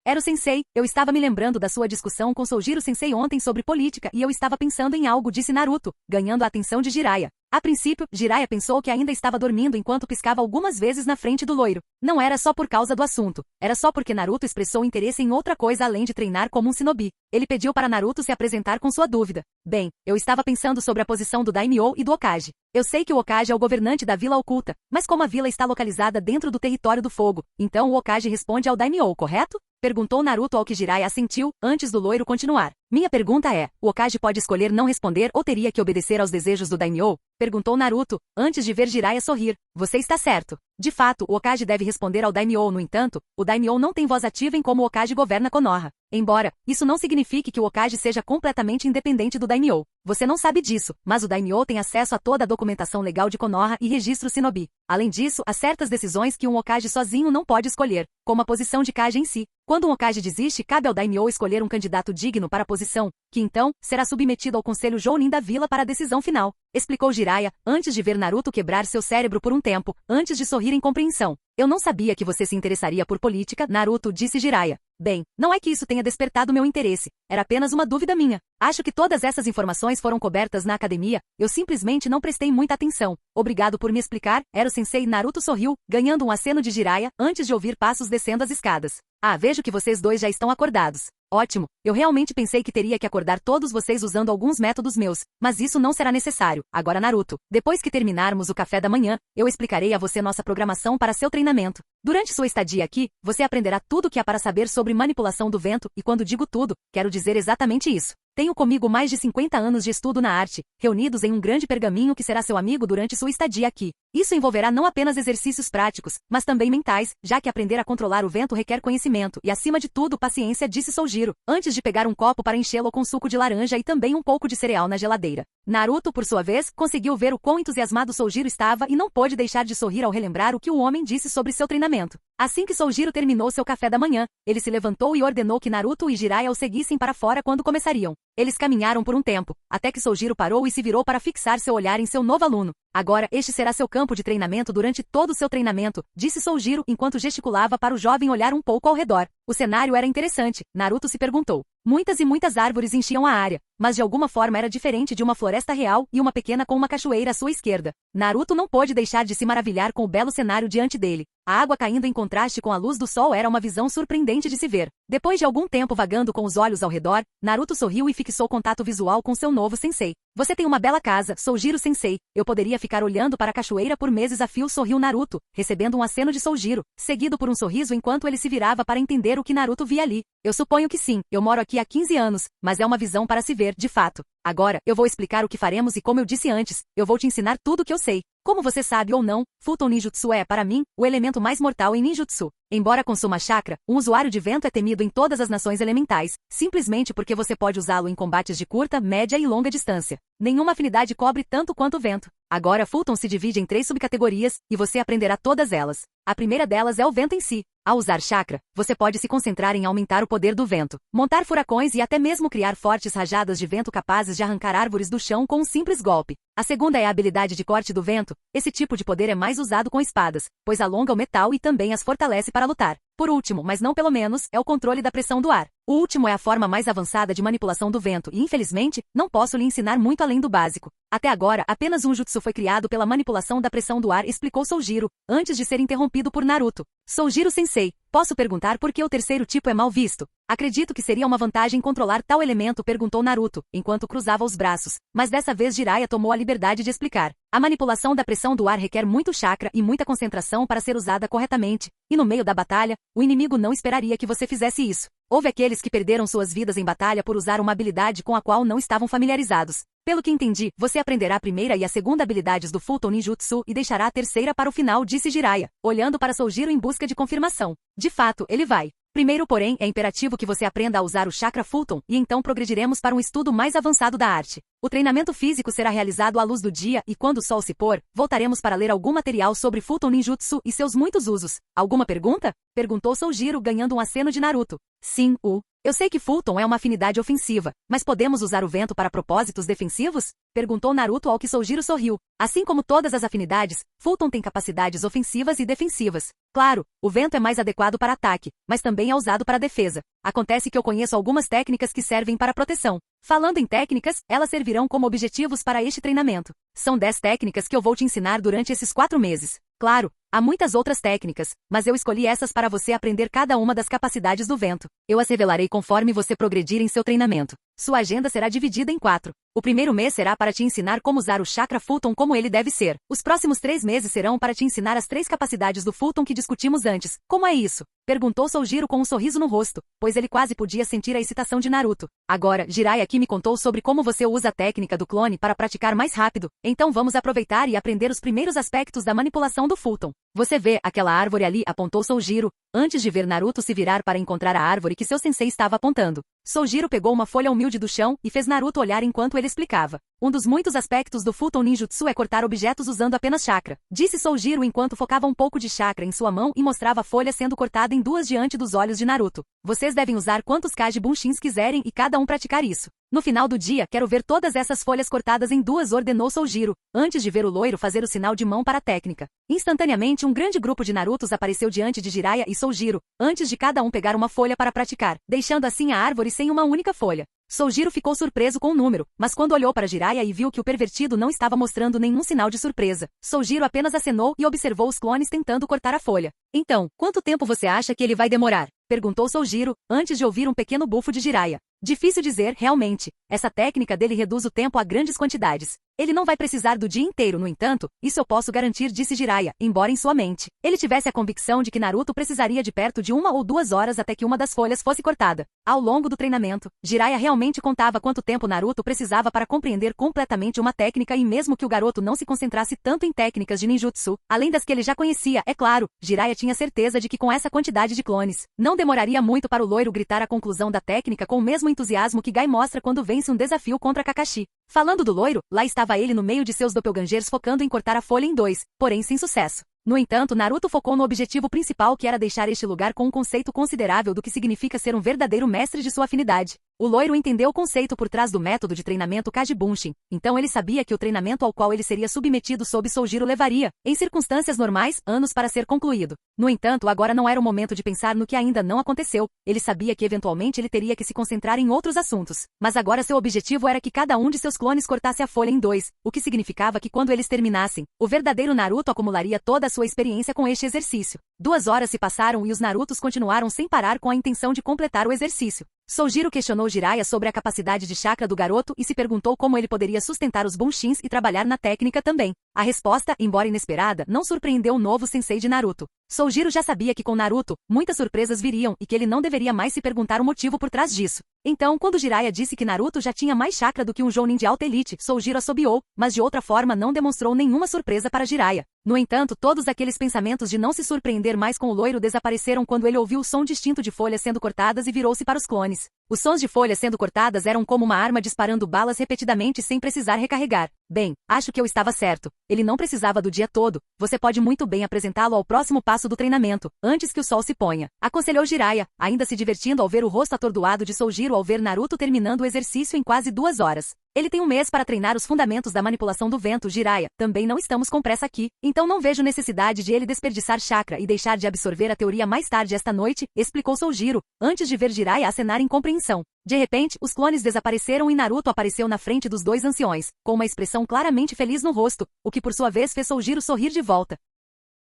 Era o sensei, eu estava me lembrando da sua discussão com Soujiro sensei ontem sobre política e eu estava pensando em algo, disse Naruto, ganhando a atenção de Jiraiya. A princípio, Jiraiya pensou que ainda estava dormindo enquanto piscava algumas vezes na frente do loiro. Não era só por causa do assunto. Era só porque Naruto expressou interesse em outra coisa além de treinar como um shinobi. Ele pediu para Naruto se apresentar com sua dúvida. Bem, eu estava pensando sobre a posição do Daimyo e do Hokage. Eu sei que o Hokage é o governante da Vila Oculta, mas como a vila está localizada dentro do território do fogo, então o Hokage responde ao Daimyo, correto? Perguntou Naruto ao que Jiraiya assentiu, antes do loiro continuar. Minha pergunta é, o Hokage pode escolher não responder ou teria que obedecer aos desejos do Daimyo? Perguntou Naruto, antes de ver Jiraiya sorrir. Você está certo. De fato, o Hokage deve responder ao Daimyo, no entanto, o Daimyo não tem voz ativa em como o Hokage governa Konoha. Embora, isso não signifique que o Hokage seja completamente independente do Daimyo. Você não sabe disso, mas o Daimyo tem acesso a toda a documentação legal de Konoha e registro shinobi. Além disso, há certas decisões que um Hokage sozinho não pode escolher, como a posição de Kage em si. Quando um Hokage desiste, cabe ao Daimyo escolher um candidato digno para a posição, que então, será submetido ao Conselho Jounin da vila para a decisão final, explicou Jiraiya, antes de ver Naruto quebrar seu cérebro por um tempo, antes de sorrir em compreensão. Eu não sabia que você se interessaria por política, Naruto, disse Jiraiya. Bem, não é que isso tenha despertado meu interesse, era apenas uma dúvida minha. Acho que todas essas informações foram cobertas na academia, eu simplesmente não prestei muita atenção. Obrigado por me explicar, era o sensei. Naruto sorriu, ganhando um aceno de Jiraiya, antes de ouvir passos descendo as escadas. Ah, vejo que vocês dois já estão acordados. Ótimo, eu realmente pensei que teria que acordar todos vocês usando alguns métodos meus, mas isso não será necessário. Agora Naruto, depois que terminarmos o café da manhã, eu explicarei a você nossa programação para seu treinamento. Durante sua estadia aqui, você aprenderá tudo o que há para saber sobre manipulação do vento, e quando digo tudo, quero dizer exatamente isso. Tenho comigo mais de 50 anos de estudo na arte, reunidos em um grande pergaminho que será seu amigo durante sua estadia aqui. Isso envolverá não apenas exercícios práticos, mas também mentais, já que aprender a controlar o vento requer conhecimento e, acima de tudo, paciência, disse Soujiro, antes de pegar um copo para enchê-lo com suco de laranja e também um pouco de cereal na geladeira. Naruto, por sua vez, conseguiu ver o quão entusiasmado Soujiro estava e não pôde deixar de sorrir ao relembrar o que o homem disse sobre seu treinamento. Assim que Soujiro terminou seu café da manhã, ele se levantou e ordenou que Naruto e Jiraiya o seguissem para fora quando começariam. Eles caminharam por um tempo, até que Soujiro parou e se virou para fixar seu olhar em seu novo aluno. Agora, este será seu campo de treinamento durante todo o seu treinamento, disse Soujiro enquanto gesticulava para o jovem olhar um pouco ao redor. O cenário era interessante, Naruto se perguntou. Muitas e muitas árvores enchiam a área, mas de alguma forma era diferente de uma floresta real e uma pequena com uma cachoeira à sua esquerda. Naruto não pôde deixar de se maravilhar com o belo cenário diante dele. A água caindo em contraste com a luz do sol era uma visão surpreendente de se ver. Depois de algum tempo vagando com os olhos ao redor, Naruto sorriu e fixou contato visual com seu novo sensei. Você tem uma bela casa, Soujiro sensei. Eu poderia ficar olhando para a cachoeira por meses a fio, sorriu Naruto, recebendo um aceno de Soujiro, seguido por um sorriso enquanto ele se virava para entender o que Naruto via ali. Eu suponho que sim, eu moro aqui há 15 anos, mas é uma visão para se ver, de fato. Agora, eu vou explicar o que faremos e como eu disse antes, eu vou te ensinar tudo o que eu sei. Como você sabe ou não, Futon Ninjutsu é, para mim, o elemento mais mortal em ninjutsu. Embora consuma chakra, um usuário de vento é temido em todas as nações elementais, simplesmente porque você pode usá-lo em combates de curta, média e longa distância. Nenhuma afinidade cobre tanto quanto o vento. Agora Futon se divide em 3 subcategorias, e você aprenderá todas elas. A primeira delas é o vento em si. Ao usar chakra, você pode se concentrar em aumentar o poder do vento, montar furacões e até mesmo criar fortes rajadas de vento capazes de arrancar árvores do chão com um simples golpe. A segunda é a habilidade de corte do vento. Esse tipo de poder é mais usado com espadas, pois alonga o metal e também as fortalece para lutar. Por último, mas não pelo menos, é o controle da pressão do ar. O último é a forma mais avançada de manipulação do vento e, infelizmente, não posso lhe ensinar muito além do básico. Até agora, apenas um jutsu foi criado pela manipulação da pressão do ar, explicou Soujiro, antes de ser interrompido por Naruto. Soujiro sensei, posso perguntar por que o terceiro tipo é mal visto? Acredito que seria uma vantagem controlar tal elemento, perguntou Naruto, enquanto cruzava os braços. Mas dessa vez Jiraiya tomou a liberdade de explicar. A manipulação da pressão do ar requer muito chakra e muita concentração para ser usada corretamente, e no meio da batalha, o inimigo não esperaria que você fizesse isso. Houve aqueles que perderam suas vidas em batalha por usar uma habilidade com a qual não estavam familiarizados. Pelo que entendi, você aprenderá a primeira e a segunda habilidades do Futon Ninjutsu e deixará a terceira para o final, disse Jiraiya, olhando para Soujiro em busca de confirmação. De fato, ele vai. Primeiro, porém, é imperativo que você aprenda a usar o chakra Futon, e então progrediremos para um estudo mais avançado da arte. O treinamento físico será realizado à luz do dia e quando o sol se pôr, voltaremos para ler algum material sobre Futon Ninjutsu e seus muitos usos. Alguma pergunta? Perguntou Soujiro, ganhando um aceno de Naruto. Sim, eu sei que Futon é uma afinidade ofensiva, mas podemos usar o vento para propósitos defensivos? Perguntou Naruto ao que Soujiro sorriu. Assim como todas as afinidades, Futon tem capacidades ofensivas e defensivas. Claro, o vento é mais adequado para ataque, mas também é usado para defesa. Acontece que eu conheço algumas técnicas que servem para proteção. Falando em técnicas, elas servirão como objetivos para este treinamento. São 10 técnicas que eu vou te ensinar durante esses 4 meses. Claro, há muitas outras técnicas, mas eu escolhi essas para você aprender cada uma das capacidades do vento. Eu as revelarei conforme você progredir em seu treinamento. Sua agenda será dividida em 4. O primeiro mês será para te ensinar como usar o chakra Futon como ele deve ser. Os próximos 3 meses serão para te ensinar as 3 capacidades do Futon que discutimos antes. Como é isso? Perguntou Soujiro com um sorriso no rosto, pois ele quase podia sentir a excitação de Naruto. Agora, Jiraiya aqui me contou sobre como você usa a técnica do clone para praticar mais rápido, então vamos aproveitar e aprender os primeiros aspectos da manipulação do Futon. Você vê aquela árvore ali, apontou Soujiro, antes de ver Naruto se virar para encontrar a árvore que seu sensei estava apontando. Soujiro pegou uma folha humilde do chão e fez Naruto olhar enquanto ele explicava. Um dos muitos aspectos do Futon Ninjutsu é cortar objetos usando apenas chakra, disse Soujiro enquanto focava um pouco de chakra em sua mão e mostrava a folha sendo cortada em duas diante dos olhos de Naruto. Vocês devem usar quantos Kaji Bunshins quiserem e cada um praticar isso. No final do dia, quero ver todas essas folhas cortadas em duas, ordenou Soujiro, antes de ver o loiro fazer o sinal de mão para a técnica. Instantaneamente, um grande grupo de Narutos apareceu diante de Jiraiya e Soujiro, antes de cada um pegar uma folha para praticar, deixando assim a árvore sem uma única folha. Soujiro ficou surpreso com o número, mas quando olhou para Jiraiya e viu que o pervertido não estava mostrando nenhum sinal de surpresa, Soujiro apenas acenou e observou os clones tentando cortar a folha. Então, quanto tempo você acha que ele vai demorar? Perguntou Soujiro, antes de ouvir um pequeno bufo de Jiraiya. Difícil dizer, realmente. Essa técnica dele reduz o tempo a grandes quantidades. Ele não vai precisar do dia inteiro, no entanto, isso eu posso garantir, disse Jiraiya, embora em sua mente ele tivesse a convicção de que Naruto precisaria de perto de 1 ou 2 horas até que uma das folhas fosse cortada. Ao longo do treinamento, Jiraiya realmente contava quanto tempo Naruto precisava para compreender completamente uma técnica e mesmo que o garoto não se concentrasse tanto em técnicas de ninjutsu, além das que ele já conhecia, é claro, Jiraiya tinha certeza de que com essa quantidade de clones, não demoraria muito para o loiro gritar a conclusão da técnica com o mesmo entusiasmo que Gai mostra quando vence um desafio contra Kakashi. Falando do loiro, lá estava ele no meio de seus doppelgangers focando em cortar a folha em 2, porém sem sucesso. No entanto, Naruto focou no objetivo principal que era deixar este lugar com um conceito considerável do que significa ser um verdadeiro mestre de sua afinidade. O loiro entendeu o conceito por trás do método de treinamento Kaji Bunshin, então ele sabia que o treinamento ao qual ele seria submetido sob Soujiro levaria, em circunstâncias normais, anos para ser concluído. No entanto, agora não era o momento de pensar no que ainda não aconteceu, ele sabia que eventualmente ele teria que se concentrar em outros assuntos. Mas agora seu objetivo era que cada um de seus clones cortasse a folha em 2, o que significava que quando eles terminassem, o verdadeiro Naruto acumularia toda a sua experiência com este exercício. 2 horas se passaram e os Narutos continuaram sem parar com a intenção de completar o exercício. Soujiro questionou Jiraiya sobre a capacidade de chakra do garoto e se perguntou como ele poderia sustentar os Bunshins e trabalhar na técnica também. A resposta, embora inesperada, não surpreendeu o novo sensei de Naruto. Soujiro já sabia que com Naruto, muitas surpresas viriam e que ele não deveria mais se perguntar o motivo por trás disso. Então, quando Jiraiya disse que Naruto já tinha mais chakra do que um Jounin de alta elite, Soujiro assobiou, mas de outra forma não demonstrou nenhuma surpresa para Jiraiya. No entanto, todos aqueles pensamentos de não se surpreender mais com o loiro desapareceram quando ele ouviu o som distinto de folhas sendo cortadas e virou-se para os clones. Os sons de folhas sendo cortadas eram como uma arma disparando balas repetidamente sem precisar recarregar. Bem, acho que eu estava certo. Ele não precisava do dia todo. Você pode muito bem apresentá-lo ao próximo passo do treinamento, antes que o sol se ponha. Aconselhou Jiraiya, ainda se divertindo ao ver o rosto atordoado de Soujiro ao ver Naruto terminando o exercício em quase 2 horas. Ele tem um mês para treinar os fundamentos da manipulação do vento, Jiraiya. Também não estamos com pressa aqui, então não vejo necessidade de ele desperdiçar chakra e deixar de absorver a teoria mais tarde esta noite, explicou Soujiro, antes de ver Jiraiya acenar em compreensão. De repente, os clones desapareceram e Naruto apareceu na frente dos dois anciões, com uma expressão claramente feliz no rosto, o que por sua vez fez Soujiro sorrir de volta.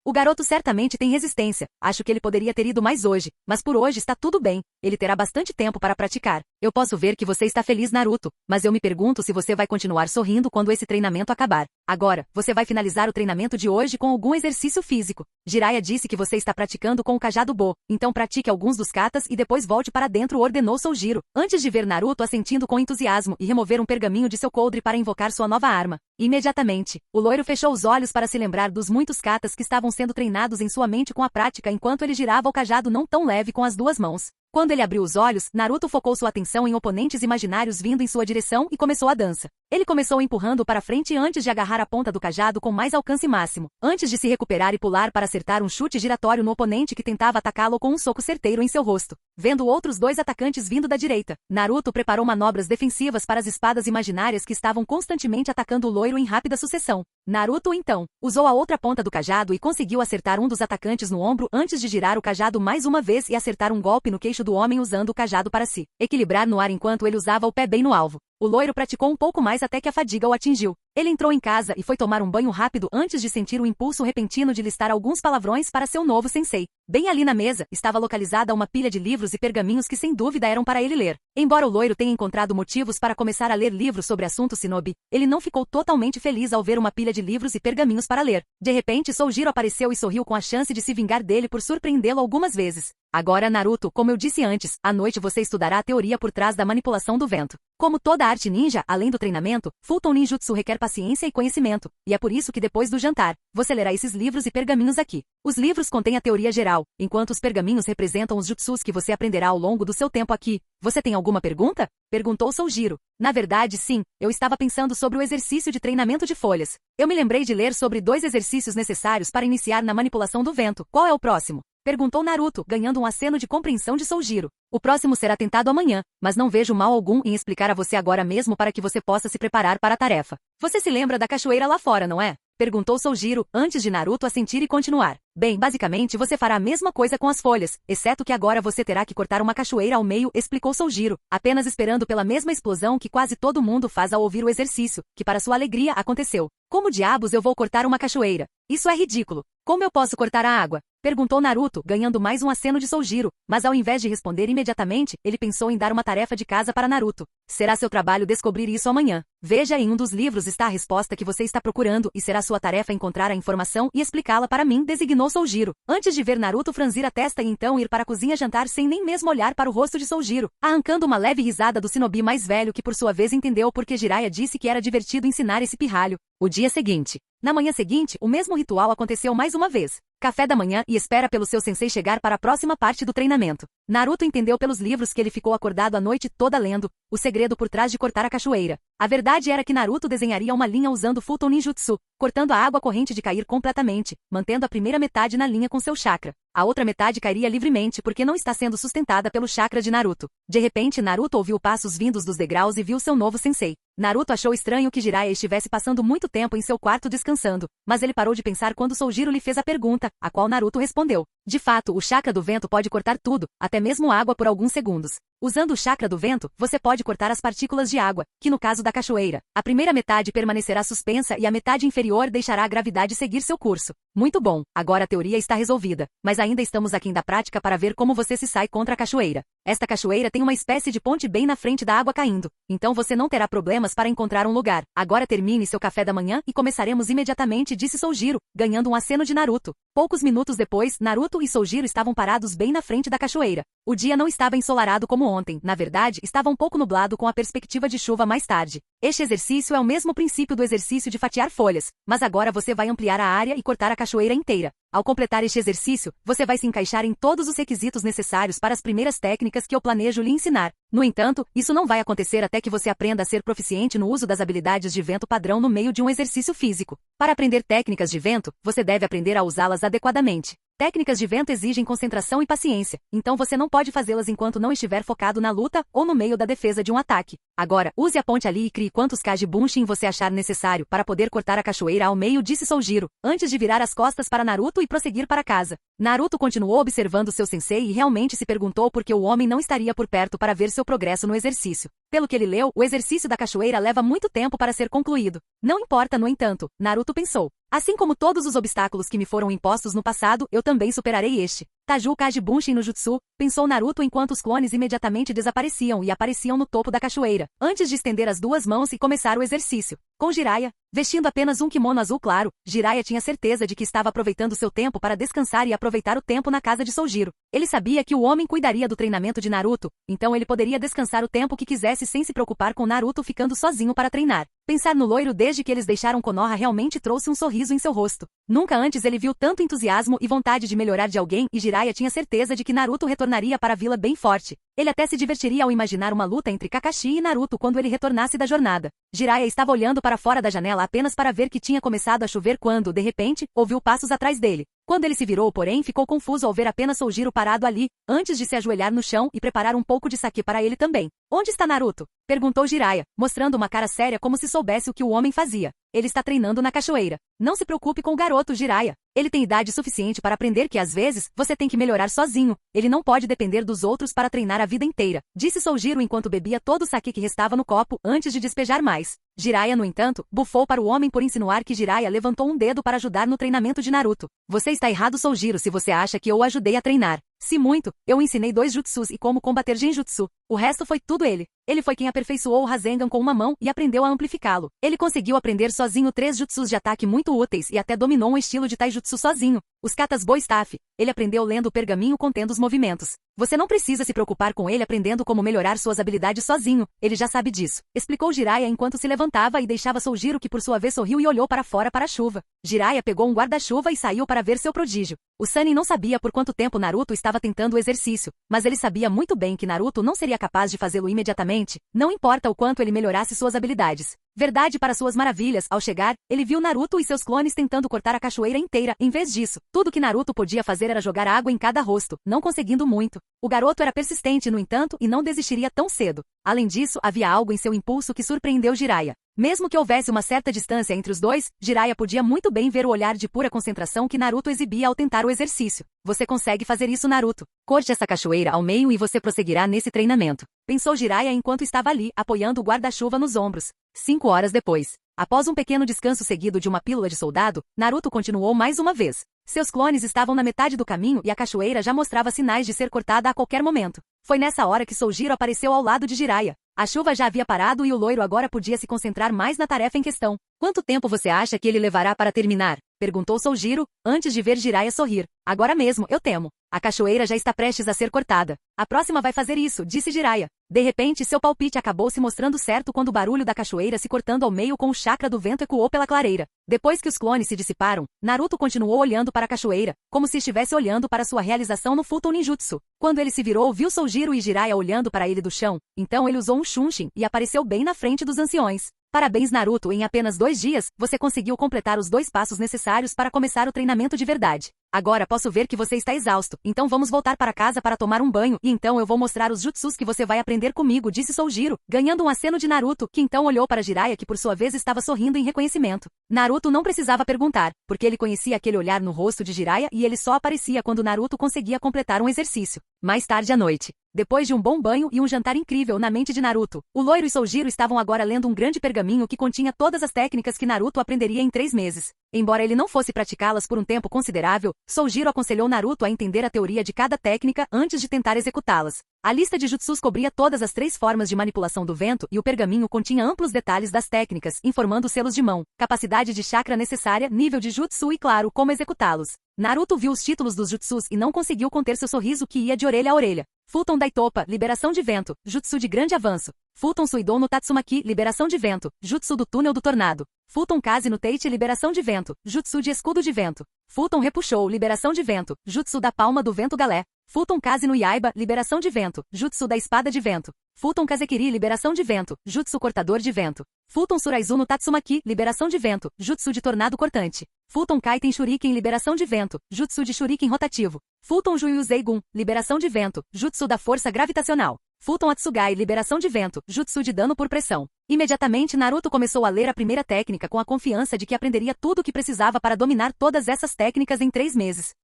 O garoto certamente tem resistência, acho que ele poderia ter ido mais hoje, mas por hoje está tudo bem, ele terá bastante tempo para praticar. Eu posso ver que você está feliz, Naruto, mas eu me pergunto se você vai continuar sorrindo quando esse treinamento acabar. Agora, você vai finalizar o treinamento de hoje com algum exercício físico. Jiraiya disse que você está praticando com o cajado Bo, então pratique alguns dos katas e depois volte para dentro, ordenou Soujiro, antes de ver Naruto assentindo com entusiasmo e remover um pergaminho de seu coldre para invocar sua nova arma. Imediatamente, o loiro fechou os olhos para se lembrar dos muitos katas que estavam sendo treinados em sua mente com a prática enquanto ele girava o cajado não tão leve com as duas mãos. Quando ele abriu os olhos, Naruto focou sua atenção em oponentes imaginários vindo em sua direção e começou a dança. Ele começou empurrando para frente antes de agarrar a ponta do cajado com mais alcance máximo, antes de se recuperar e pular para acertar um chute giratório no oponente que tentava atacá-lo com um soco certeiro em seu rosto. Vendo outros dois atacantes vindo da direita, Naruto preparou manobras defensivas para as espadas imaginárias que estavam constantemente atacando o loiro em rápida sucessão. Naruto, então, usou a outra ponta do cajado e conseguiu acertar um dos atacantes no ombro antes de girar o cajado mais uma vez e acertar um golpe no queixo do homem usando o cajado para se equilibrar no ar enquanto ele usava o pé bem no alvo. O loiro praticou um pouco mais até que a fadiga o atingiu. Ele entrou em casa e foi tomar um banho rápido antes de sentir o impulso repentino de listar alguns palavrões para seu novo sensei. Bem ali na mesa, estava localizada uma pilha de livros e pergaminhos que sem dúvida eram para ele ler. Embora o loiro tenha encontrado motivos para começar a ler livros sobre assuntos shinobi, ele não ficou totalmente feliz ao ver uma pilha de livros e pergaminhos para ler. De repente, Soujiro apareceu e sorriu com a chance de se vingar dele por surpreendê-lo algumas vezes. Agora, Naruto, como eu disse antes, à noite você estudará a teoria por trás da manipulação do vento. Como toda arte ninja, além do treinamento, Fulton Ninjutsu requer paciência e conhecimento, e é por isso que depois do jantar, você lerá esses livros e pergaminhos aqui. Os livros contêm a teoria geral, enquanto os pergaminhos representam os jutsus que você aprenderá ao longo do seu tempo aqui. Você tem alguma pergunta? Perguntou Soujiro. Na verdade, sim, eu estava pensando sobre o exercício de treinamento de folhas. Eu me lembrei de ler sobre 2 exercícios necessários para iniciar na manipulação do vento. Qual é o próximo? Perguntou Naruto, ganhando um aceno de compreensão de Soujiro. O próximo será tentado amanhã, mas não vejo mal algum em explicar a você agora mesmo para que você possa se preparar para a tarefa. Você se lembra da cachoeira lá fora, não é? Perguntou Soujiro, antes de Naruto assentir e continuar. Bem, basicamente você fará a mesma coisa com as folhas, exceto que agora você terá que cortar uma cachoeira ao meio, explicou Soujiro, apenas esperando pela mesma explosão que quase todo mundo faz ao ouvir o exercício, que para sua alegria aconteceu. Como diabos eu vou cortar uma cachoeira? Isso é ridículo. Como eu posso cortar a água? Perguntou Naruto, ganhando mais um aceno de Soujiro, mas ao invés de responder imediatamente, ele pensou em dar uma tarefa de casa para Naruto. Será seu trabalho descobrir isso amanhã. Veja, em um dos livros está a resposta que você está procurando e será sua tarefa encontrar a informação e explicá-la para mim, designou Soujiro. Antes de ver Naruto franzir a testa e então ir para a cozinha jantar sem nem mesmo olhar para o rosto de Soujiro, arrancando uma leve risada do shinobi mais velho que por sua vez entendeu porque Jiraiya disse que era divertido ensinar esse pirralho. O dia seguinte. Na manhã seguinte, o mesmo ritual aconteceu mais uma vez. Café da manhã e espera pelo seu sensei chegar para a próxima parte do treinamento. Naruto entendeu pelos livros que ele ficou acordado a noite toda lendo, o segredo por trás de cortar a cachoeira. A verdade era que Naruto desenharia uma linha usando Fulton Ninjutsu, cortando a água corrente de cair completamente, mantendo a primeira metade na linha com seu chakra. A outra metade cairia livremente porque não está sendo sustentada pelo chakra de Naruto. De repente, Naruto ouviu passos vindos dos degraus e viu seu novo sensei. Naruto achou estranho que Jiraiya estivesse passando muito tempo em seu quarto descansando, mas ele parou de pensar quando Soujiro lhe fez a pergunta, a qual Naruto respondeu. De fato, o chakra do vento pode cortar tudo, até mesmo água por alguns segundos. Usando o chakra do vento, você pode cortar as partículas de água, que no caso da cachoeira, a primeira metade permanecerá suspensa e a metade inferior deixará a gravidade seguir seu curso. Muito bom, agora a teoria está resolvida, mas ainda estamos aqui da prática para ver como você se sai contra a cachoeira. Esta cachoeira tem uma espécie de ponte bem na frente da água caindo, então você não terá problemas para encontrar um lugar. Agora termine seu café da manhã e começaremos imediatamente, disse Soujiro, ganhando um aceno de Naruto. Poucos minutos depois, Naruto e Soujiro estavam parados bem na frente da cachoeira. O dia não estava ensolarado como ontem, na verdade, estava um pouco nublado com a perspectiva de chuva mais tarde. Este exercício é o mesmo princípio do exercício de fatiar folhas, mas agora você vai ampliar a área e cortar a cachoeira inteira. Ao completar este exercício, você vai se encaixar em todos os requisitos necessários para as primeiras técnicas que eu planejo lhe ensinar. No entanto, isso não vai acontecer até que você aprenda a ser proficiente no uso das habilidades de vento padrão no meio de um exercício físico. Para aprender técnicas de vento, você deve aprender a usá-las adequadamente. Técnicas de vento exigem concentração e paciência, então você não pode fazê-las enquanto não estiver focado na luta ou no meio da defesa de um ataque. Agora, use a ponte ali e crie quantos Kaji Bunshin você achar necessário para poder cortar a cachoeira ao meio, disse Soujiro, antes de virar as costas para Naruto e prosseguir para casa. Naruto continuou observando seu sensei e realmente se perguntou por que o homem não estaria por perto para ver seu progresso no exercício. Pelo que ele leu, o exercício da cachoeira leva muito tempo para ser concluído. Não importa, no entanto, Naruto pensou. Assim como todos os obstáculos que me foram impostos no passado, eu também superarei este. Taju Kaji Bunshin no Jutsu, pensou Naruto enquanto os clones imediatamente desapareciam e apareciam no topo da cachoeira, antes de estender as duas mãos e começar o exercício. Com Jiraiya, vestindo apenas um kimono azul claro, Jiraiya tinha certeza de que estava aproveitando seu tempo para descansar e aproveitar o tempo na casa de Soujiro. Ele sabia que o homem cuidaria do treinamento de Naruto, então ele poderia descansar o tempo que quisesse sem se preocupar com Naruto ficando sozinho para treinar. Pensar no loiro desde que eles deixaram Konoha realmente trouxe um sorriso em seu rosto. Nunca antes ele viu tanto entusiasmo e vontade de melhorar de alguém e Jiraiya tinha certeza de que Naruto retornaria para a vila bem forte. Ele até se divertiria ao imaginar uma luta entre Kakashi e Naruto quando ele retornasse da jornada. Jiraiya estava olhando para fora da janela apenas para ver que tinha começado a chover quando, de repente, ouviu passos atrás dele. Quando ele se virou, porém, ficou confuso ao ver apenas Soujiro parado ali, antes de se ajoelhar no chão e preparar um pouco de sake para ele também. Onde está Naruto? Perguntou Jiraiya, mostrando uma cara séria como se soubesse o que o homem fazia. Ele está treinando na cachoeira. Não se preocupe com o garoto, Jiraiya. Ele tem idade suficiente para aprender que às vezes, você tem que melhorar sozinho. Ele não pode depender dos outros para treinar a vida inteira, disse Soujiro enquanto bebia todo o sake que restava no copo antes de despejar mais. Jiraiya, no entanto, bufou para o homem por insinuar que Jiraiya levantou um dedo para ajudar no treinamento de Naruto. Você está errado, Soujiro, se você acha que eu o ajudei a treinar. Se muito, eu ensinei 2 jutsus e como combater genjutsu. O resto foi tudo ele. Ele foi quem aperfeiçoou o Rasengan com uma mão e aprendeu a amplificá-lo. Ele conseguiu aprender sozinho 3 jutsus de ataque muito úteis e até dominou um estilo de taijutsu sozinho. Os katas Boa Staff. Ele aprendeu lendo o pergaminho contendo os movimentos. Você não precisa se preocupar com ele aprendendo como melhorar suas habilidades sozinho. Ele já sabe disso. Explicou Jiraiya enquanto se levantava e deixava Soujiro, que por sua vez sorriu e olhou para fora para a chuva. Jiraiya pegou um guarda-chuva e saiu para ver seu prodígio. O Sannin não sabia por quanto tempo Naruto estava tentando o exercício, mas ele sabia muito bem que Naruto não seria capaz de fazê-lo imediatamente, não importa o quanto ele melhorasse suas habilidades. Verdade para suas maravilhas, ao chegar, ele viu Naruto e seus clones tentando cortar a cachoeira inteira. Em vez disso, tudo que Naruto podia fazer era jogar água em cada rosto, não conseguindo muito. O garoto era persistente, no entanto, e não desistiria tão cedo. Além disso, havia algo em seu impulso que surpreendeu Jiraiya. Mesmo que houvesse uma certa distância entre os dois, Jiraiya podia muito bem ver o olhar de pura concentração que Naruto exibia ao tentar o exercício. Você consegue fazer isso, Naruto. Corte essa cachoeira ao meio e você prosseguirá nesse treinamento. Pensou Jiraiya enquanto estava ali, apoiando o guarda-chuva nos ombros. 5 horas depois. Após um pequeno descanso seguido de uma pílula de soldado, Naruto continuou mais uma vez. Seus clones estavam na metade do caminho e a cachoeira já mostrava sinais de ser cortada a qualquer momento. Foi nessa hora que Soujiro apareceu ao lado de Jiraiya. A chuva já havia parado e o loiro agora podia se concentrar mais na tarefa em questão. Quanto tempo você acha que ele levará para terminar? Perguntou Soujiro, antes de ver Jiraiya sorrir. Agora mesmo, eu temo. A cachoeira já está prestes a ser cortada. A próxima vai fazer isso, disse Jiraiya. De repente, seu palpite acabou se mostrando certo quando o barulho da cachoeira se cortando ao meio com o chakra do vento ecoou pela clareira. Depois que os clones se dissiparam, Naruto continuou olhando para a cachoeira, como se estivesse olhando para sua realização no Futon Ninjutsu. Quando ele se virou, viu Soujiro e Jiraiya olhando para ele do chão, então ele usou um Shunshin e apareceu bem na frente dos anciões. Parabéns, Naruto, em apenas 2 dias, você conseguiu completar os 2 passos necessários para começar o treinamento de verdade. Agora posso ver que você está exausto, então vamos voltar para casa para tomar um banho e então eu vou mostrar os jutsus que você vai aprender comigo, disse Soujiro, ganhando um aceno de Naruto, que então olhou para Jiraiya, que por sua vez estava sorrindo em reconhecimento. Naruto não precisava perguntar, porque ele conhecia aquele olhar no rosto de Jiraiya e ele só aparecia quando Naruto conseguia completar um exercício. Mais tarde à noite. Depois de um bom banho e um jantar incrível na mente de Naruto, o loiro e Soujiro estavam agora lendo um grande pergaminho que continha todas as técnicas que Naruto aprenderia em 3 meses. Embora ele não fosse praticá-las por um tempo considerável, Soujiro aconselhou Naruto a entender a teoria de cada técnica antes de tentar executá-las. A lista de jutsus cobria todas as 3 formas de manipulação do vento e o pergaminho continha amplos detalhes das técnicas, informando selos de mão, capacidade de chakra necessária, nível de jutsu e, claro, como executá-los. Naruto viu os títulos dos jutsus e não conseguiu conter seu sorriso que ia de orelha a orelha. Futon Daitopa, liberação de vento, jutsu de grande avanço. Futon Suidou no Tatsumaki, liberação de vento, jutsu do túnel do tornado. Futon Kaze no Teichi, liberação de vento, jutsu de escudo de vento. Futon Repuxou, liberação de vento, jutsu da palma do vento galé. Futon Kaze no Yaiba, liberação de vento, jutsu da espada de vento. Futon Kazekiri, liberação de vento, jutsu cortador de vento. Futon Suraizu no Tatsumaki, liberação de vento, jutsu de tornado cortante. Futon Kaiten Shuriken, liberação de vento, jutsu de shuriken rotativo. Futon Juiuzei Gun, liberação de vento, jutsu da força gravitacional. Futon Atsugai, liberação de vento, jutsu de dano por pressão. Imediatamente Naruto começou a ler a primeira técnica com a confiança de que aprenderia tudo o que precisava para dominar todas essas técnicas em 3 meses.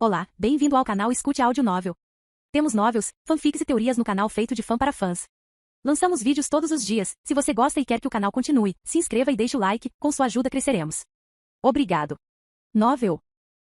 Olá, bem-vindo ao canal Escute Áudio Novel. Temos novels, fanfics e teorias no canal feito de fã para fãs. Lançamos vídeos todos os dias. Se você gosta e quer que o canal continue, se inscreva e deixe o like, com sua ajuda cresceremos. Obrigado. Novel.